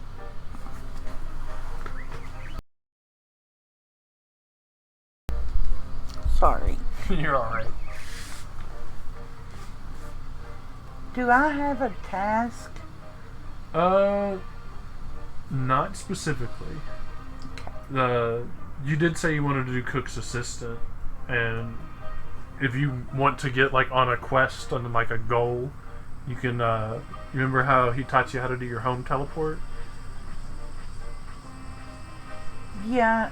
Sorry. You're alright. Do I have a task? Not specifically. You did say you wanted to do cook's assistant, and if you want to get like on a quest and like a goal, you can. Remember how he taught you how to do your home teleport? Yeah,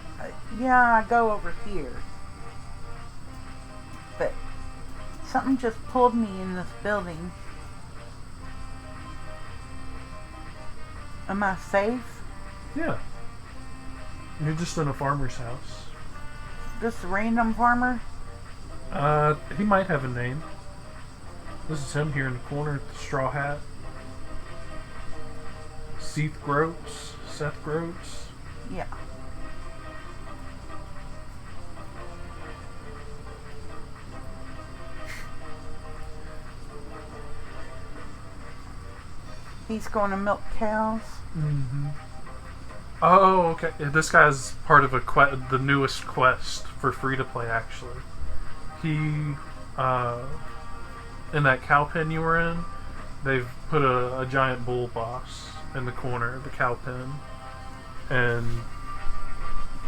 I go over here. But something just pulled me in this building. Am I safe? Yeah. You're just in a farmer's house. Just a random farmer? He might have a name. This is him here in the corner with the straw hat. Seth Groats. Yeah. He's going to milk cows. Mm-hmm. Oh, okay. This guy's part of the newest quest for free to play. Actually, he in that cow pen you were in, they've put a giant bull boss in the corner of the cow pen, and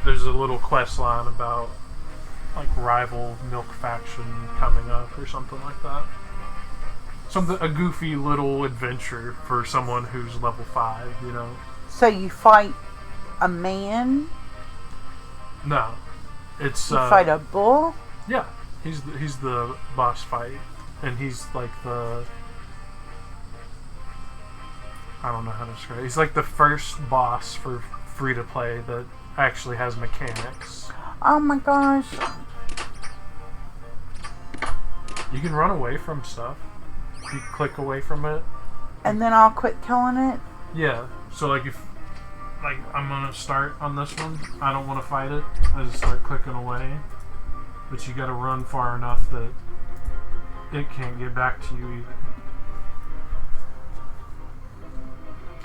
there's a little quest line about like rival milk faction coming up or something like that. A goofy little adventure for someone who's level 5, So you fight a man? No, it's you fight a bull? Yeah, he's the boss fight, and he's like I don't know how to describe it. He's like the first boss for free to play that actually has mechanics. Oh my gosh! You can run away from stuff. You click away from it, and then I'll quit killing it. Yeah. So like I'm gonna start on this one. I don't want to fight it. I just start clicking away. But you gotta run far enough that it can't get back to you either.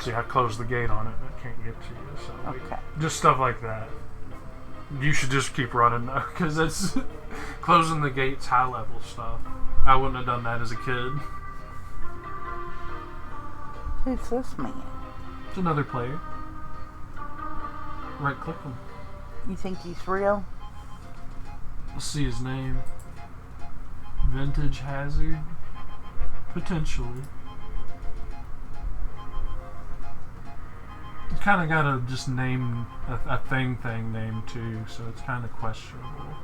See, I closed the gate on it and it can't get to you. So Okay. Just stuff like that. You should just keep running though, because it's closing the gate's high level stuff. I wouldn't have done that as a kid. Who's this man? It's another player. Right click him. You think he's real? Let's see his name. Vintage Hazard? Potentially. You kind of gotta just name a thing name too, so it's kind of questionable.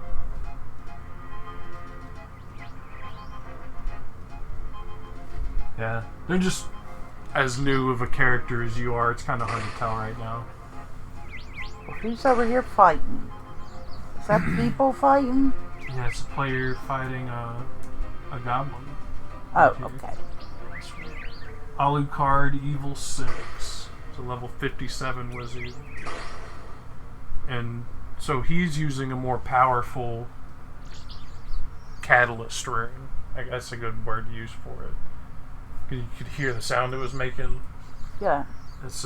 Yeah, they're just as new of a character as you are. It's kind of hard to tell right now. Well, who's over here fighting? Is that people fighting? Yeah, it's a player fighting a goblin. Oh, Here. okay. Alucard Evil 6. It's a level 57 wizard. And so he's using a more powerful catalyst rune. I guess a good word to use for it. You could hear the sound it was making. Yeah. It's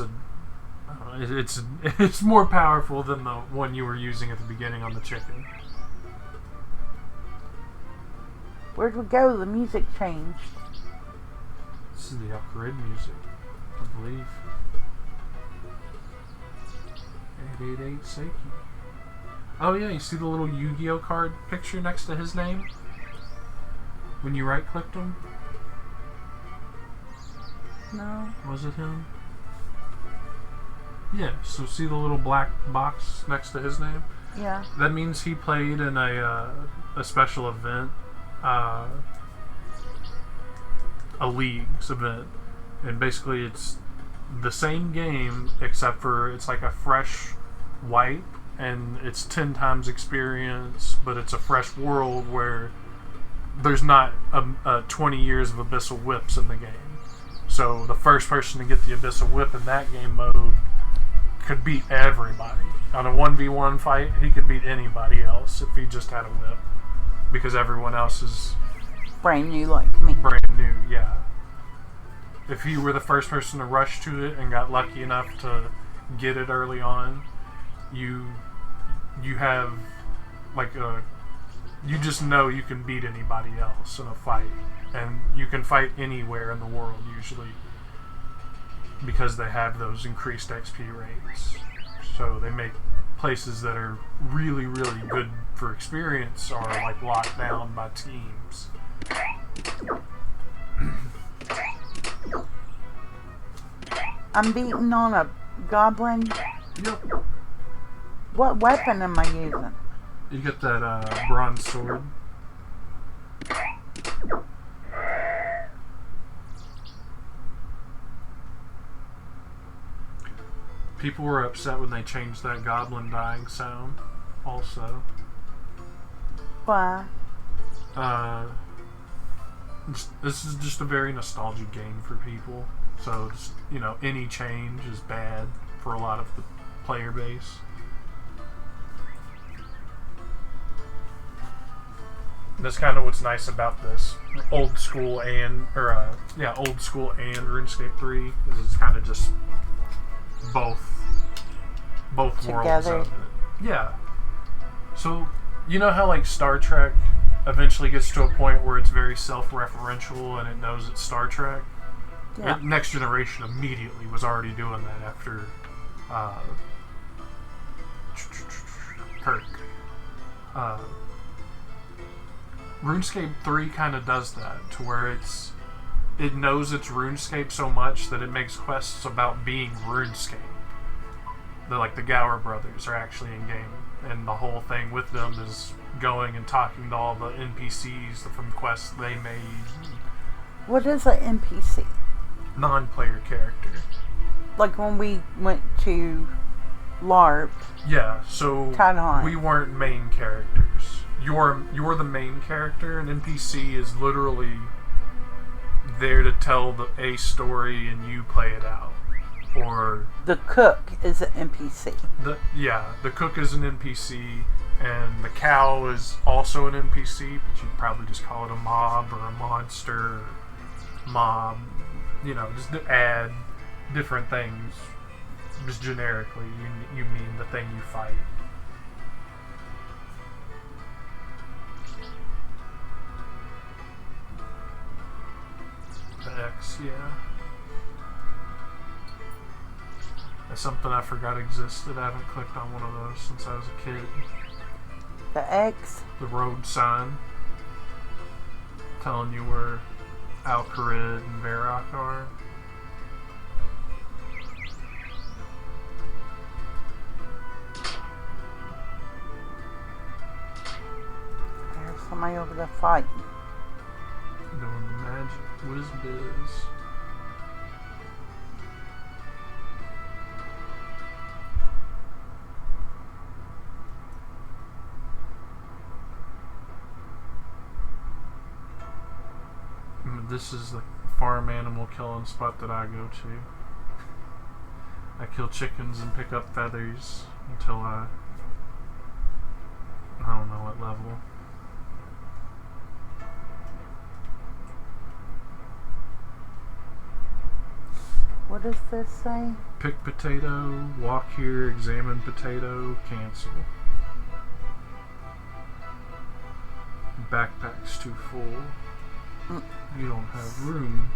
more powerful than the one you were using at the beginning on the chicken. Where'd we go? The music changed. This is the upgrade music, I believe. 888 Seiki. Oh yeah, you see the little Yu-Gi-Oh card picture next to his name? When you right-clicked him? No. Was it him? Yeah, so see the little black box next to his name? Yeah. That means he played in a special event, a league's event, and basically it's the same game except for it's like a fresh wipe, and it's 10 times experience, but it's a fresh world where there's not 20 years of Abyssal Whips in the game. So the first person to get the Abyssal Whip in that game mode could beat everybody. On a 1v1 fight, he could beat anybody else if he just had a whip. Because everyone else is Brand new like me. brand new, yeah. If you were the first person to rush to it and got lucky enough to get it early on, you have like you just know you can beat anybody else in a fight. And you can fight anywhere in the world usually because they have those increased XP rates. So they make places that are really, really good for experience are like locked down by teams. I'm beating on a goblin. Yep. What weapon am I using? You get that bronze sword. People were upset when they changed that goblin dying sound also. Why? This is just a very nostalgic game for people. So, just, any change is bad for a lot of the player base. That's kind of what's nice about this old school and RuneScape 3 is it's kind of just both worlds Together. of it. Yeah. So you know how like Star Trek eventually gets to a point where it's very self-referential and it knows it's Star Trek. Yeah. Next Generation immediately was already doing that after Kirk. RuneScape 3 kind of does that, to where it knows it's RuneScape so much that it makes quests about being RuneScape. The Gower brothers are actually in game, and the whole thing with them is going and talking to all the NPCs from quests they made. What is an NPC? Non-player character. Like when we went to LARP. Yeah, so Taiwan. we weren't main characters. You're the main character, and NPC is literally there to tell a story and you play it out. Or The cook is an NPC. the cook is an NPC, and the cow is also an NPC, but you'd probably just call it a mob or a monster or mob. Just to add different things. Just generically, you mean the thing you fight. The X, yeah. That's something I forgot existed. I haven't clicked on one of those since I was a kid. The X. The road sign telling you where Alcarid and Varrock are. There's somebody over there fighting. Doing the magic whiz biz. This is the farm animal killing spot that I go to. I kill chickens and pick up feathers until I don't know what level. What does this say? Pick potato, walk here, examine potato, cancel. Backpack's too full. You don't have room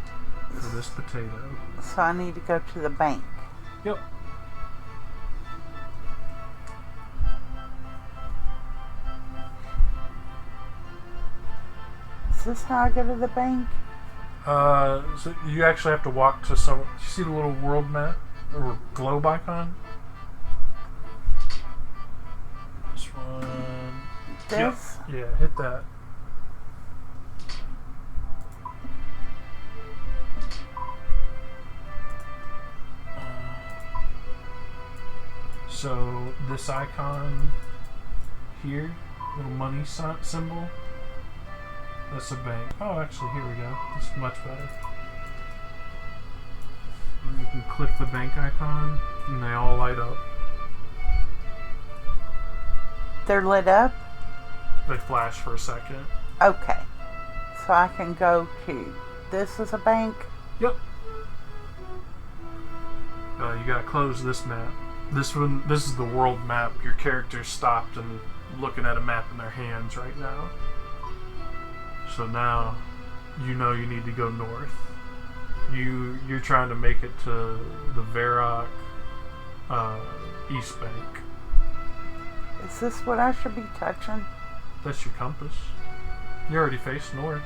for this potato. So I need to go to the bank. Yep. Is this how I go to the bank? So you actually have to walk to some. You see the little world map or globe icon? This one. This? Yep. Yeah, hit that. So this icon here, little money symbol, that's a bank. Oh, actually, here we go. This is much better. You can click the bank icon, and they all light up. They're lit up? They flash for a second. Okay. So I can go to... This is a bank? Yep. You gotta close this map. This is the world map. Your character's stopped and looking at a map in their hands right now. So now, you know you need to go north. You're trying to make it to the Varrock East Bank. Is this what I should be touching? That's your compass. You already face north.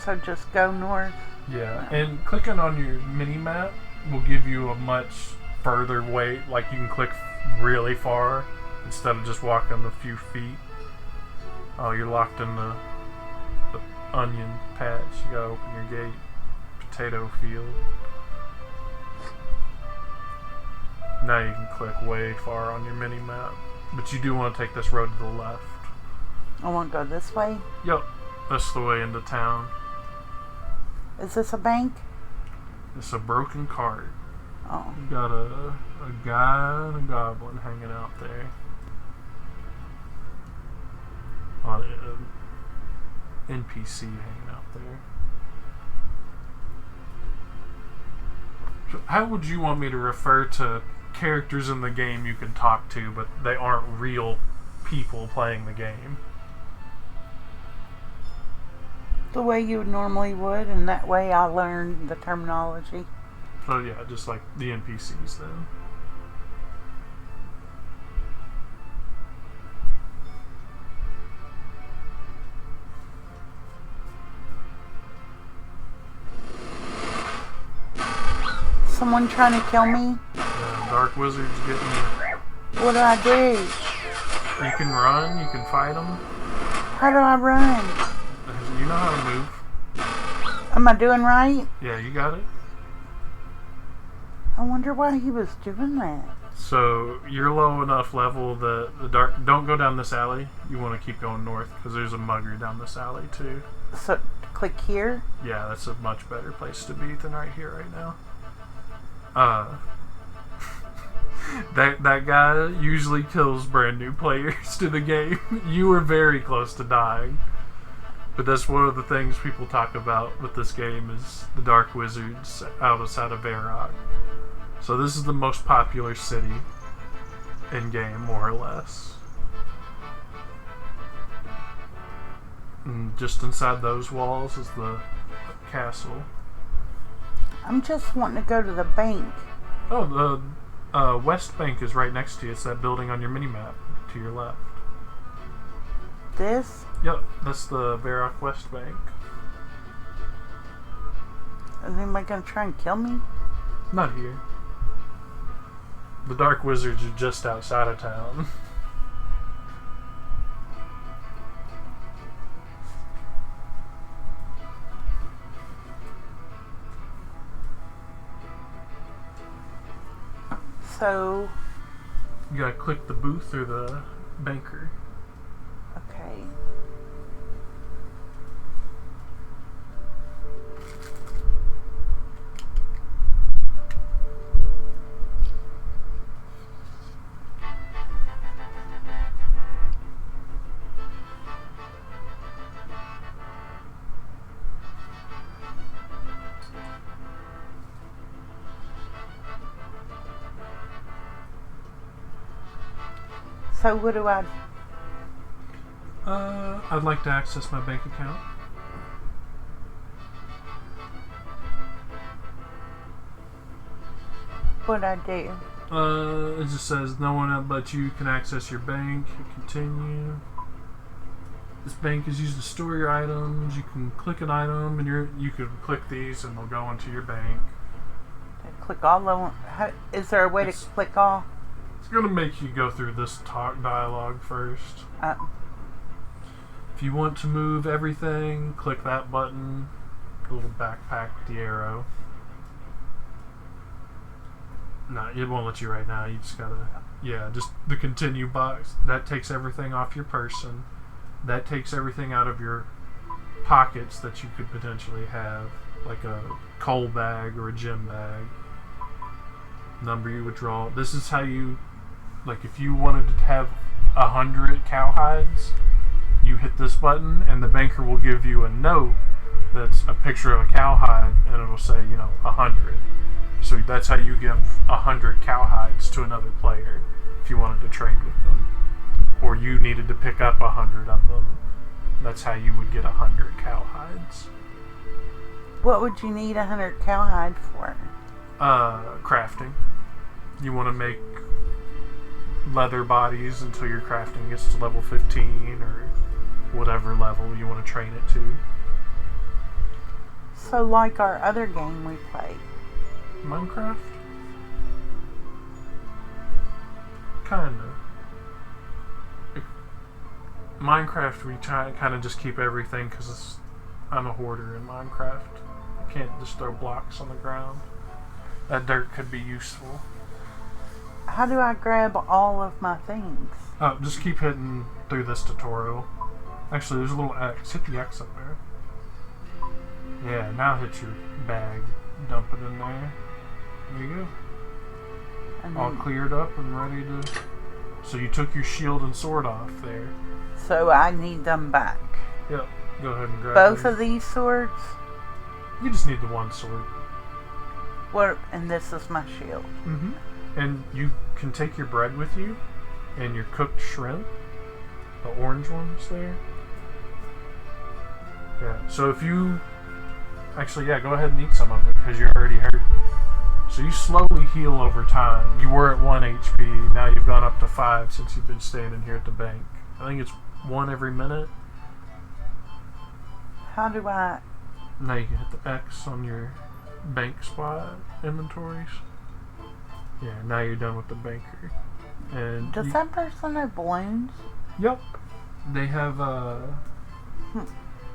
So just go north? Yeah, and clicking on your mini map will give you a much further way. Like you can click really far instead of just walking a few feet. Oh, you're locked in the onion patch. You gotta open your gate. Potato field. Now you can click way far on your mini map. But you do want to take this road to the left. I want to go this way? Yep, that's the way into town. Is this a bank? It's a broken cart. Oh. You got a guy and a goblin hanging out there. On an NPC hanging out there. So how would you want me to refer to characters in the game you can talk to, but they aren't real people playing the game? The way you normally would, and that way I learned the terminology. So yeah, just like the NPCs then. Someone trying to kill me? The Dark Wizard's getting you. What do I do? You can run, you can fight them. How do I run? You know how to move. Am I doing right? Yeah, you got it. I wonder why he was doing that. So you're low enough level that the dark. Don't go down this alley. You want to keep going north because there's a mugger down this alley too. So click here. Yeah, that's a much better place to be than right here, right now. That guy usually kills brand new players to the game. You were very close to dying. But that's one of the things people talk about with this game is the Dark Wizards outside of Varrock. So this is the most popular city in game, more or less. And just inside those walls is the castle. I'm just wanting to go to the bank. Oh, the West Bank is right next to you. It's that building on your mini-map to your left. This? Yep, that's the Varrock West Bank. Is anybody gonna try and kill me? Not here. The Dark Wizards are just outside of town. So, You gotta click the booth or the banker. okay. So what do I... I'd like to access my bank account. What I do? It just says no one but you can access your bank. Continue. This bank is used to store your items. You can click an item and you can click these and they'll go into your bank. Click all on... Is there a way to click all? It's gonna make you go through this dialogue first. If you want to move everything, click that button. The little backpack with the arrow. No, it won't let you right now. You just gotta... Yeah, just the continue box. That takes everything off your person. That takes everything out of your pockets that you could potentially have. Like a coal bag or a gym bag. Number you would draw. This is how you... Like, if you wanted to have 100 cowhides, you hit this button, and the banker will give you a note that's a picture of a cowhide, and it'll say, 100. So that's how you give 100 cowhides to another player if you wanted to trade with them. Or you needed to pick up 100 of them. That's how you would get 100 cowhides. What would you need 100 cowhide for? Crafting. You want to make leather bodies until your crafting gets to level 15 or whatever level you want to train it to. So like our other game we played. Minecraft? Kinda. Minecraft, we kind of just keep everything because I'm a hoarder in Minecraft. You can't just throw blocks on the ground. That dirt could be useful. How do I grab all of my things? Oh, just keep hitting through this tutorial. Actually, there's a little X. Hit the X up there. Yeah, now hit your bag. Dump it in there. There you go. And All cleared up and ready to... So you took your shield and sword off there. So I need them back. Yep. Go ahead and grab Both them. of these swords? You just need the one sword. What? And this is my shield. Mm-hmm. And you can take your bread with you and your cooked shrimp. The orange ones there. Yeah. So if you... Actually, yeah, go ahead and eat some of it because you're already hurt. So you slowly heal over time. You were at 1 HP. Now you've gone up to 5 since you've been standing here at the bank. I think it's 1 every minute. How do I... Now you can hit the X on your bank spot inventories. Yeah, now you're done with the banker. And Does that person have balloons? Yep. They have a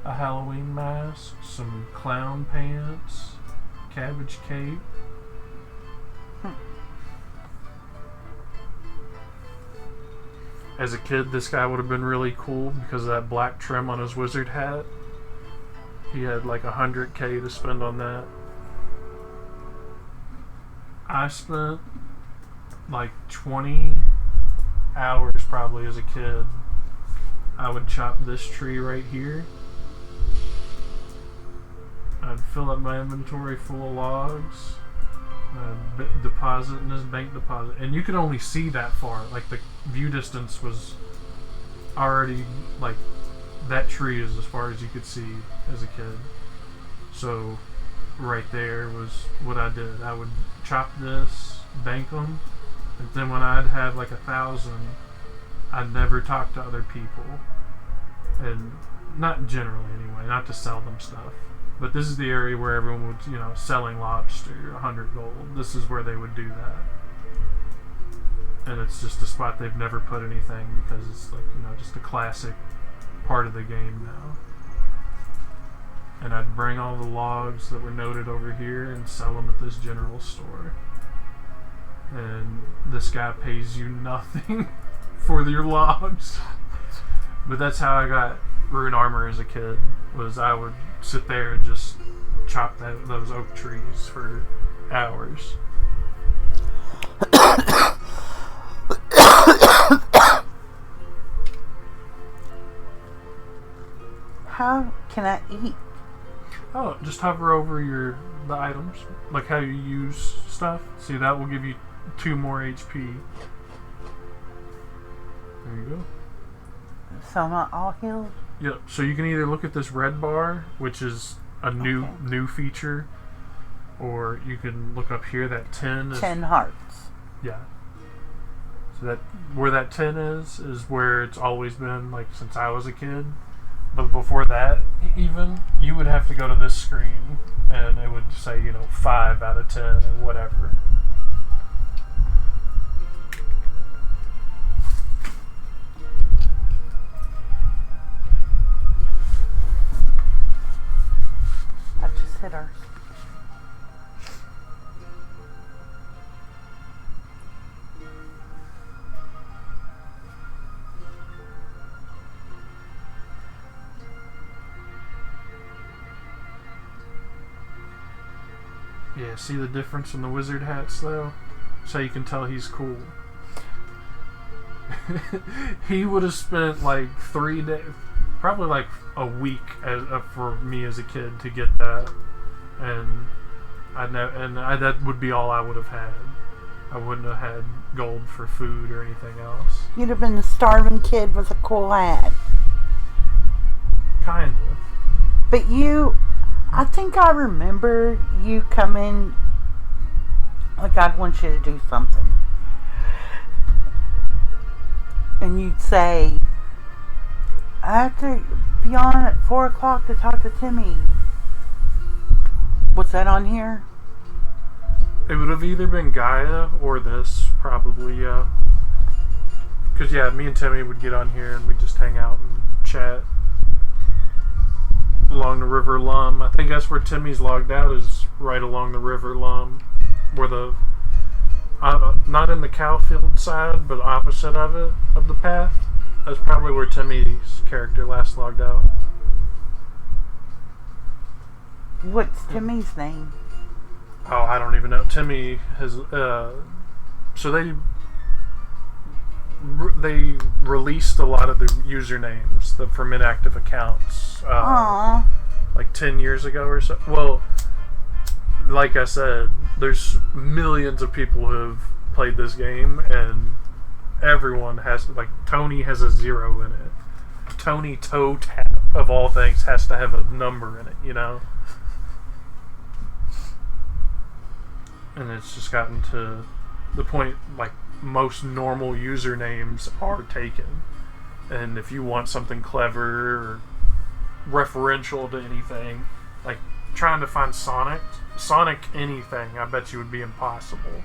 Halloween mask, some clown pants, cabbage cape. As a kid, this guy would have been really cool because of that black trim on his wizard hat. He had like 100k to spend on that. I spent like 20 hours probably as a kid. I would chop this tree right here. I'd fill up my inventory full of logs. I'd deposit in this bank deposit. And you could only see that far. Like the view distance was already like that tree is as far as you could see as a kid. So right there was what I did. I would chop this, bank them. And then when I'd have like 1,000, I'd never talk to other people. And not generally anyway, not to sell them stuff. But this is the area where everyone would, selling lobster, 100 gold. This is where they would do that. And it's just a spot they've never put anything because it's like, just a classic part of the game now. And I'd bring all the logs that were noted over here and sell them at this general store. And this guy pays you nothing for your logs. But that's how I got rune armor as a kid, was I would sit there and just chop those oak trees for hours. How can I eat? Oh, just hover over the items, like how you use stuff. See, that will give you 2 more HP. There you go. So I'm not all healed? Yep. So you can either look at this red bar, which is a new feature, or you can look up here. That 10 is 10 hearts. Yeah. So that where that 10 is where it's always been, like, since I was a kid. But before that, even, you would have to go to this screen, and it would say, 5 out of 10 or whatever. I just hit ours. Yeah, see the difference in the wizard hats, though? So you can tell he's cool. He would have spent like 3 days, probably like a week for me as a kid to get that, and that would be all I would have had. I wouldn't have had gold for food or anything else. You'd have been the starving kid with a cool hat. Kind of. But I think I remember you coming, like, I'd want you to do something. And you'd say, I have to be on at 4 o'clock to talk to Timmy. What's that on here? It would have either been Gaia or this, probably, yeah. Because, yeah, me and Timmy would get on here and we'd just hang out and chat along the River Lum. I think that's where Timmy's logged out, is right along the River Lum. Where not in the cow field side, but opposite of it, of the path. That's probably where Timmy's character last logged out. What's Timmy's name? Oh, I don't even know. Timmy has, so they released a lot of the usernames from inactive accounts, like 10 years ago or so. Well, like I said, there's millions of people who have played this game, and everyone has, like, Tony has a 0 in it. Tony Toe Tap, of all things, has to have a number in it, And it's just gotten to the point, like, most normal usernames are taken. And if you want something clever or referential to anything, like trying to find Sonic anything, I bet you would be impossible.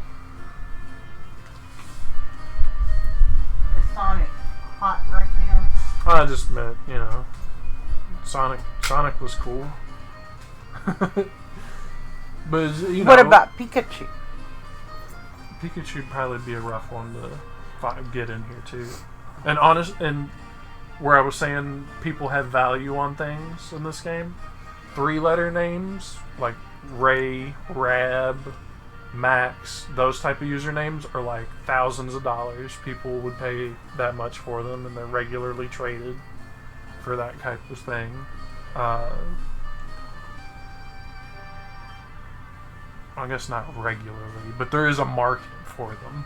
Is Sonic hot right now? I just meant, Sonic was cool. But, What about Pikachu? Pikachu would probably be a rough one to get in here too. And where I was saying people have value on things in this game, 3-letter names like Ray, Rab, Max, those type of usernames are like thousands of dollars. People would pay that much for them, and they're regularly traded for that type of thing. I guess not regularly, but there is a market for them.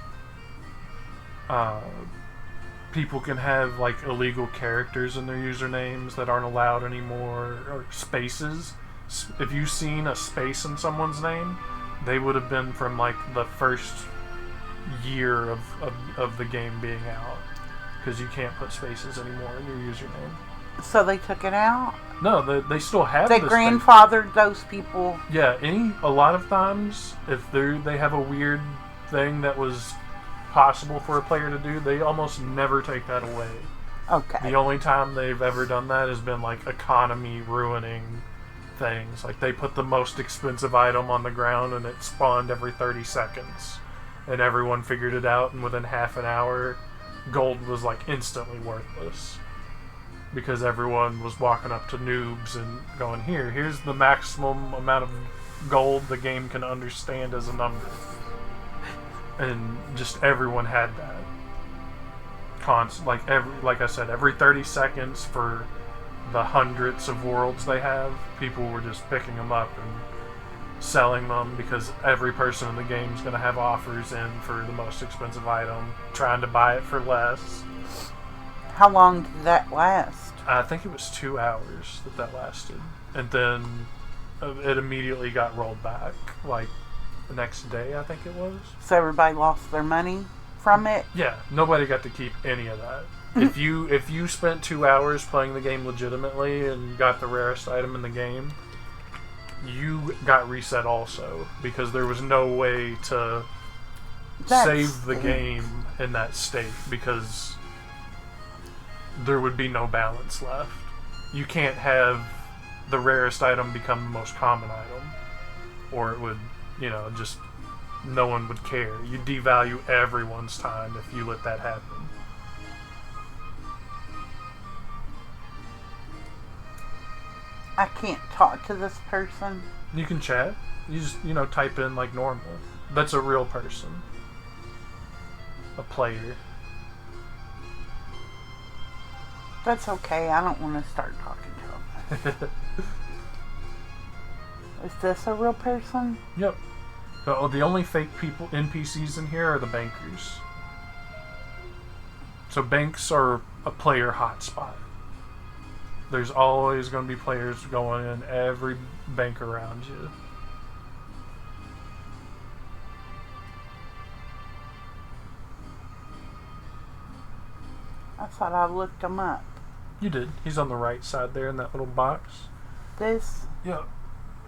People can have like illegal characters in their usernames that aren't allowed anymore, or spaces. If you've seen a space in someone's name, they would have been from like the first year of the game being out because you can't put spaces anymore in your username. So they took it out? No, they still have They the grandfathered those people? Yeah, a lot of times if they have a weird thing that was possible for a player to do, they almost never take that away. Okay. The only time they've ever done that has been like economy ruining things. Like they put the most expensive item on the ground and it spawned every 30 seconds. And everyone figured it out, and within half an hour, gold was like instantly worthless. Because everyone was walking up to noobs and going, here's the maximum amount of gold the game can understand as a number. And just everyone had that. Like I said, every 30 seconds for the hundreds of worlds they have, people were just picking them up and selling them because every person in the game is going to have offers in for the most expensive item, trying to buy it for less. How long did that last? I think it was 2 hours that lasted. And then it immediately got rolled back, like the next day, I think it was. So everybody lost their money from it? Yeah, nobody got to keep any of that. If you spent 2 hours playing the game legitimately and got the rarest item in the game, you got reset also, because there was no way to save the game in that state, because there would be no balance left. You can't have the rarest item become the most common item, or it would, just no one would care. You devalue everyone's time if you let that happen. I can't talk to this person. You can chat. You just, type in like normal. That's a real person. A player. That's okay. I don't want to start talking to him. Is this a real person? Yep. The only fake people, NPCs in here are the bankers. So banks are a player hotspot. There's always going to be players going in every bank around you. I thought I looked him up. You did. He's on the right side there in that little box. This? Yep.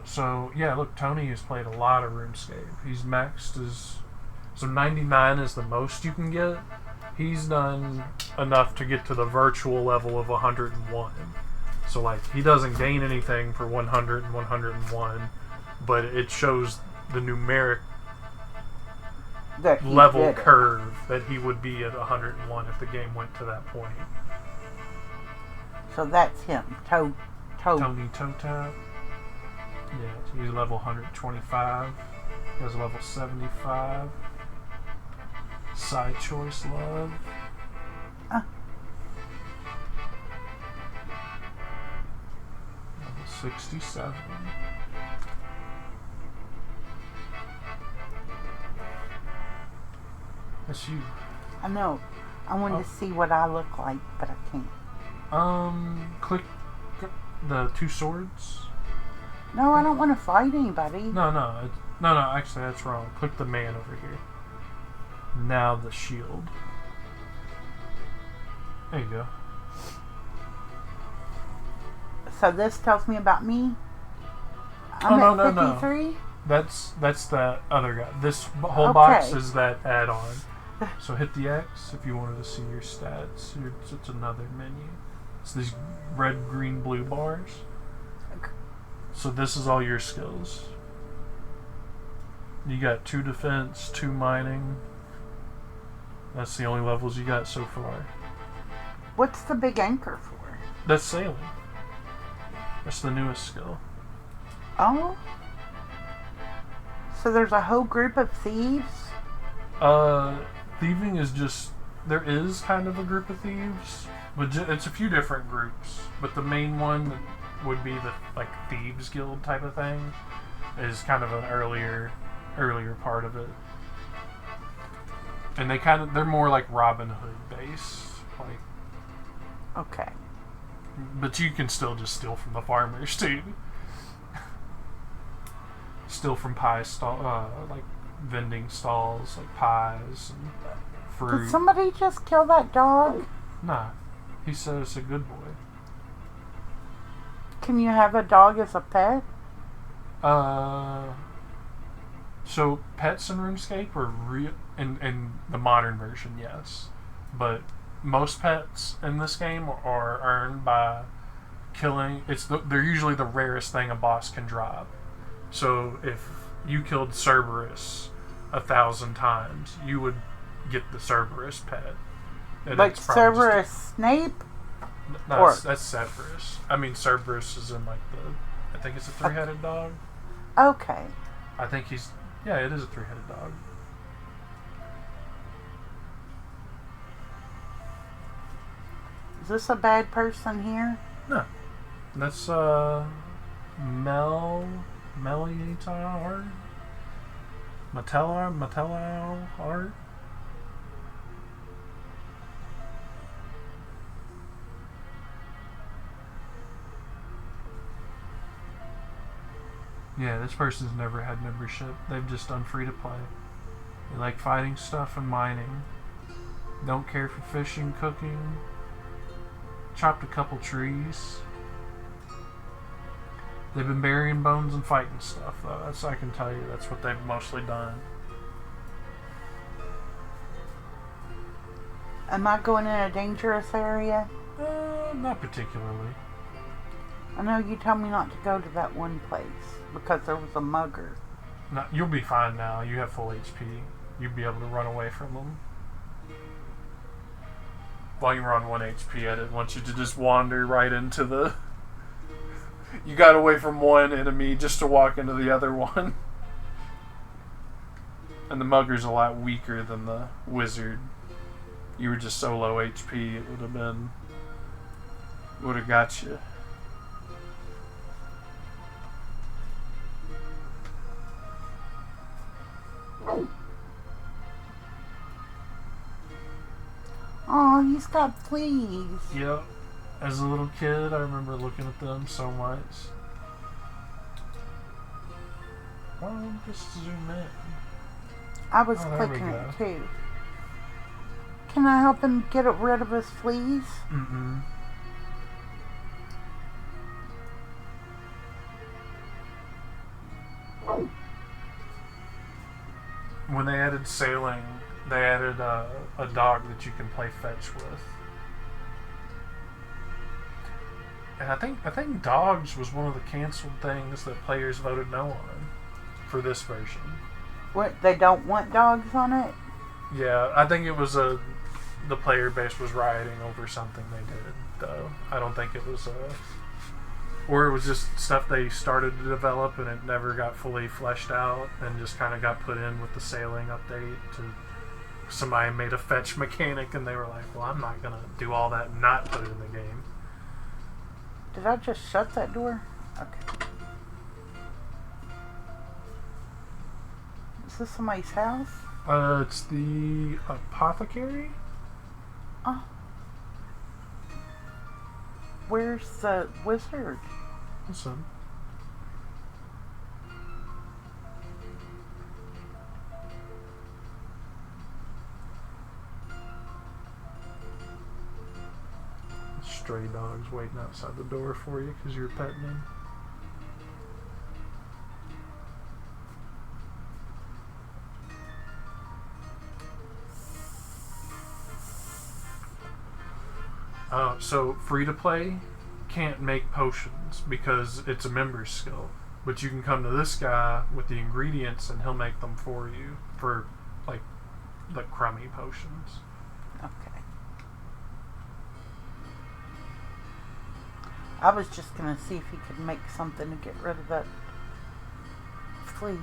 So, yeah, look, Tony has played a lot of RuneScape. He's maxed as... So 99 is the most you can get. He's done enough to get to the virtual level of 101. So, like, he doesn't gain anything for 100 and 101, but it shows the numeric level curve that he would be at 101 if the game went to that point. So that's him. Tony Totap. Yeah, he's level 125. He has level 75. Side choice love. Level 67. That's you. I know. I wanted to see what I look like, but I can't. Click the two swords. No, I don't want to fight anybody. No, actually that's wrong. Click the man over here. Now the shield. There you go. So this tells me about me? No. 53? That's the other guy. This whole box is that add-on. So hit the X if you wanted to see your stats. It's another menu. It's these red, green, blue bars. So this is all your skills. You got 2 defense, 2 mining. That's the only levels you got so far. What's the big anchor for? That's sailing. That's the newest skill. Oh? So there's a whole group of thieves? Thieving is just... There is kind of a group of thieves. But it's a few different groups. But the main one would be the Thieves Guild type of thing. Is kind of an earlier part of it. And they're more like Robin Hood based. Okay. But you can still just steal from the farmers too. Steal from vending stalls, like pies and fruit. Did somebody just kill that dog? Nah, he said it's a good boy. Can you have a dog as a pet? So pets in RuneScape are real in the modern version, yes, but most pets in this game are earned by killing. They're usually the rarest thing a boss can drop. So if you killed Cerberus 1,000 times, you would get the Cerberus pet. And Like it's probably Cerberus Snape? No, that's Cerberus. I mean, Cerberus is in like I think it's a 3-headed dog. Okay. I think yeah, it is a 3-headed dog. Is this a bad person here? No. That's Meliatar? Matellar art? Yeah, this person's never had membership. They've just done free to play. They like fighting stuff and mining. Don't care for fishing, cooking. Chopped a couple trees. They've been burying bones and fighting stuff, though. I can tell you, that's what they've mostly done. Am I going in a dangerous area? Not particularly. I know you told me not to go to that one place because there was a mugger. No, you'll be fine now. You have full HP. You'll be able to run away from them. While you were on 1 HP, I didn't want you to just wander right into the... You got away from one enemy just to walk into the other one. And the mugger's a lot weaker than the wizard. You were just so low HP, it would have got you. Oh, he's got fleas. Yep. As a little kid, I remember looking at them so much. Well, just zoom in. I was Oh, there we clicking go. it too. Can I help him get rid of his fleas? Mm-mm. When they added sailing, they added a dog that you can play fetch with. And I think dogs was one of the canceled things that players voted no on for this version. What, they don't want dogs on it? Yeah, I think it was the player base was rioting over something they did, though. I don't think it was or it was just stuff they started to develop and it never got fully fleshed out and just kind of got put in with the sailing update. Somebody made a fetch mechanic and they were like, well, I'm not going to do all that and not put it in the game. Did I just shut that door? Okay. Is this somebody's house? It's the apothecary? Oh. Where's the wizard? Listen. Stray dogs waiting outside the door for you because you're petting them. So free to play can't make potions because it's a member's skill. But you can come to this guy with the ingredients and he'll make them for you for like the crummy potions. Okay. I was just gonna see if he could make something to get rid of that fleas.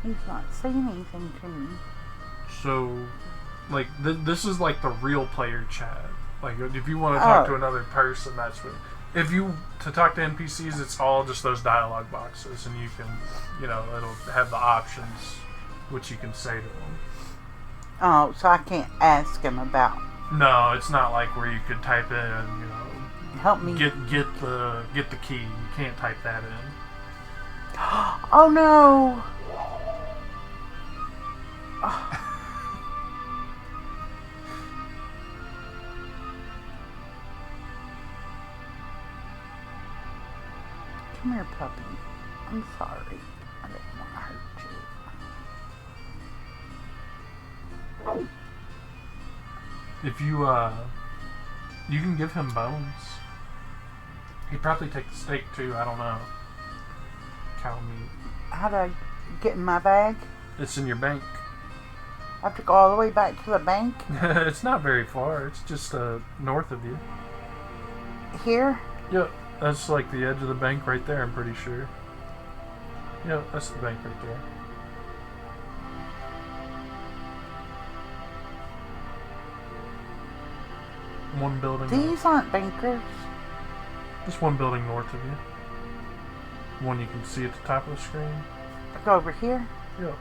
He's not saying anything to me. So, like, this is like the real player chat. Like, if you want to talk to another person, that's what. If you to talk to NPCs, it's all just those dialogue boxes, and you can, it'll have the options, which you can say to them. Oh, so I can't ask him about. No, it's not like where you could type in, Help me. get the key. You can't type that in. Oh no! Come here, puppy. I'm sorry. I didn't want to hurt you. If you can give him bones. He'd probably take the steak too. I don't know. Cow meat. How do I get in my bag? It's in your bank. I have to go all the way back to the bank? It's not very far. It's just north of you. Here? Yep. That's like the edge of the bank right there, I'm pretty sure. Yep, that's the bank right there. One building. These aren't bankers. Just one building north of you. One you can see at the top of the screen. Go over here? Yep.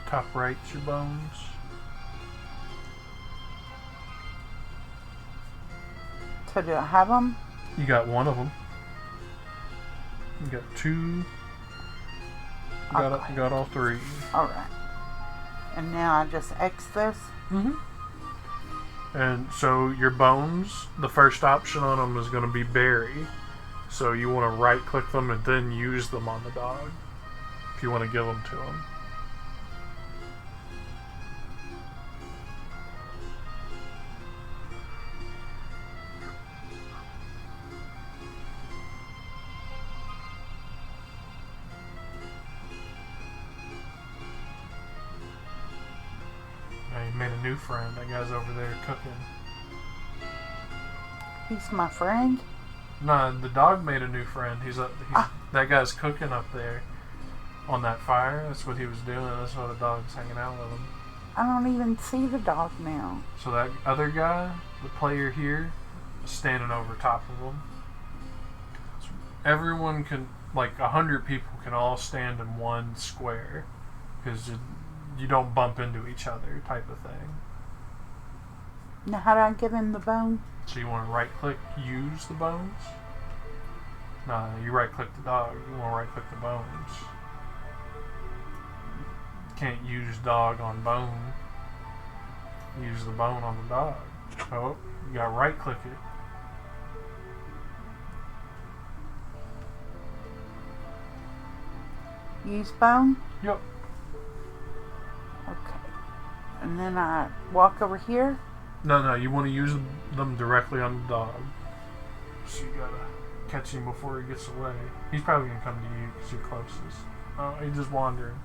Top right's your bones. So do I have them? You got one of them. You got two. You got all three. Alright. And now I just X this? Mm-hmm. And so your bones, the first option on them is going to be bury. So you want to right click them and then use them on the dog. If you want to give them to him. I made a new friend. That guy's over there cooking. He's my friend? No, the dog made a new friend. That guy's cooking up there on that fire. That's what he was doing. That's why the dog's hanging out with him. I don't even see the dog now. So that other guy, the player here, is standing over top of him. So everyone can, like 100 people can all stand in one square. Because you don't bump into each other type of thing. Now how do I give him the bone? So you want to right click, use the bones? No, you right click the dog. You want to right click the bones. Can't use dog on bone. Use the bone on the dog. Oh, you gotta right click it. Use bone? Yep. Okay. And then I walk over here? No, you want to use them directly on the dog. So you gotta catch him before he gets away. He's probably gonna come to you because you're closest. Oh, he's just wandering.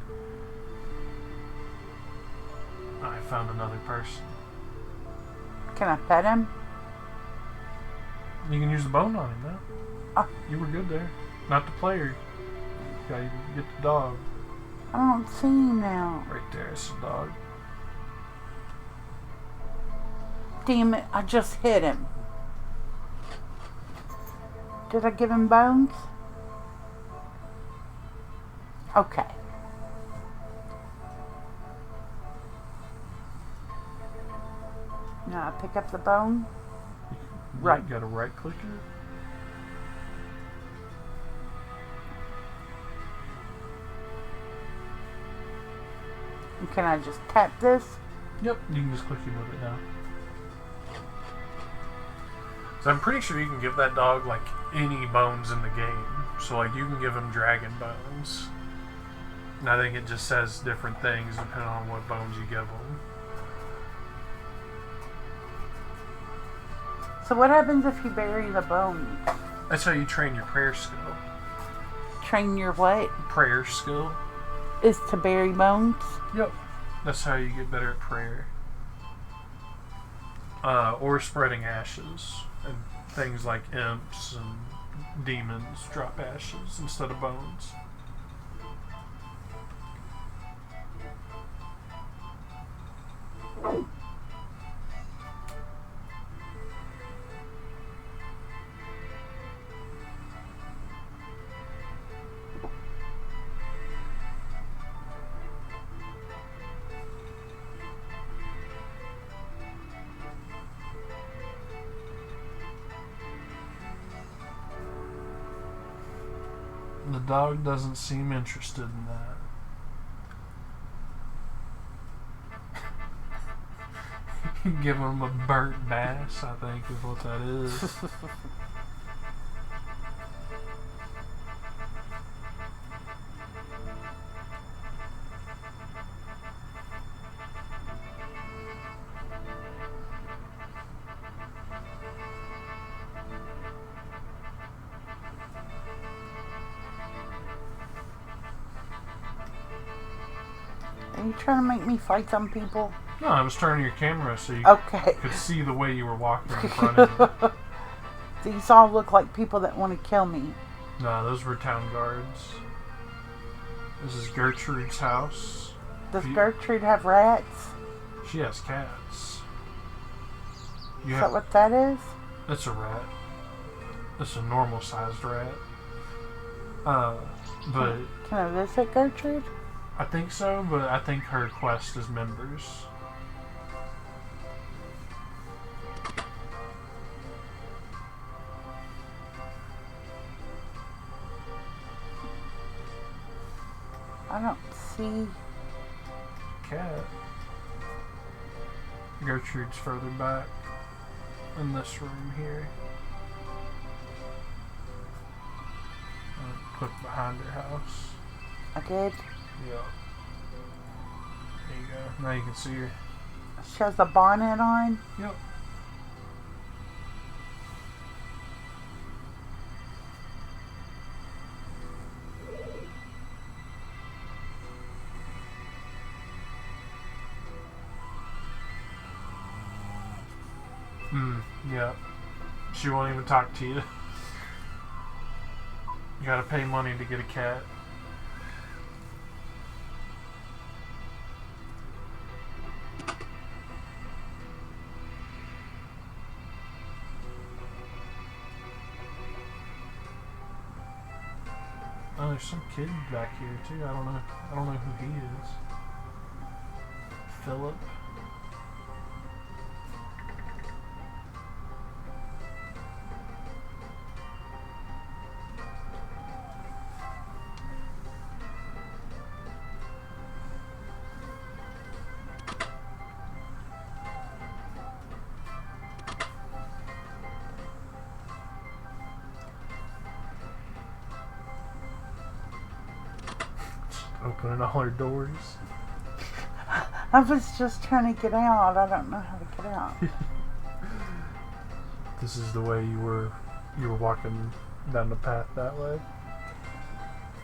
I found another person. Can I pet him? You can use the bone on him now. Oh. You were good there. Not the player. You gotta get the dog. I don't see him now. Right there, it's the dog. Damn it, I just hit him. Did I give him bones? Okay. Now I pick up the bone. Right. You gotta right click it. And can I just tap this? Yep, you can just click him with it now. So I'm pretty sure you can give that dog like any bones in the game. So like you can give him dragon bones. And I think it just says different things depending on what bones you give him. So what happens if you bury the bone? That's how you train your prayer skill. train your what? Prayer skill. Is to bury bones? Yep. That's how you get better at prayer. Or spreading ashes. And things like imps and demons drop ashes instead of bones. The dog doesn't seem interested in that. Giving him a burnt bass, I think, is what that is. Are you trying to make me fight some people? No, I was turning your camera so you Okay. could see the way you were walking in front of me. These all look like people that want to kill me. No, those were town guards. This is Gertrude's house. Does You- Gertrude have rats? She has cats. You Is have, that what that is? It's a rat. It's a normal sized rat. But Can I visit Gertrude? I think so, but I think her quest is members. I don't see. Cat. Gertrude's further back in this room here. Click behind her house. I did. Yeah. There you go. Now you can see her. She has a bonnet on. Yep. Yeah. She won't even talk to you. You gotta pay money to get a cat. Oh, there's some kid back here too. I don't know who he is. Philip. Opening all her doors. I was just trying to get out. I don't know how to get out. This is the way you were walking down the path that way.